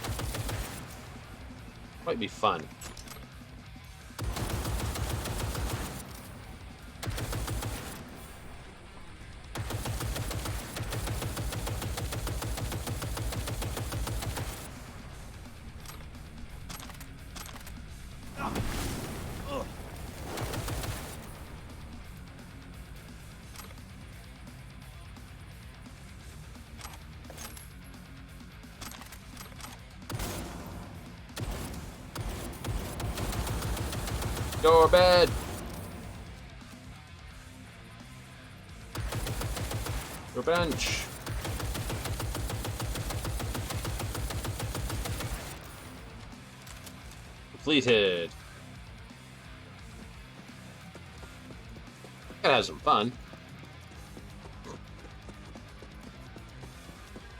Might be fun. Your bed. Your bench. Completed. Gotta have some fun.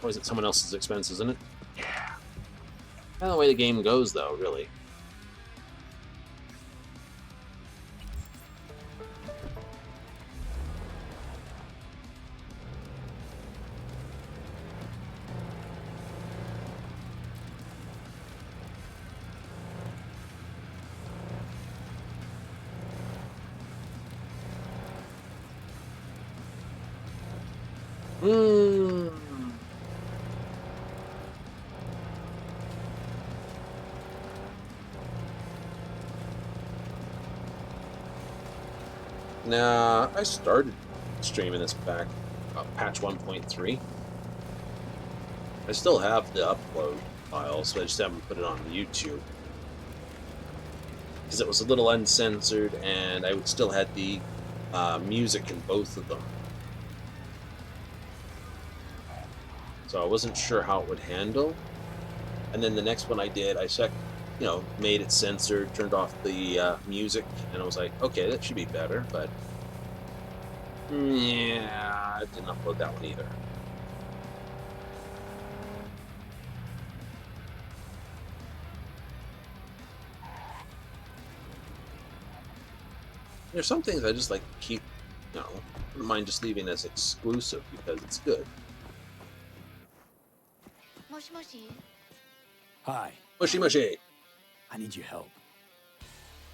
Or is it someone else's expense, isn't it? Yeah. Kind of the way the game goes, though, really. Nah, I started streaming this back patch 1.3. I still have the upload file, so I just haven't put it on YouTube. Because it was a little uncensored, and I still had the music in both of them. So I wasn't sure how it would handle. And then the next one I did, I checked, made it censored, turned off the music, and I was like, okay, that should be better, but yeah, I didn't upload that one either. There's some things I just like to keep, wouldn't mind just leaving as exclusive because it's good. Moshi moshi. Hi. Mushy mushy. I need your help.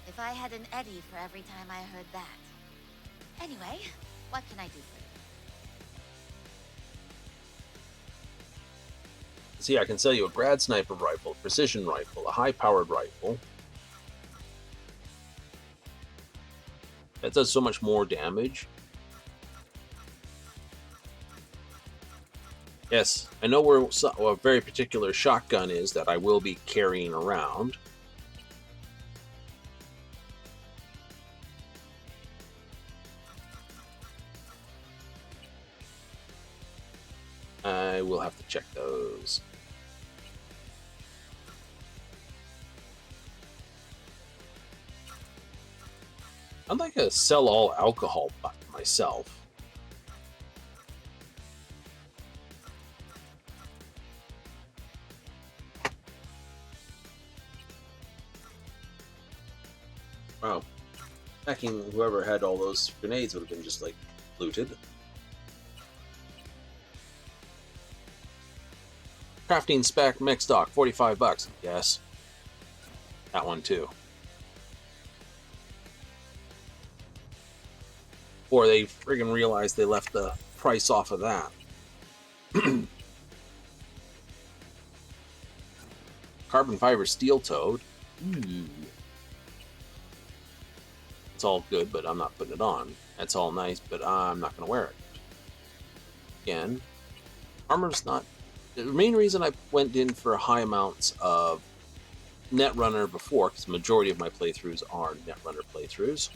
If I had an Eddie for every time I heard that. Anyway, what can I do for you? See, I can sell you a grad sniper rifle, precision rifle, a high-powered rifle. That does so much more damage. Yes, I know where a very particular shotgun is that I will be carrying around. I will have to check those. I'd like to sell all alcohol myself. Wow. Hacking whoever had all those grenades would have been just like looted. Crafting spec mech stock, $45. Yes. That one too. Or they friggin' realized they left the price off of that. Carbon fiber steel toed. Ooh. It's all good, but I'm not putting it on. That's all nice, but I'm not going to wear it. Again, armor's not... The main reason I went in for high amounts of Netrunner before, because the majority of my playthroughs are Netrunner playthroughs,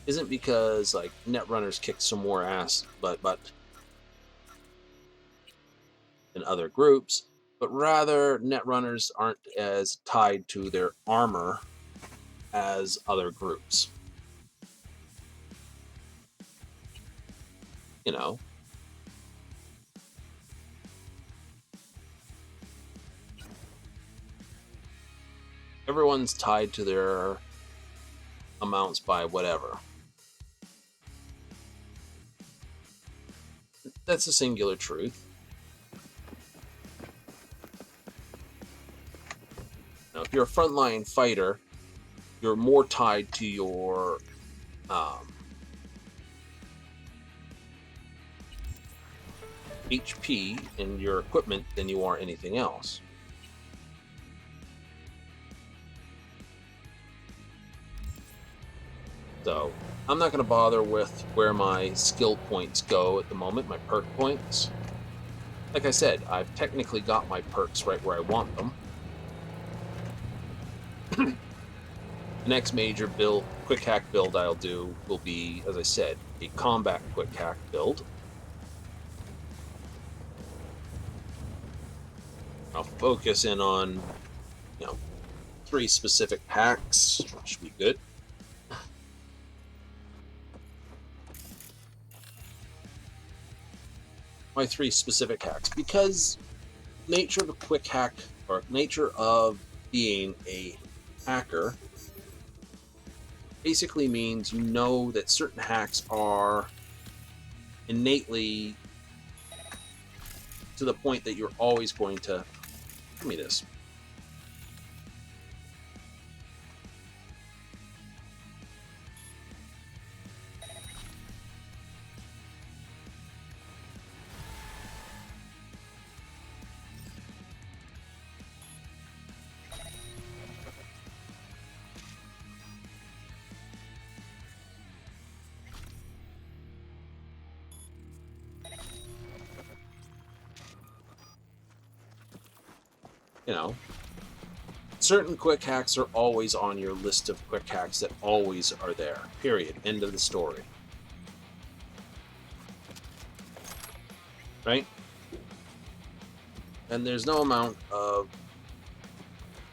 isn't because like Netrunners kick some more ass but than other groups, but rather Netrunners aren't as tied to their armor as other groups. Everyone's tied to their amounts by whatever. That's a singular truth. Now, if you're a frontline fighter, you're more tied to your HP and your equipment than you are anything else. So I'm not going to bother with where my skill points go at the moment, my perk points. Like I said, I've technically got my perks right where I want them. The next major build, Quickhack build I'll do will be, as I said, a combat Quickhack build. I'll focus in on, 3 specific hacks. Should be good. Why 3 specific hacks? Because nature of a quick hack, or nature of being a hacker, basically means you know that certain hacks are innately to the point that you're always going to... Give me this. You know, certain quick hacks are always on your list of quick hacks that always are there. Period. End of the story. Right? And there's no amount of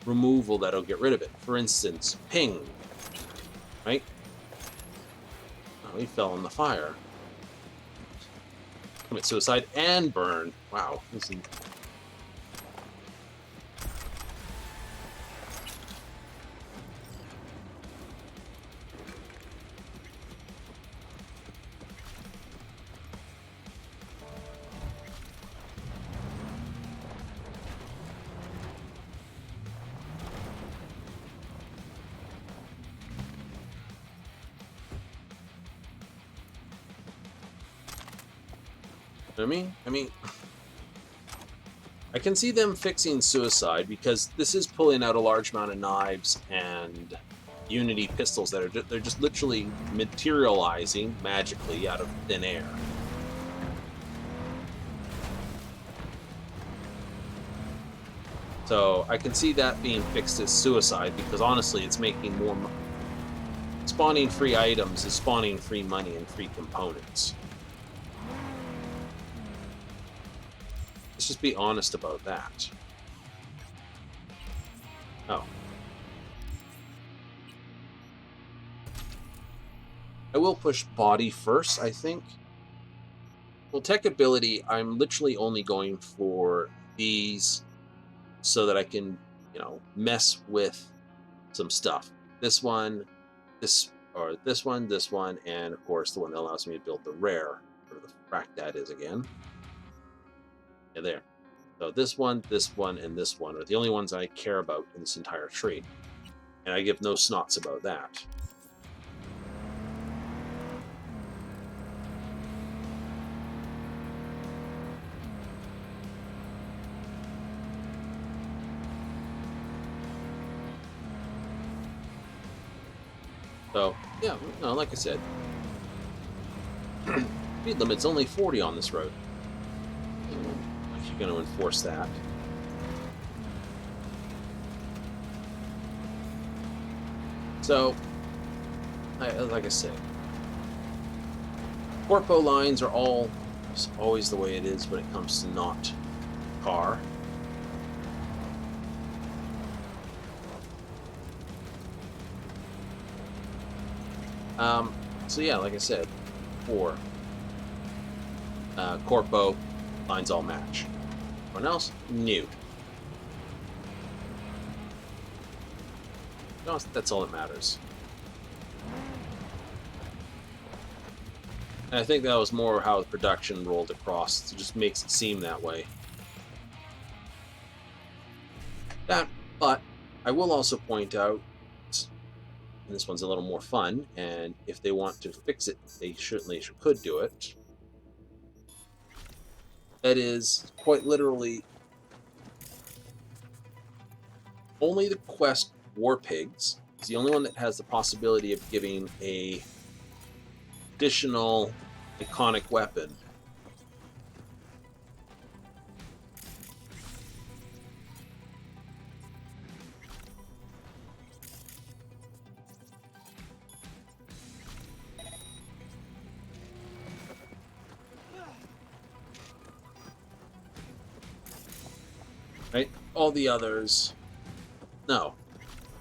removal that'll get rid of it. For instance, ping. Right? Oh, he fell in the fire. Commit suicide and burn. Wow. This is... I mean, I can see them fixing suicide because this is pulling out a large amount of knives and Unity pistols that are they're just literally materializing magically out of thin air. So I can see that being fixed as suicide because honestly, it's making more spawning free items is spawning free money and free components. Let's just be honest about that. Oh. I will push body first, I think. Well, tech ability, I'm literally only going for these so that I can, you know, mess with some stuff. This one, this one, and of course the one that allows me to build the rare, or the frack that is again. Yeah, there. So this one, and this one are the only ones I care about in this entire tree. And I give no snots about that. So, yeah, no, like I said, speed limit's only 40 on this road. Going to enforce that. So, like I said, corpo lines are always the way it is when it comes to not car. So yeah, like I said, for corpo lines all match. Everyone else, new. No, that's all that matters. And I think that was more how the production rolled across. It just makes it seem that way. But I will also point out, and this one's a little more fun, and if they want to fix it, they certainly could do it. That is, quite literally, only the quest War Pigs is the only one that has the possibility of giving a additional iconic weapon. Right? All the others, no.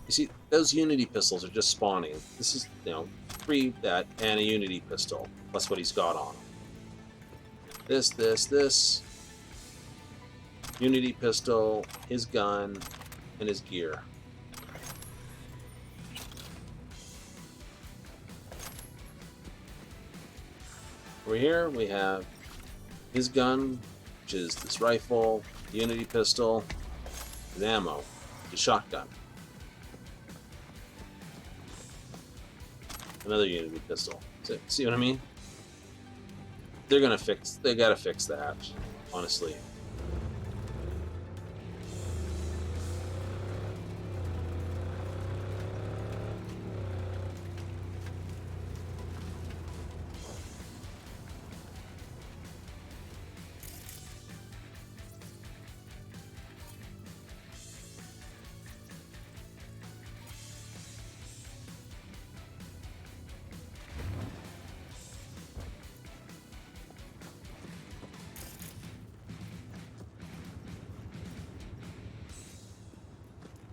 You see, those Unity pistols are just spawning. This is, 3 that and a Unity pistol. Plus what he's got on him. This. Unity pistol, his gun, and his gear. Over here we have his gun, which is this rifle, the Unity pistol, his ammo, the shotgun. Another Unity pistol. See what I mean? They gotta fix that, honestly.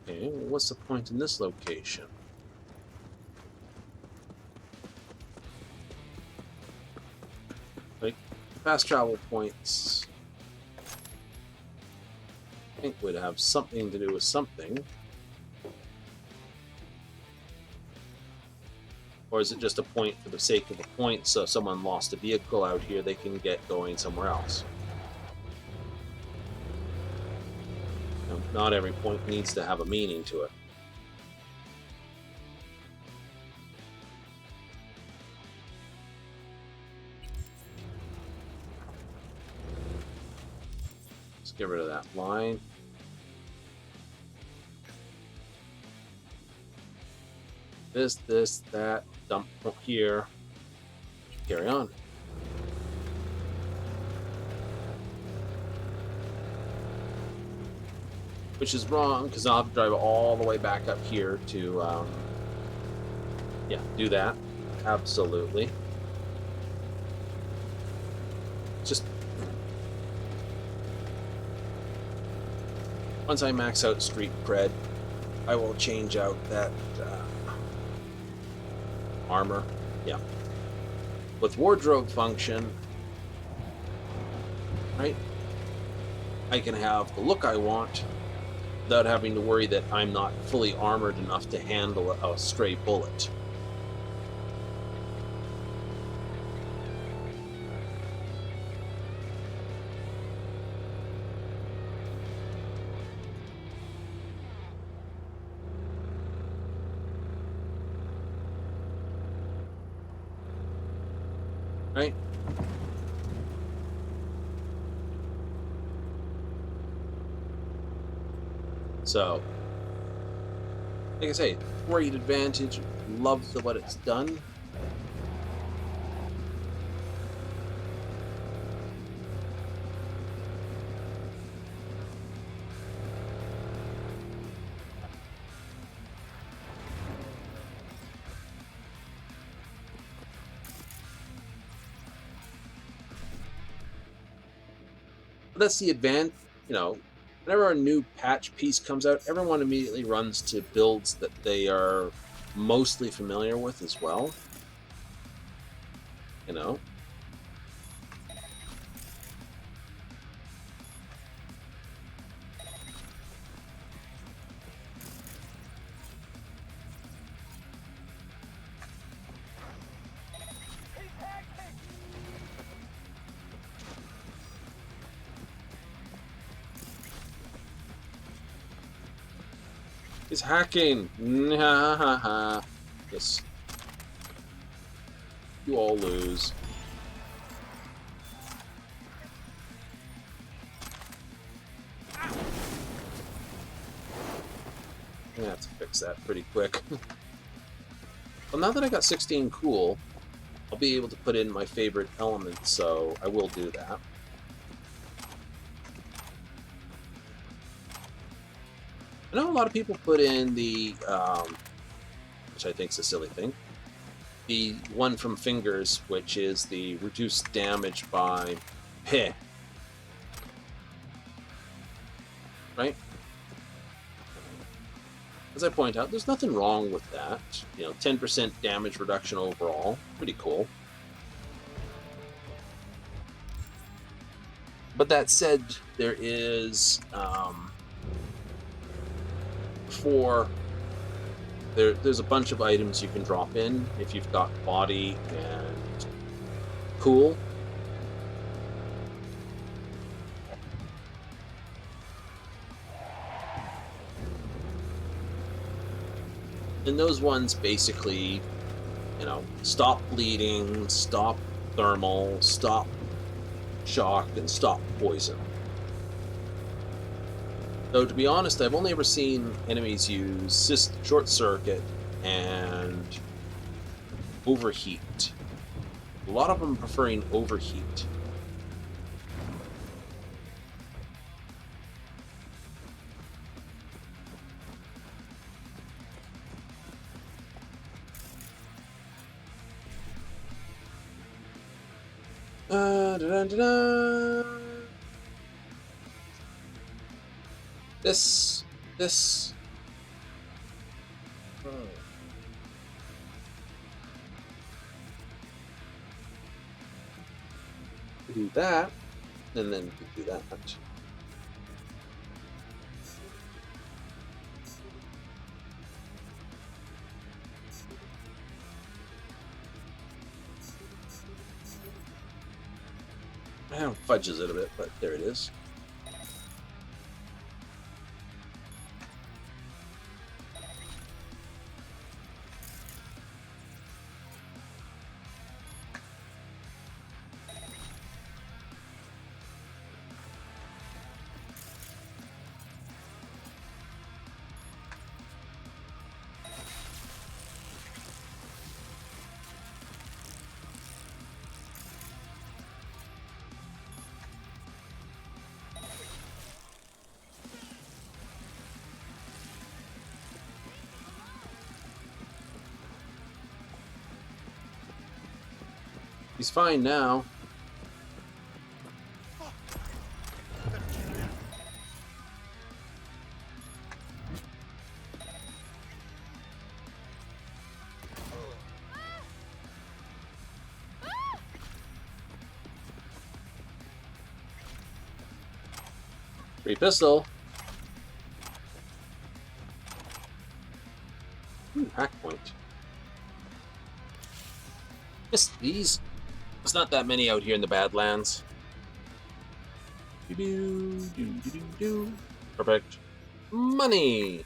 Okay, well, what's the point in this location? Like, fast travel points, I think would have something to do with something. Or is it just a point for the sake of a point, so if someone lost a vehicle out here, they can get going somewhere else? Not every point needs to have a meaning to it. Let's get rid of that line. This, that, dump here. Carry on. Which is wrong, because I'll have to drive all the way back up here to, yeah, do that. Absolutely. Just once I max out street cred, I will change out that armor. Yeah. With wardrobe function, right? I can have the look I want without having to worry that I'm not fully armored enough to handle a stray bullet. Right? So, like I say, great advantage. Love what it's done. But that's the advantage, whenever a new patch piece comes out, everyone immediately runs to builds that they are mostly familiar with as well. He's hacking. Yes. You all lose. I'm gonna have to fix that pretty quick. Well, now that I got 16 cool, I'll be able to put in my favorite elements, so I will do that. I know a lot of people put in the, which I think is a silly thing, the one from Fingers, which is the reduced damage by heh. Right? as I point out, there's nothing wrong with that. 10% damage reduction overall. Pretty cool. But that said, there is there's a bunch of items you can drop in if you've got body and cool. And those ones basically, stop bleeding, stop thermal, stop shock, and stop poison. Though, to be honest, I've only ever seen enemies use short circuit and overheat. A lot of them preferring overheat. This. Do that, and then do that. Fudges it a bit, but there it is. He's fine now. Free pistol. Hack point. Missed these. There's not that many out here in the Badlands. Perfect. Money!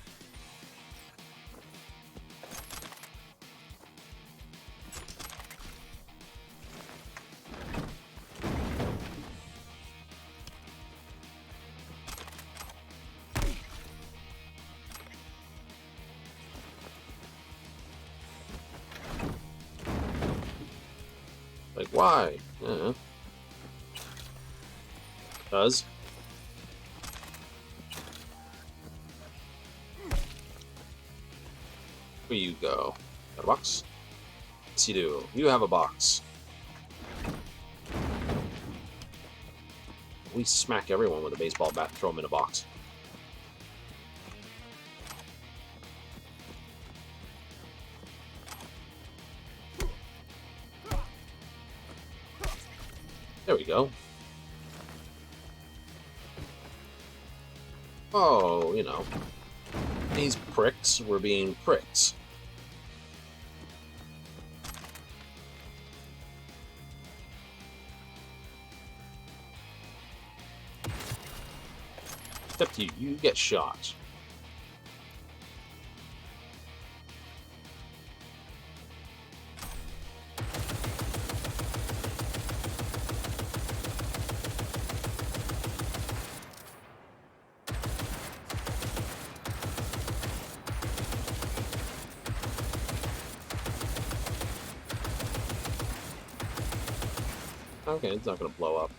Like, why? Does. Where you go? Got a box? Yes, you do. You have a box. We smack everyone with a baseball bat and throw them in a box. There we go. Oh, these pricks were being pricks. Except you get shot. Okay, it's not gonna blow up.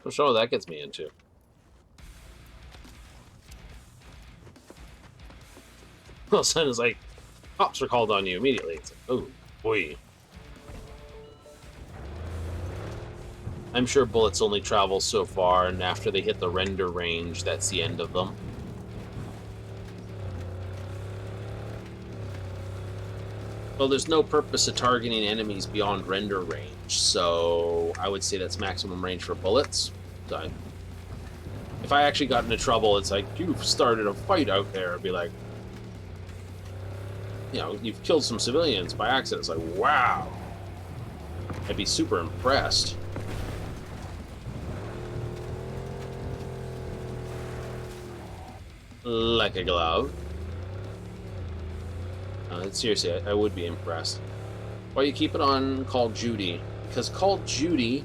For sure, that gets me into. All of a sudden, it's like, cops are called on you immediately. It's like, oh, boy. I'm sure bullets only travel so far, and after they hit the render range, that's the end of them. Well, there's no purpose of targeting enemies beyond render range, so I would say that's maximum range for bullets. So if I actually got into trouble, it's like, you've started a fight out there. I'd be like, you know, you've killed some civilians by accident. It's like, wow. I'd be super impressed. Like a glove. Seriously, I would be impressed. Why you keep it on Call of Duty? Because Call of Duty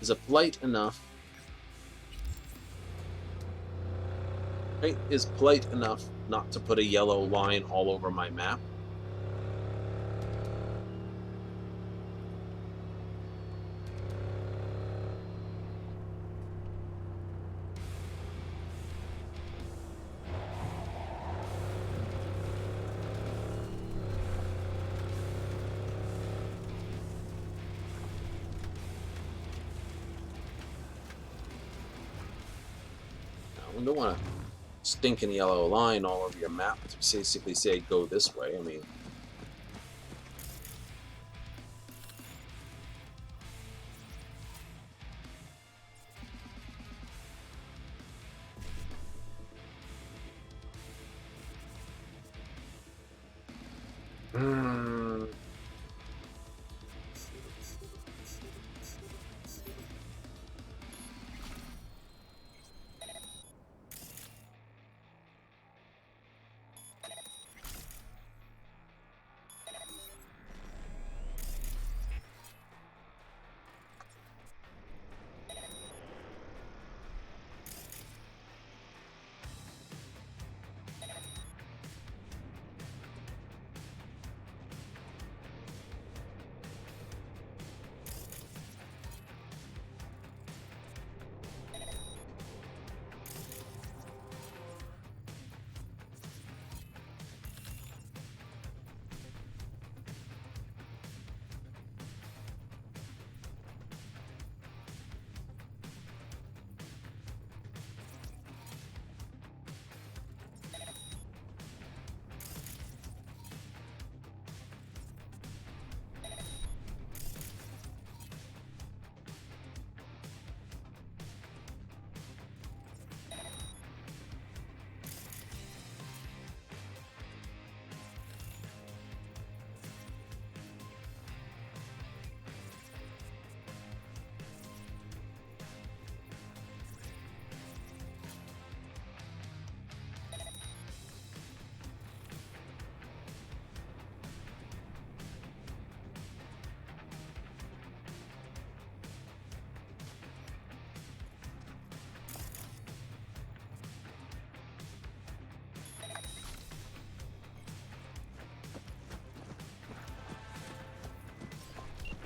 is a polite enough, right? Is polite enough not to put a yellow line all over my map. We don't want a stinking yellow line all over your map to basically say go this way. I mean,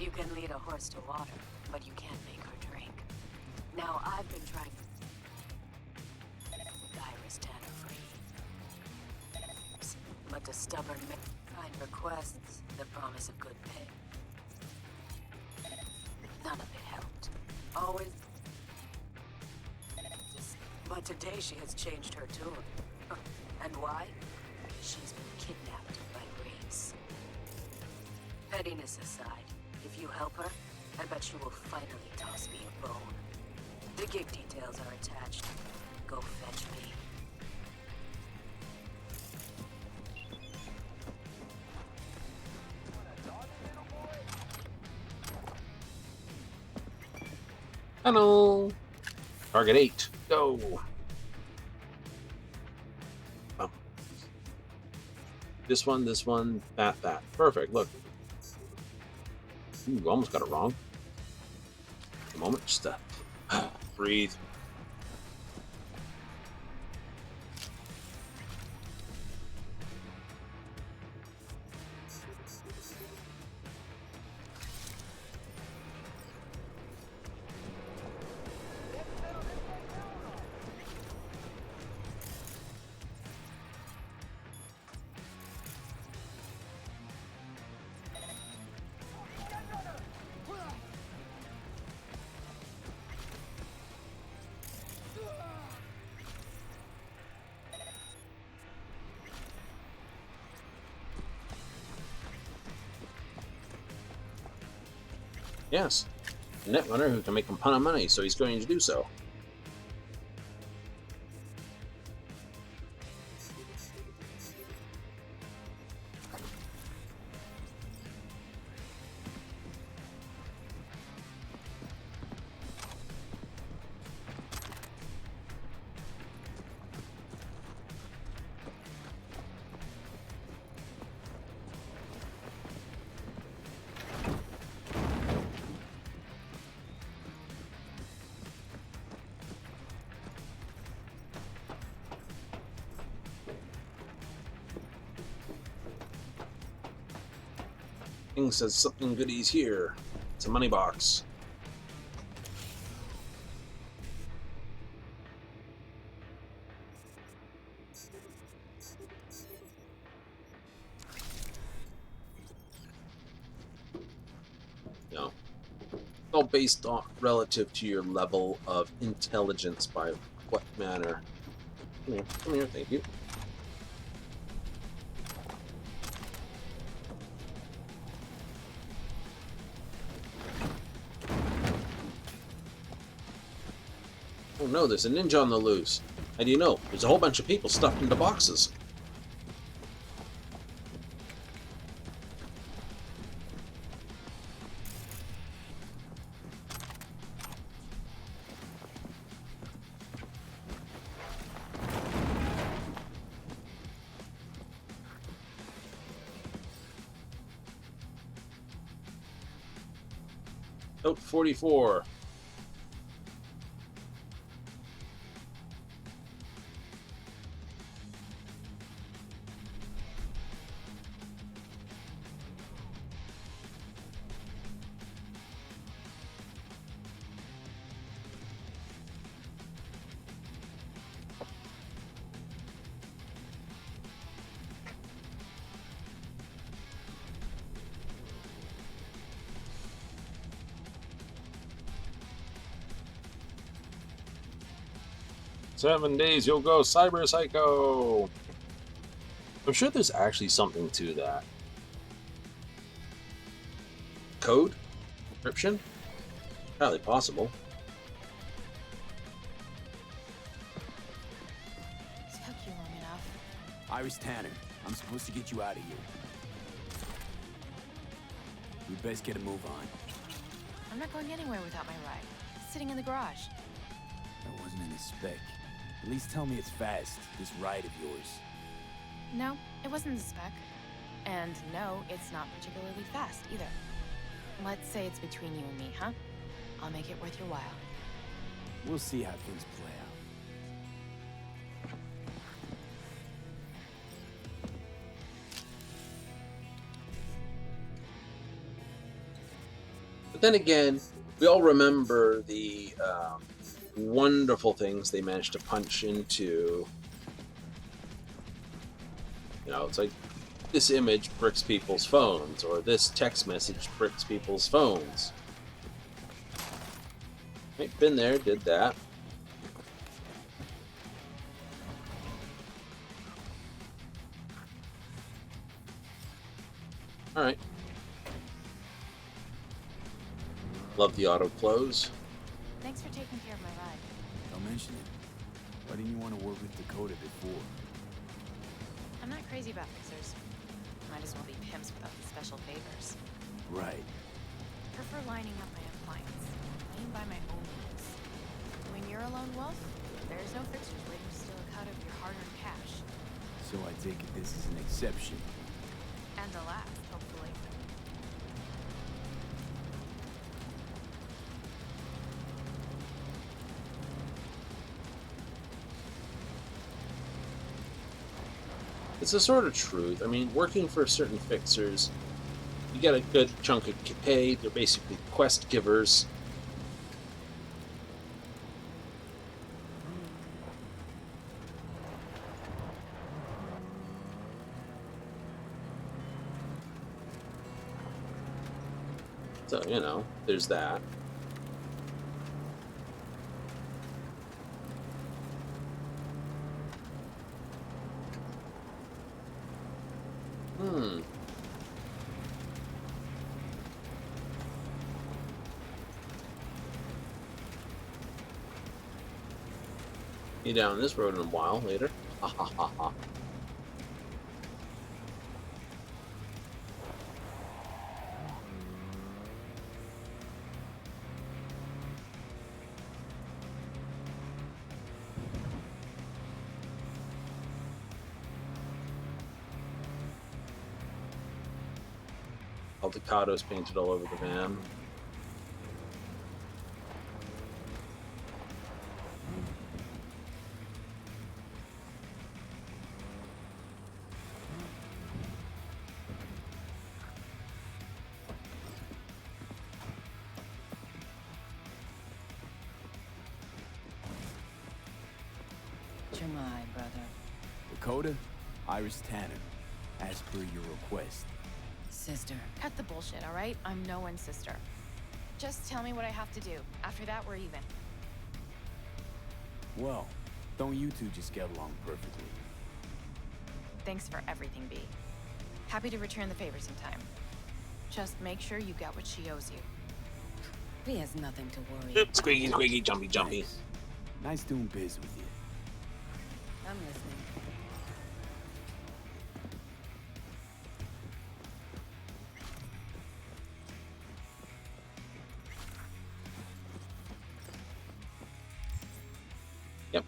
You can lead a horse to water, but you can't make her drink. Now, I've been trying Iris Tanner free. But the stubborn kind requests the promise of good pay. None of it helped. Always. But today she has changed her tune. And why? She's been kidnapped by Grace. Pettiness aside, if you help her, I bet she will finally toss me a bone. The gig details are attached. Go fetch me. hello. Target 8. Go. Oh. This one, that. Perfect. Look. Ooh, almost got it wrong. A moment, just breathe. Yes. A netrunner who can make a ton of money, so he's going to do so. King says something goodies here. It's a money box. No. All based on relative to your level of intelligence by what manner. Come here, thank you. Oh no, there's a ninja on the loose. How do you know? There's a whole bunch of people stuffed into boxes. Note 44. "7 days, you'll go cyber psycho." I'm sure there's actually something to that. Code? Encryption? Highly possible. Took you long enough. Iris Tanner, I'm supposed to get you out of here. We best get a move on. I'm not going anywhere without my ride. It's sitting in the garage. That wasn't in the spec. At least tell me it's fast, this ride of yours. No, it wasn't the spec. And no, it's not particularly fast either. Let's say it's between you and me, huh? I'll make it worth your while. We'll see how things play out. But then again, we all remember the wonderful things they managed to punch into. You know, it's like this image bricks people's phones, or this text message bricks people's phones. Right, been there, did that. Alright. Love the auto close. Thanks for taking care of my ride. Don't mention it. Why didn't you want to work with Dakota before? I'm not crazy about fixers. Might as well be pimps without the special favors. Right. Prefer lining up my own clients. Playing by my own rules. When you're a lone wolf, there's no fixers waiting to steal a cut of your hard-earned cash. So I take it this is an exception. And the last, hopefully. It's a sort of truth. I mean, working for certain fixers, you get a good chunk of pay. They're basically quest givers. So, you know, there's that. Be down this road in a while later. Ha ha ha ha. Aldecados painted all over the van. Jemai, brother. Dakota, Iris Tanner, as per your request. Sister. Cut the bullshit, all right? I'm no one's sister. Just tell me what I have to do. After that, we're even. Well, don't you two just get along perfectly? Thanks for everything, B. Happy to return the favor sometime. Just make sure you get what she owes you. B has nothing to worry Oop, about. squeaky, squeaky, jumpy, jumpy. Thanks. Nice doing biz with you. I'm listening. Yep.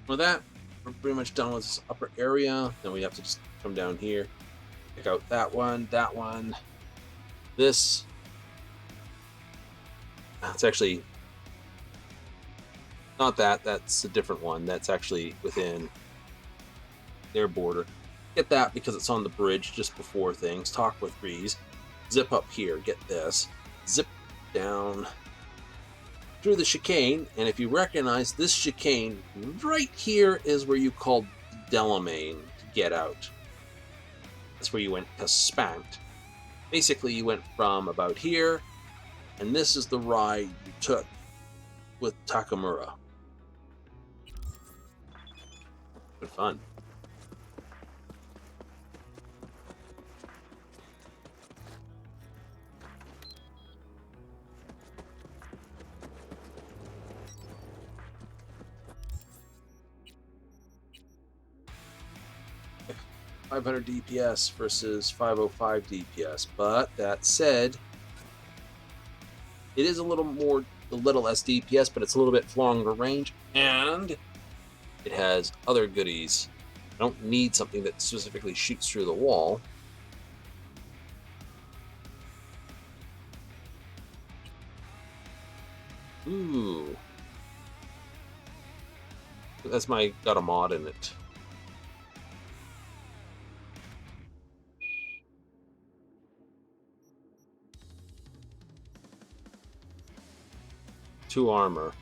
With that, we're pretty much done with this upper area. Then we have to just come down here, pick out that one, this. It's actually not that. That's a different one. That's actually within their border. Get that because it's on the bridge just before things. Talk with Reese. Zip up here. Get this. Zip down through the chicane, and if you recognize this chicane, right here is where you called Delamain to get out. That's where you went to Spanked. Basically, you went from about here, and this is the ride you took with Takamura. Good fun. .500 DPS versus 505 DPS, but that said, it is a little less DPS, but it's a little bit longer range, and it has other goodies. I don't need something that specifically shoots through the wall. Ooh. That's got a mod in it. Two armor.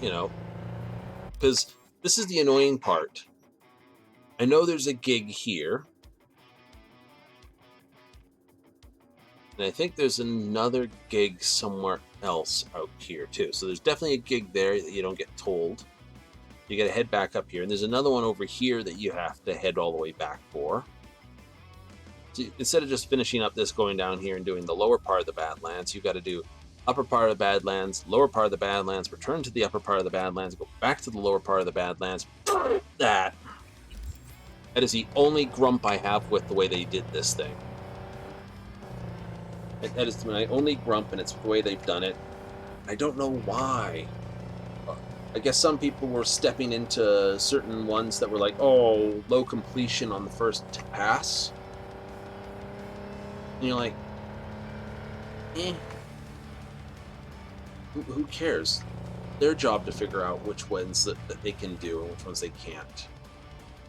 You know, because this is the annoying part. I know there's a gig here. And I think there's another gig somewhere else out here too. So there's definitely a gig there that you don't get told. You gotta head back up here. And there's another one over here that you have to head all the way back for. So instead of just finishing up this, going down here and doing the lower part of the Badlands, you've got to do upper part of the Badlands, lower part of the Badlands, return to the upper part of the Badlands, go back to the lower part of the Badlands. That is the only grump I have with the way they did this thing. That is my only grump, and it's the way they've done it. I don't know why. I guess some people were stepping into certain ones that were like, oh, low completion on the first pass. And you're like, eh. Who cares? Their job to figure out which ones that they can do and which ones they can't.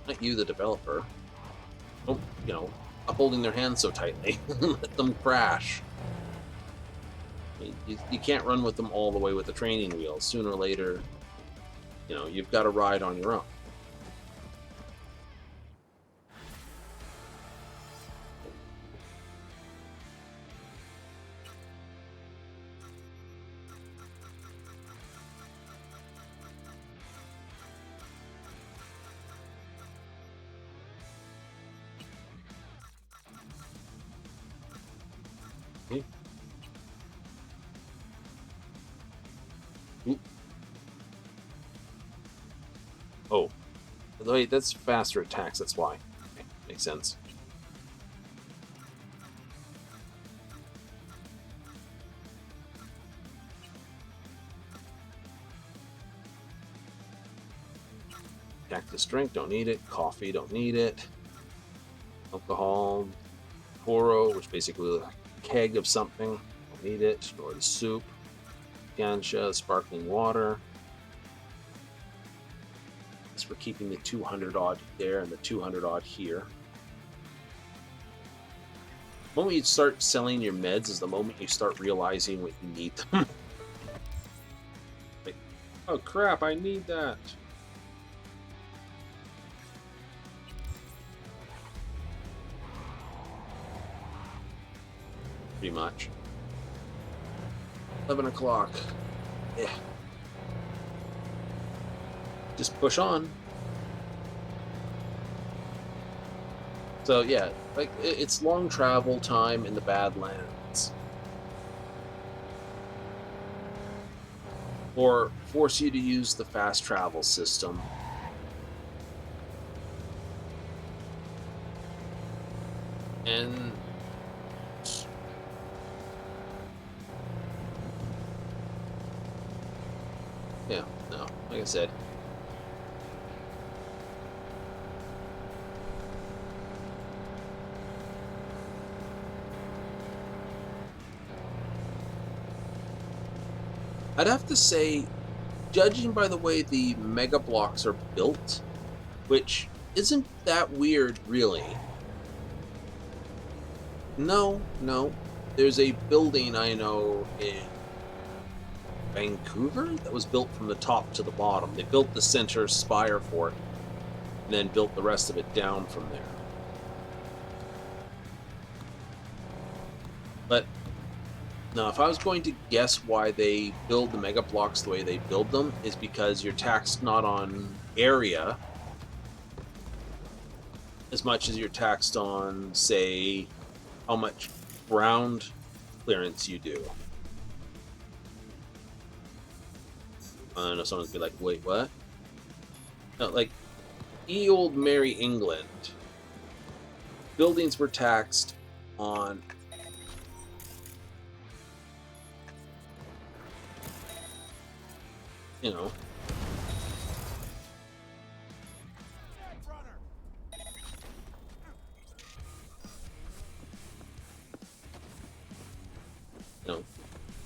Not you, the developer. Don't, stop holding their hands so tightly. Let them crash. You can't run with them all the way with the training wheels. Sooner or later, you've got to ride on your own. Okay. Oop. Oh, wait, that's faster attacks. That's why. Okay, makes sense. Cactus drink, don't need it. Coffee, don't need it. Alcohol, poro, which basically is a keg of something, don't need it. Nor the soup. Gansha, sparkling water. We're keeping the 200 odd there and the 200 odd here. The moment you start selling your meds is the moment you start realizing what you need them. Like, oh crap, I need that. Pretty much. 11 o'clock. Yeah. Just push on. So yeah, like it's long travel time in the Badlands, or force you to use the fast travel system. And yeah, no, like I said. I'd have to say, judging by the way the mega blocks are built, which isn't that weird, really. No. There's a building I know in Vancouver that was built from the top to the bottom. They built the center spire for it, and then built the rest of it down from there. But now, if I was going to guess why they build the mega blocks the way they build them, is because you're taxed not on area as much as you're taxed on, say, how much ground clearance you do. I know someone's be like, wait, what? No, like, ye old Merry England, buildings were taxed on you know,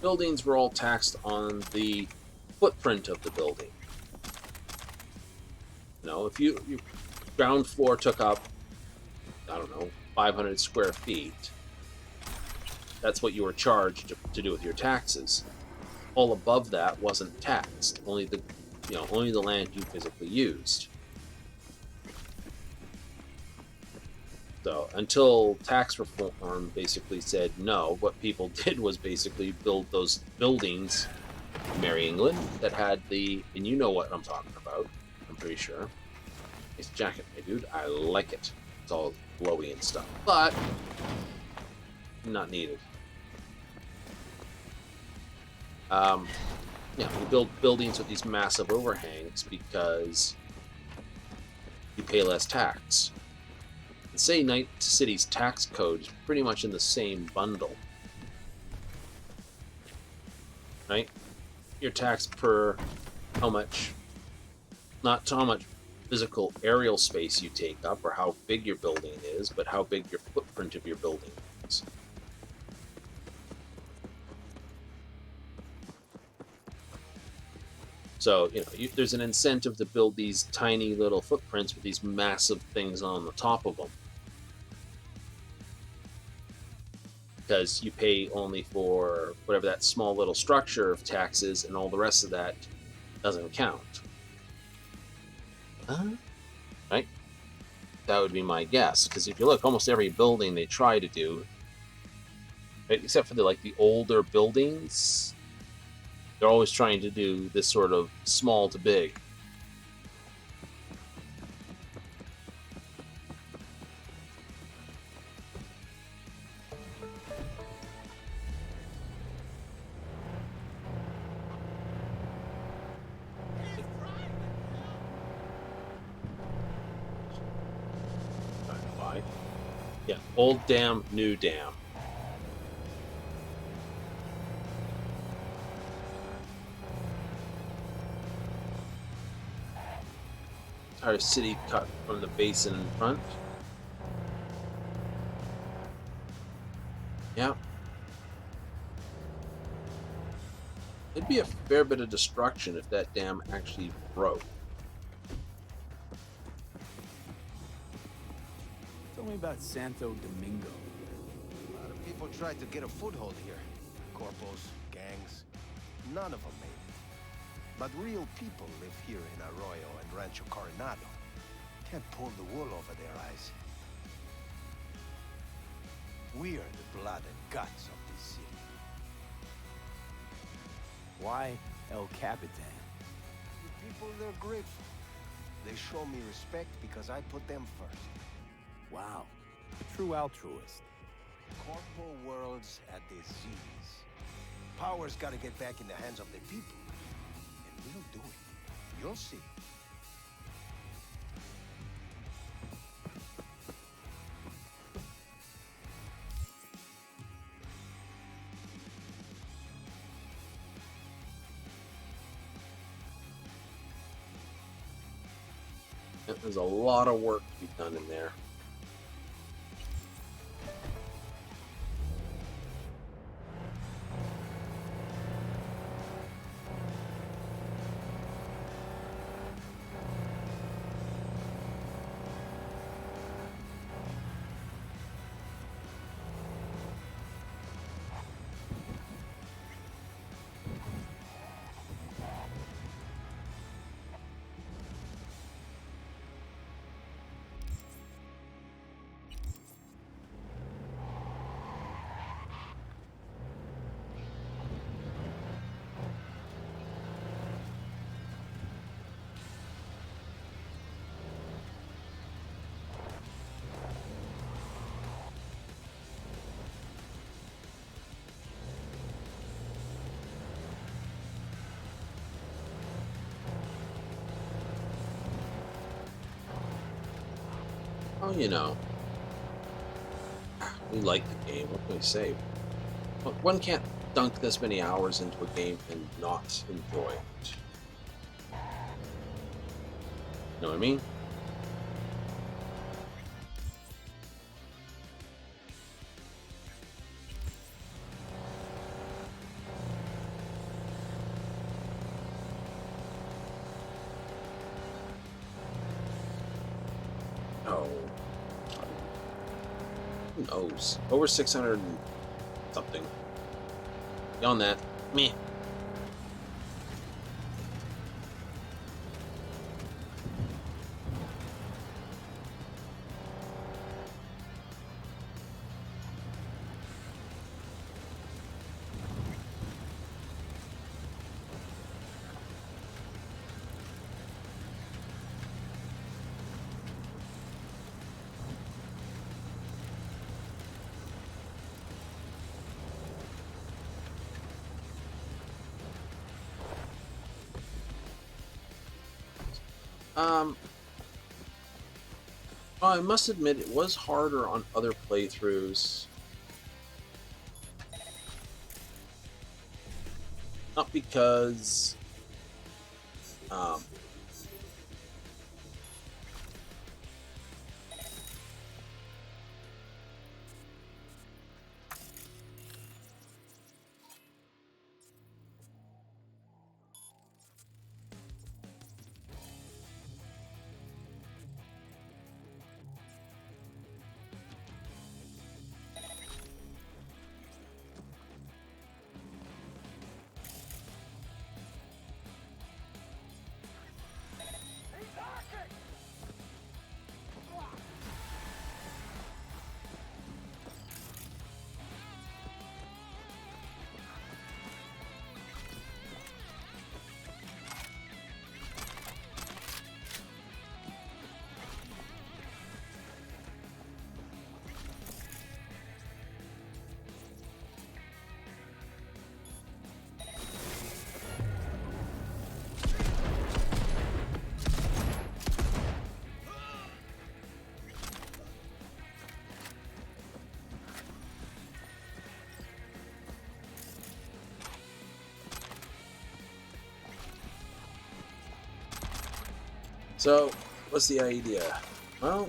buildings were all taxed on the footprint of the building. If your ground floor took up, I don't know, 500 square feet, that's what you were charged to do with your taxes. All above that wasn't taxed. Only the land you physically used. So until tax reform basically said no, what people did was basically build those buildings in Merry England that had and you know what I'm talking about, I'm pretty sure. Nice jacket, my dude. I like it. It's all glowy and stuff, but not needed. We build buildings with these massive overhangs because you pay less tax. And say Night City's tax code is pretty much in the same bundle. Right? You're taxed per how much, not how much physical aerial space you take up or how big your building is, but how big your footprint of your building is. So, there's an incentive to build these tiny little footprints with these massive things on the top of them. Because you pay only for whatever that small little structure of taxes, and all the rest of that doesn't count. Right? That would be my guess. Because if you look, almost every building they try to do, right, except for the older buildings, they're always trying to do this sort of small to big. Yeah, old dam, new dam. Our city cut from the basin in front. Yeah. It'd be a fair bit of destruction if that dam actually broke. Tell me about Santo Domingo. A lot of people tried to get a foothold here. Corpos, gangs. None of them made it. But real people live here in Arroyo and Rancho Coronado. Can't pull the wool over their eyes. We are the blood and guts of this city. Why El Capitan? The people, they're grateful. They show me respect because I put them first. Wow, a true altruist. Corpo worlds at their Z's. Power's gotta get back in the hands of the people. And we'll do it. You'll see. There's a lot of work to be done in there. Oh, you know, we like the game. What can we say? But one can't dunk this many hours into a game and not enjoy it. Know what I mean? Oh. Who knows? Over 600 and something. Beyond that, meh. Well, I must admit it was harder on other playthroughs. Not because So, what's the idea? Well,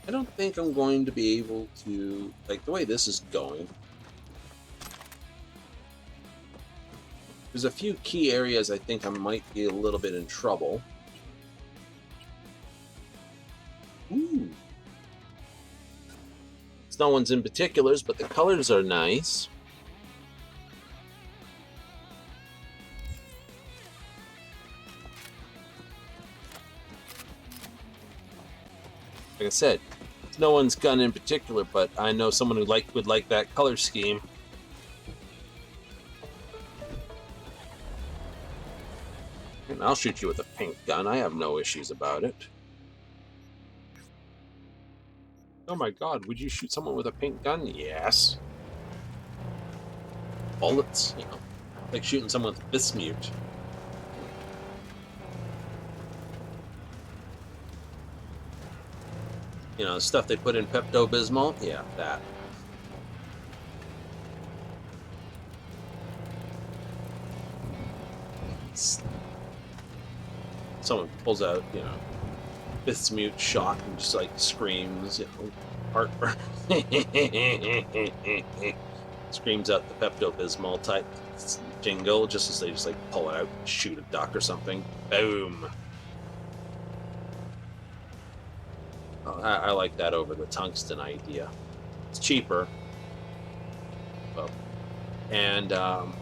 I don't think I'm going to be able to, like, the way this is going. There's a few key areas I think I might be a little bit in trouble. Ooh. It's no one's in particulars, but the colors are nice. Like I said, it's no one's gun in particular, but I know someone who would like that color scheme. And I'll shoot you with a pink gun. I have no issues about it. Oh my god, would you shoot someone with a pink gun? Yes. Bullets, you know. Like shooting someone with Bismuth. You know, stuff they put in Pepto-Bismol? Yeah, that. Someone pulls out, you know, Bismuth shot and just like screams, you know, heartburn. Screams out the Pepto-Bismol type jingle just as they just like pull it out and shoot a duck or something. Boom. I like that over the tungsten idea. It's cheaper. Well, and you know,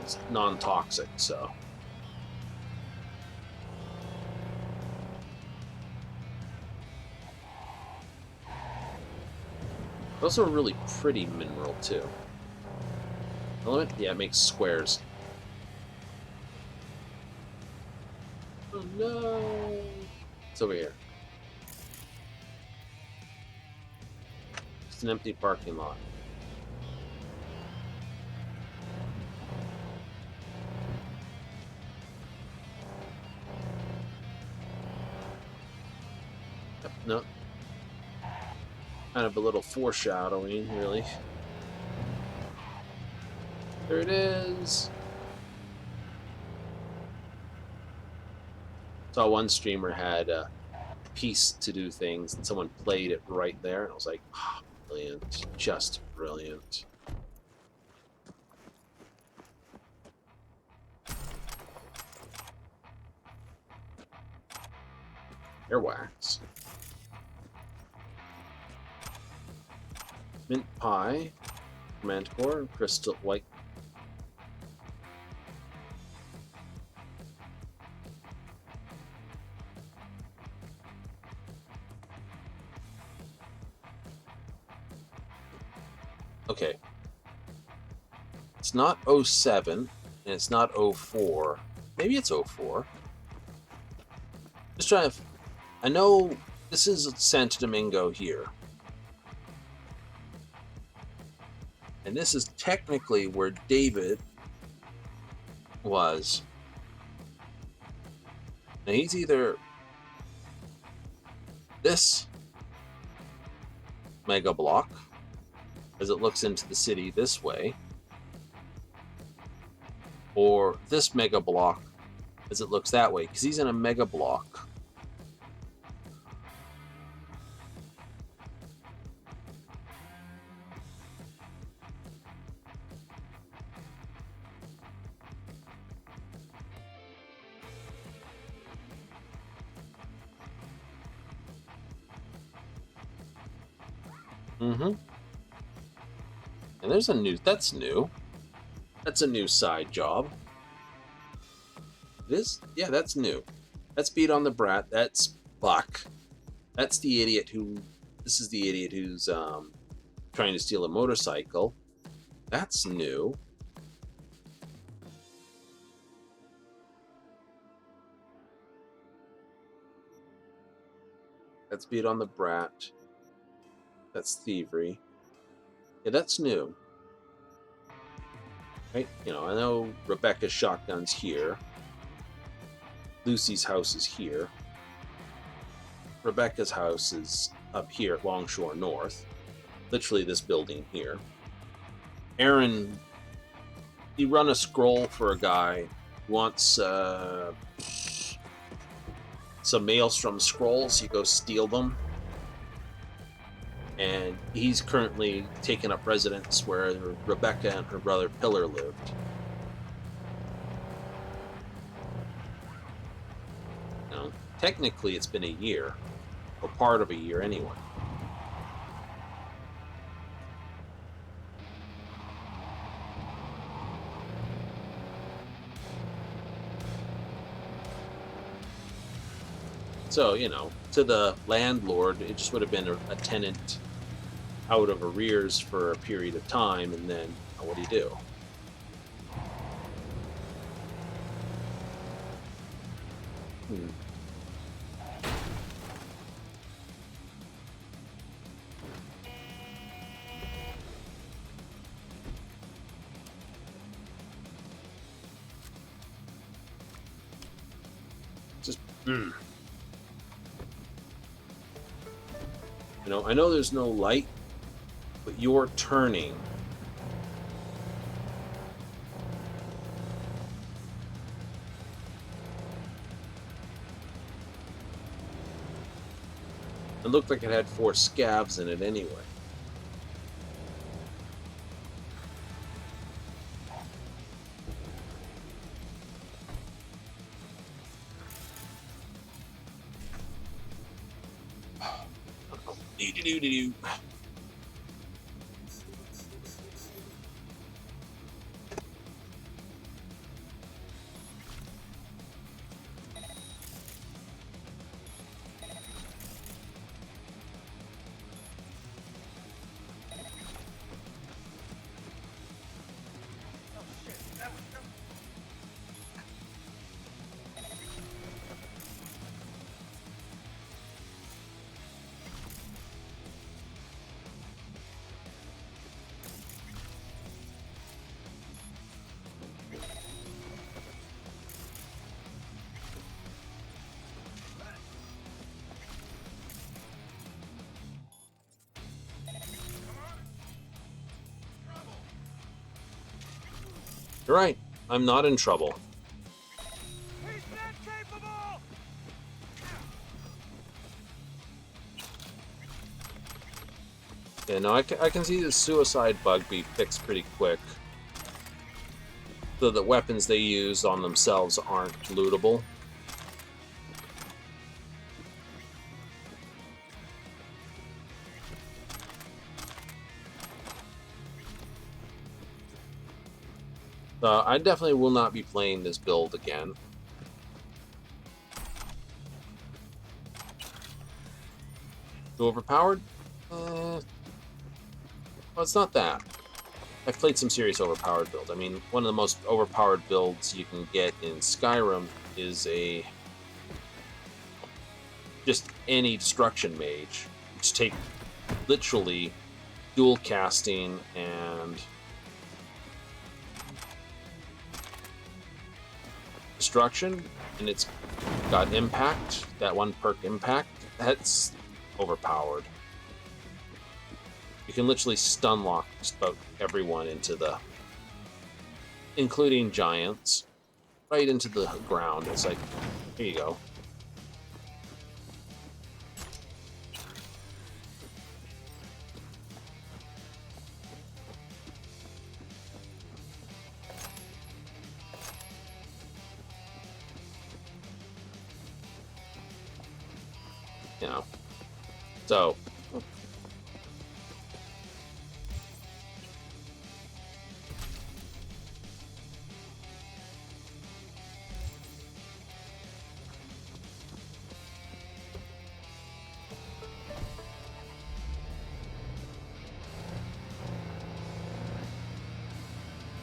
it's non-toxic, so. Also a really pretty mineral too. Element? Yeah, it makes squares. Oh no! It's over here. It's an empty parking lot. Yep, no. Kind of a little foreshadowing, really. There it is. Saw one streamer had a piece to do things, and someone played it right there, and I was like, oh, brilliant, just brilliant. Airwax. Mint pie, manticore, crystal white. Okay. It's not 07 and it's not 04. Maybe it's 04. Just trying to. I know this is Santo Domingo here. And this is technically where David was. Now he's either this mega block, as it looks into the city this way, or this mega block as it looks that way, because he's in a mega block. Mm-hmm. And there's a new, that's new. That's a new side job. This? Yeah, that's new. That's Beat on the Brat. That's Buck. That's the idiot who, this is the idiot who's trying to steal a motorcycle. That's new. That's Beat on the Brat. That's thievery. Yeah, that's new. Right? You know, I know Rebecca's shotgun's here. Lucy's house is here. Rebecca's house is up here at Longshore North. literally this building here. Aaron, you run a scroll for a guy who wants some Maelstrom scrolls. You go steal them. And he's currently taken up residence where Rebecca and her brother Pillar lived. Now, technically it's been a year, or part of a year anyway. So, you know, to the landlord, it just would have been a tenant out of arrears for a period of time, and then what do you do? Just, You know, I know there's no light, but you're turning. It looked like it had 4 scabs in it anyway. Do-do-do-do-do. You're right. I'm not in trouble. He's not capable! Yeah, no, I can see the suicide bug be fixed pretty quick. So the weapons they use on themselves aren't lootable. I definitely will not be playing this build again. Too overpowered? Well, it's not that. I've played some serious overpowered builds. I mean, one of the most overpowered builds you can get in Skyrim is just any destruction mage. Which take literally dual casting and destruction, and it's got impact, that one perk impact. That's overpowered. You can literally stun lock just about everyone into including giants, right into the ground. It's like, here you go. You know, so I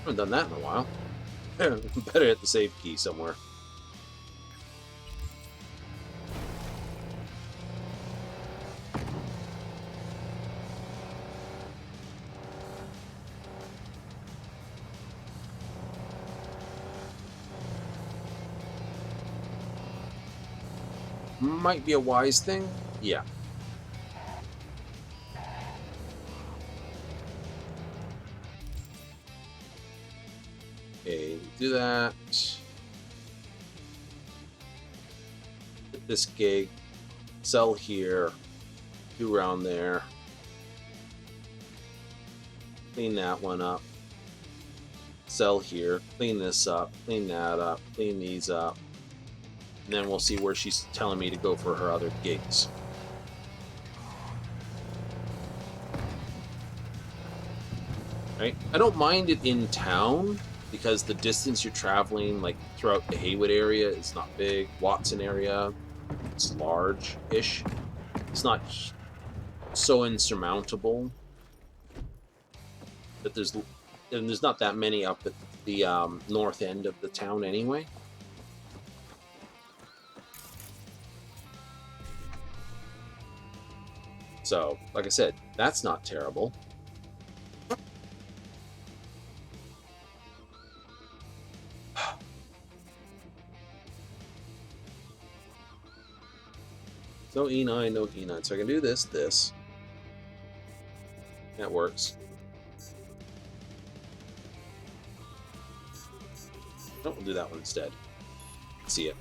haven't done that in a while. Better hit the save key somewhere. Might be a wise thing. Yeah. Okay, do that. Get this gig. Sell here. Do around there. Clean that one up. Sell here. Clean this up. Clean that up. Clean these up. And then we'll see where she's telling me to go for her other gigs. Right? I don't mind it in town because the distance you're traveling, like throughout the Haywood area, is not big. Watson area, it's large-ish. It's not so insurmountable. But there's not that many up at the north end of the town anyway. So, like I said, that's not terrible. No E9, no E9. So I can do this. That works. No, we'll do that one instead. See it.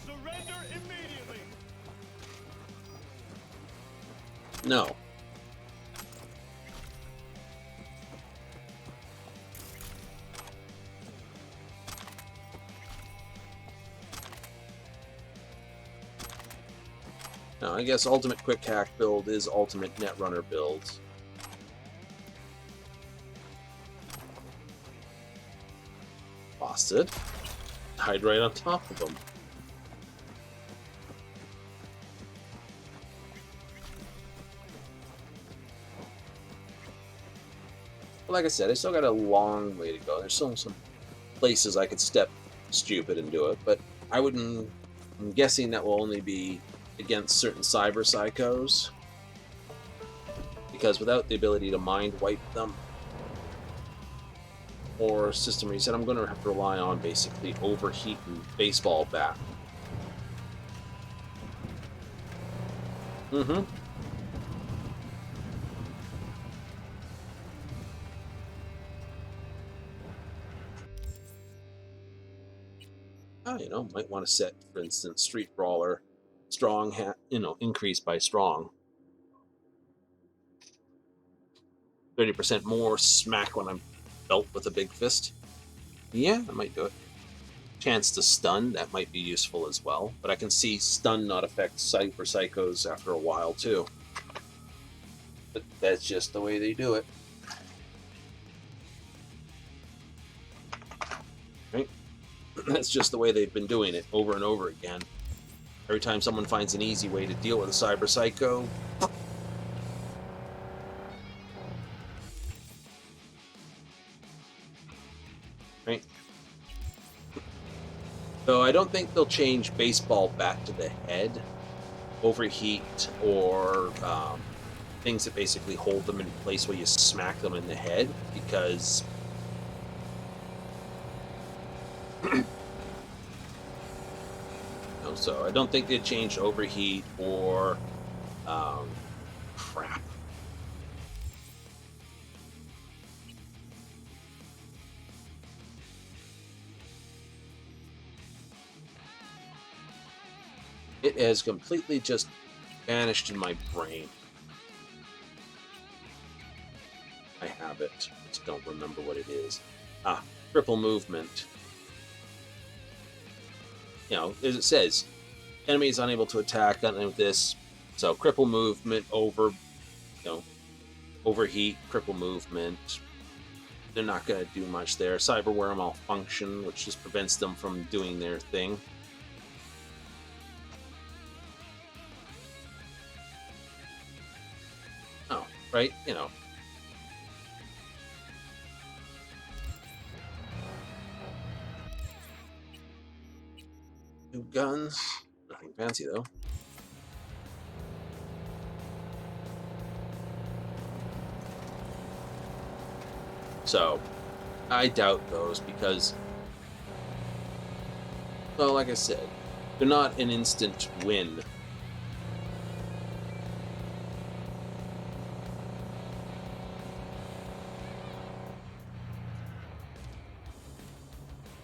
Surrender immediately. No. Now, I guess ultimate Quickhack build is ultimate Netrunner build. Busted. Hide right on top of them. But like I said, I still got a long way to go. There's still some places I could step stupid and do it, but I wouldn't. I'm guessing that will only be against certain cyber psychos, because without the ability to mind wipe them or system reset, I'm going to have to rely on basically overheat and baseball bat. You know, might want to set, for instance, Street Brawler strong, increased by strong. 30% more smack when I'm dealt with a big fist. Yeah, I might do it. Chance to stun, that might be useful as well. But I can see stun not affect Cyber Psychos after a while too. But that's just the way they do it. Right? That's just the way they've been doing it over and over again. Every time someone finds an easy way to deal with a Cyber Psycho, right? So I don't think they'll change baseball bat to the head, overheat, or things that basically hold them in place while you smack them in the head, because so I don't think they'd change overheat or crap. It has completely just vanished in my brain. I have it. I just don't remember what it is. Triple movement. You know, as it says, enemy is unable to attack with this. So cripple movement overheat, cripple movement. They're not going to do much there. Cyberware malfunction, which just prevents them from doing their thing. Oh, right, New guns. Nothing fancy, though. So, I doubt those because, well, like I said, they're not an instant win.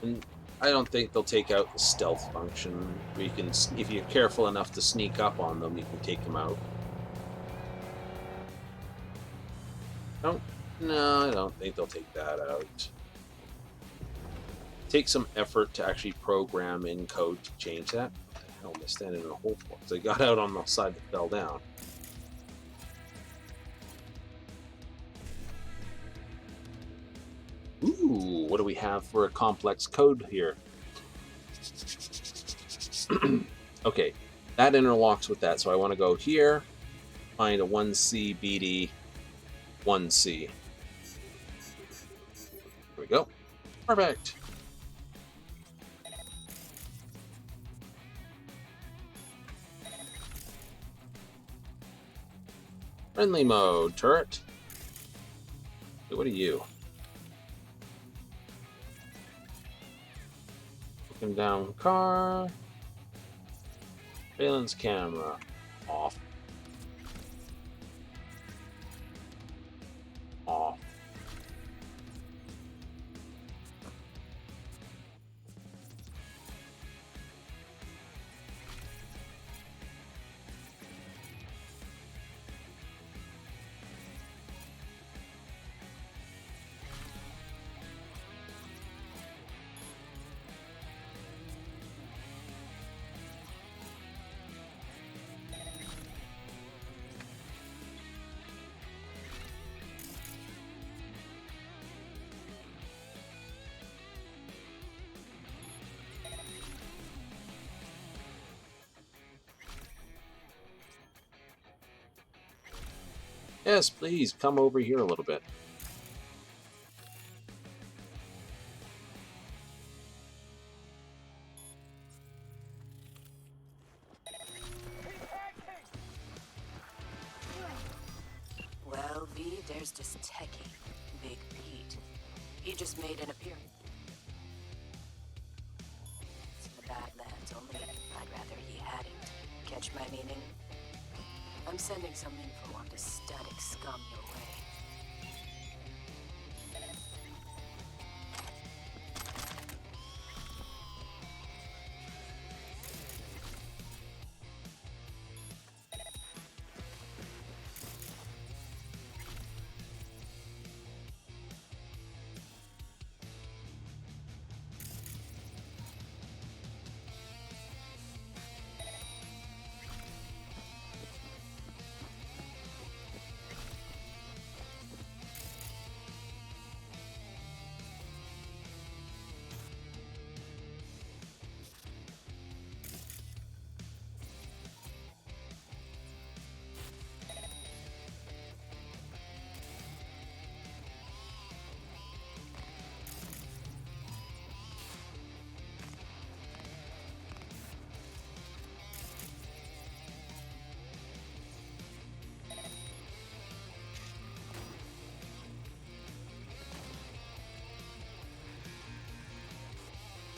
And I don't think they'll take out the stealth function. Where you can, if you're careful enough to sneak up on them, you can take them out. No, I don't think they'll take that out. Take some effort to actually program in code to change that. What the hell am I standing in a hole for? Because I got out on the side that fell down. Ooh, what do we have for a complex code here? Okay, that interlocks with that, so I want to go here, find a 1C BD 1C. Here we go. Perfect. Friendly mode, turret. Hey, what are you? Looking down car. Surveillance camera. Off. Off. Yes, please, come over here a little bit. Well, V, there's this techie, Big Pete. He just made an appearance. It's the Badlands, only I'd rather he hadn't. Catch my meaning? I'm sending some info on this static scum your way.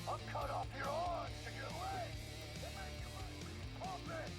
I'll cut off your arms and your legs to make you a puppet!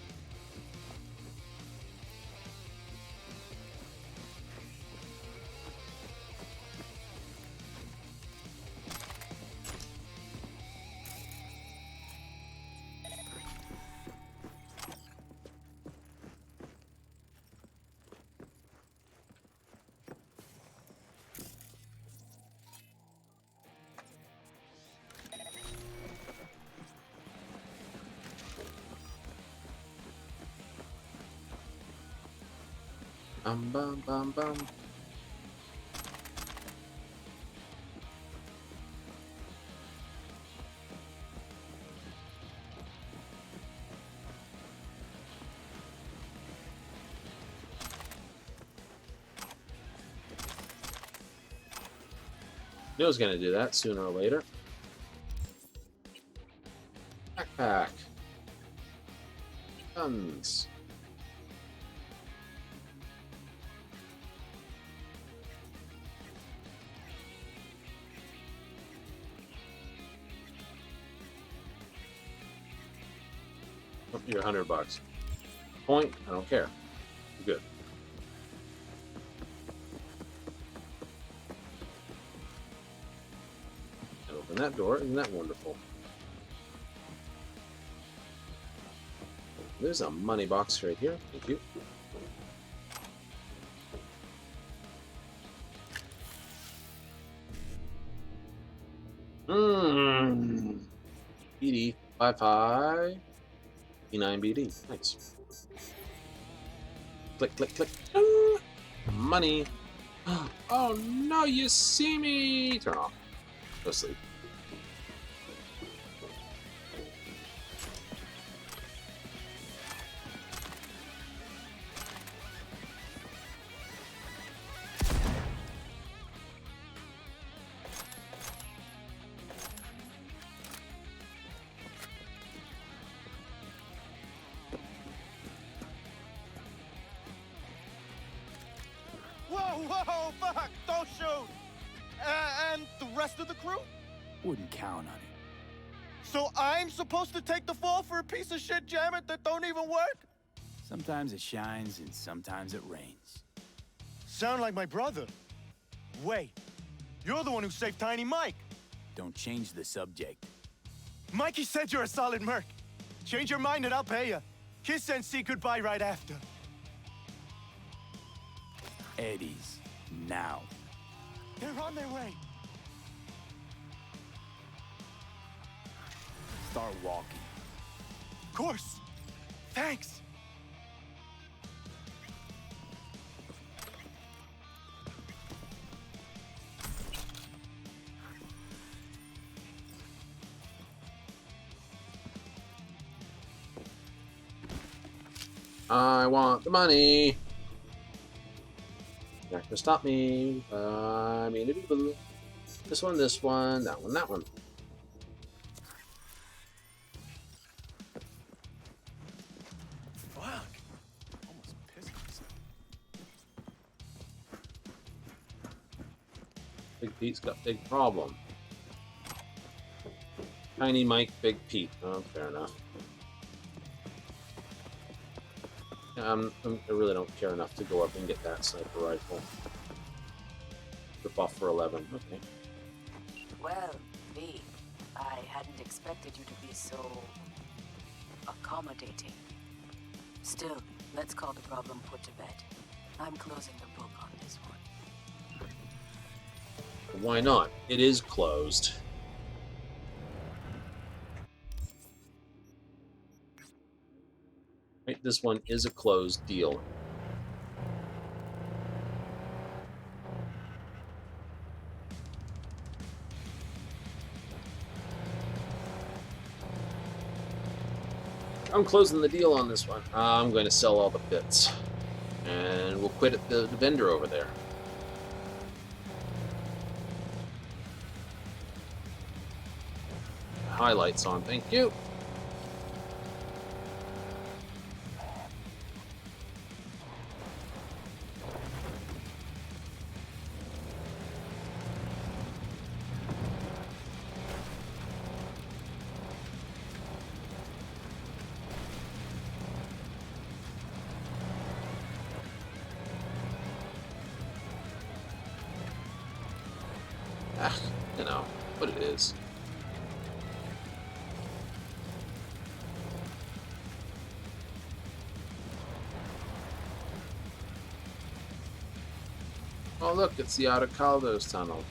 Bum bum bum. Knew I was gonna do that sooner or later. Backpack. Guns. You're $100. Point. I don't care. You're good. And open that door. Isn't that wonderful? There's a money box right here. Thank you. BD 55 E9 BD. Nice. Click, click, click. Money. Oh no, you see me. Turn off. Go sleep. Whoa, fuck! Don't shoot! And the rest of the crew? Wouldn't count on it. So I'm supposed to take the fall for a piece of shit jammer that don't even work? Sometimes it shines and sometimes it rains. Sound like my brother. Wait, you're the one who saved Tiny Mike. Don't change the subject. Mikey said you're a solid merc. Change your mind and I'll pay you. Kiss and see goodbye right after. Eddie's. Now. They're on their way. Start walking. Of course. Thanks. I want the money. You're not gonna stop me. This one, that one, that one. Fuck. Almost pissed myself. Big Pete's got big problem. Tiny Mike, Big Pete. Oh, fair enough. I really don't care enough to go up and get that sniper rifle. The buff for 11. Okay. Well, V, I hadn't expected you to be so accommodating. Still, let's call the problem put to bed. I'm closing the book on this one. Why not? It is closed. Right, this one is a closed deal. I'm closing the deal on this one. I'm going to sell all the bits. And we'll quit at the vendor over there. Highlights on, thank you. You know what it is. Oh look, it's the Aracaldo's tunnel.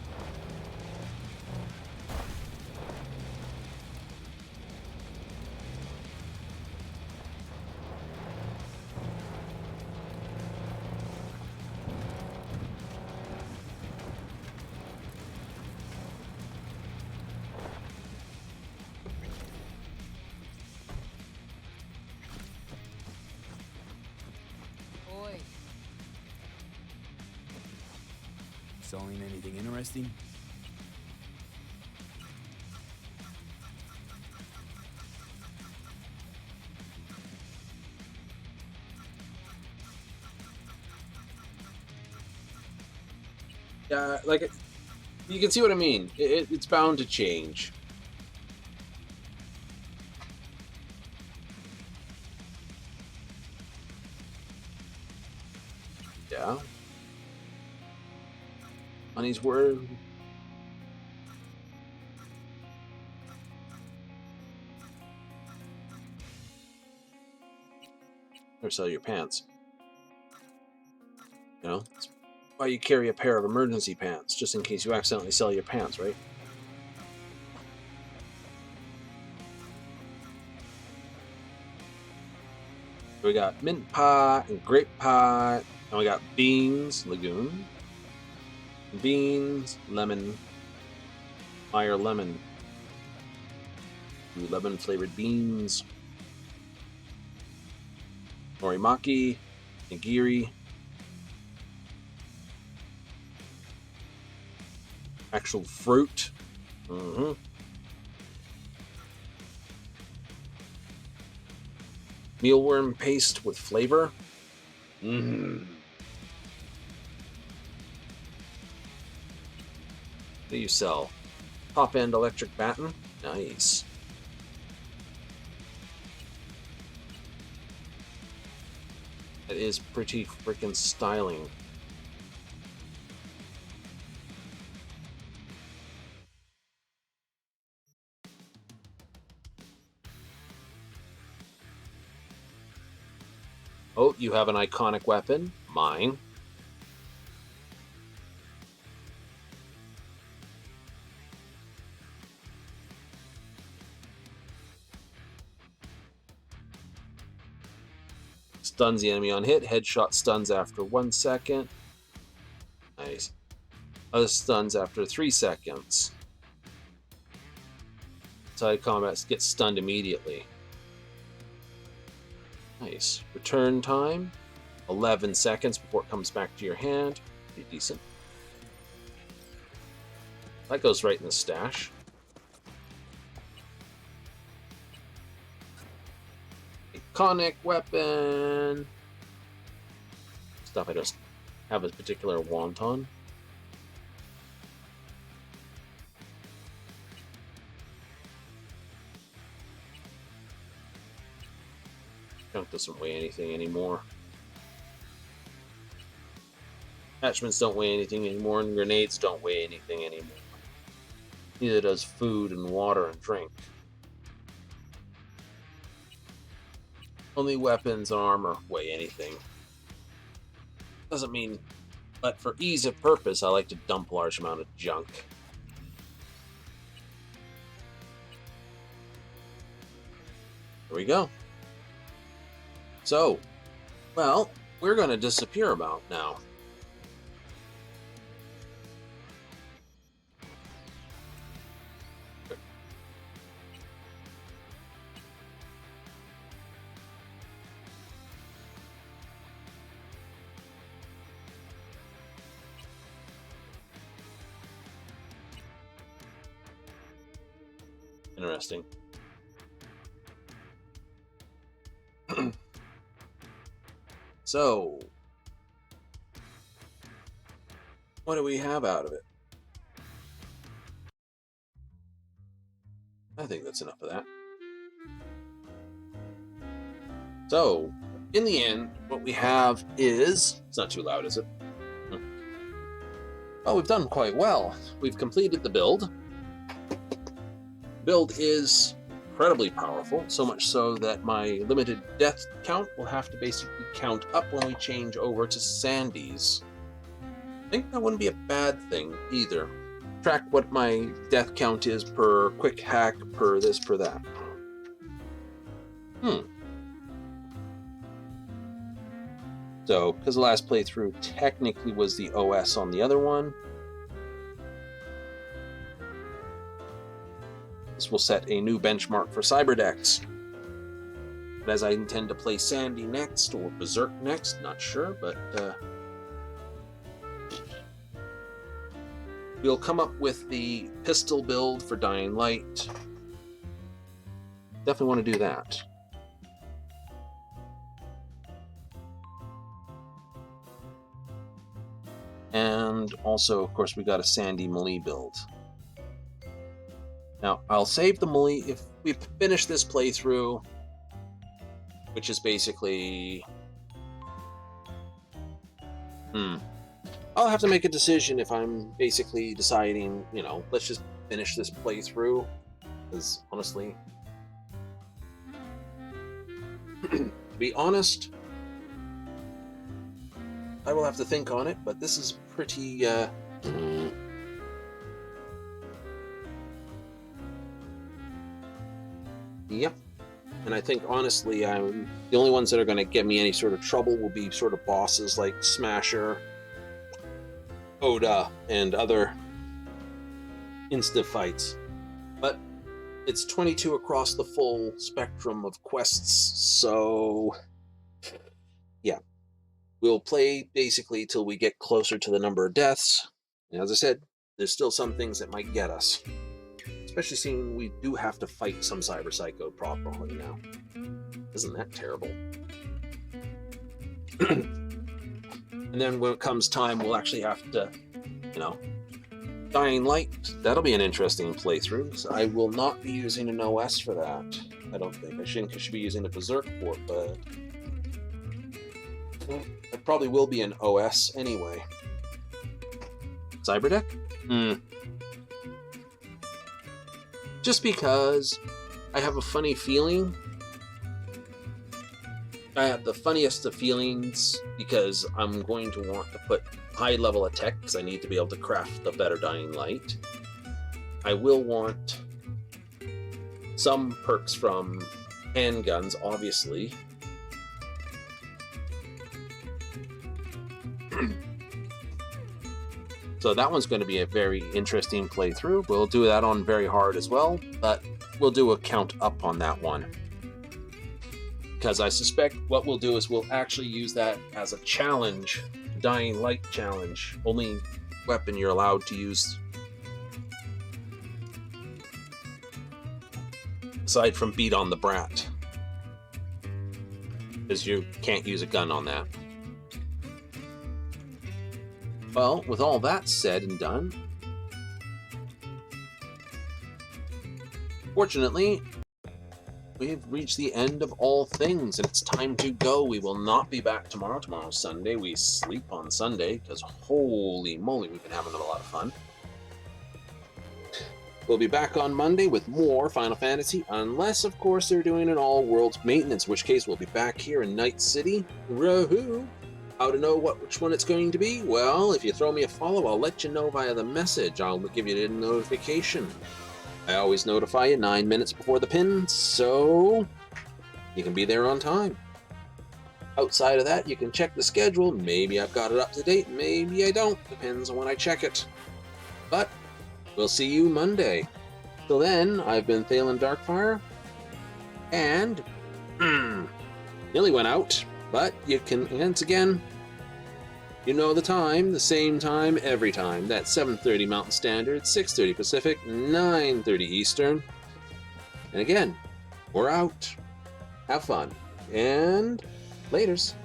Selling anything interesting? Yeah, like, you can see what I mean. It's bound to change. Yeah. Money's word. Or sell your pants. You know, that's why you carry a pair of emergency pants, just in case you accidentally sell your pants, right? We got mint pie and grape pie, and we got beans, legume, beans, lemon, Meyer lemon, lemon flavored beans, norimaki, nigiri, actual fruit. Mealworm paste with flavor. What do you sell? Top end electric batten. Nice. That is pretty freaking styling. Oh, you have an iconic weapon. Mine. Stuns the enemy on hit. Headshot stuns after 1 second. Nice. Other stuns after 3 seconds. Side combat gets stunned immediately. Nice. Return time, 11 seconds before it comes back to your hand. Pretty decent. That goes right in the stash. Iconic weapon. Stuff I just have a particular want on. Junk doesn't weigh anything anymore. Attachments don't weigh anything anymore, and grenades don't weigh anything anymore. Neither does food and water and drink. Only weapons and armor weigh anything. Doesn't mean, but for ease of purpose, I like to dump a large amount of junk. There we go. So, well, we're going to disappear about now. Interesting. So, what do we have out of it? I think that's enough of that. So, in the end, what we have is... It's not too loud, is it? Well, we've done quite well. We've completed the build. Build is incredibly powerful, so much so that my limited death count will have to basically count up when we change over to Sandy's. I think that wouldn't be a bad thing either. Track what my death count is per Quickhack, per this, per that. So, because the last playthrough technically was the OS on the other one, this will set a new benchmark for Cyberdecks. But as I intend to play Sandy next, or Berserk next, not sure, but we'll come up with the pistol build for Dying Light. Definitely want to do that. And also, of course, we got a Sandy Melee build. Now, I'll save the melee if we finish this playthrough, which is basically I'll have to make a decision if I'm basically deciding, you know, let's just finish this playthrough. Because honestly, to be honest, I will have to think on it, but this is pretty, Yep. And I think, honestly, the only ones that are going to get me any sort of trouble will be sort of bosses like Smasher, Oda, and other insta fights. But it's 22 across the full spectrum of quests, so yeah. We'll play basically till we get closer to the number of deaths. And as I said, there's still some things that might get us. Especially seeing we do have to fight some Cyber Psycho properly now. Isn't that terrible? And then when it comes time, we'll actually have to, you know, Dying Light. That'll be an interesting playthrough. So I will not be using an OS for that. I don't think. I should be using the Berserk port, but it probably will be an OS anyway. Cyberdeck? Just because I have a funny feeling. I have the funniest of feelings because I'm going to want to put high level attack because I need to be able to craft the better Dying Light. I will want some perks from handguns, obviously. So that one's going to be a very interesting playthrough. We'll do that on very hard as well, but we'll do a count up on that one. Because I suspect what we'll do is we'll actually use that as a challenge, Dying Light challenge. Only weapon you're allowed to use. Aside from Beat on the Brat. Because you can't use a gun on that. Well, with all that said and done, fortunately, we've reached the end of all things, and it's time to go. We will not be back tomorrow. Tomorrow's Sunday. We sleep on Sunday, because holy moly, we've been having a lot of fun. We'll be back on Monday with more Final Fantasy, unless, of course, they're doing an all-world maintenance, in which case we'll be back here in Night City. Woohoo! How to know which one it's going to be? Well, if you throw me a follow, I'll let you know via the message. I'll give you a notification. I always notify you 9 minutes before the pin, so you can be there on time. Outside of that, you can check the schedule. Maybe I've got it up to date, maybe I don't. Depends on when I check it. But we'll see you Monday. Till then, I've been Thalen Darkfire, and nearly went out. But you can, once again, you know the time, the same time every time. That's 7:30 Mountain Standard, 6:30 Pacific, 9:30 Eastern. And again, we're out. Have fun. And laters.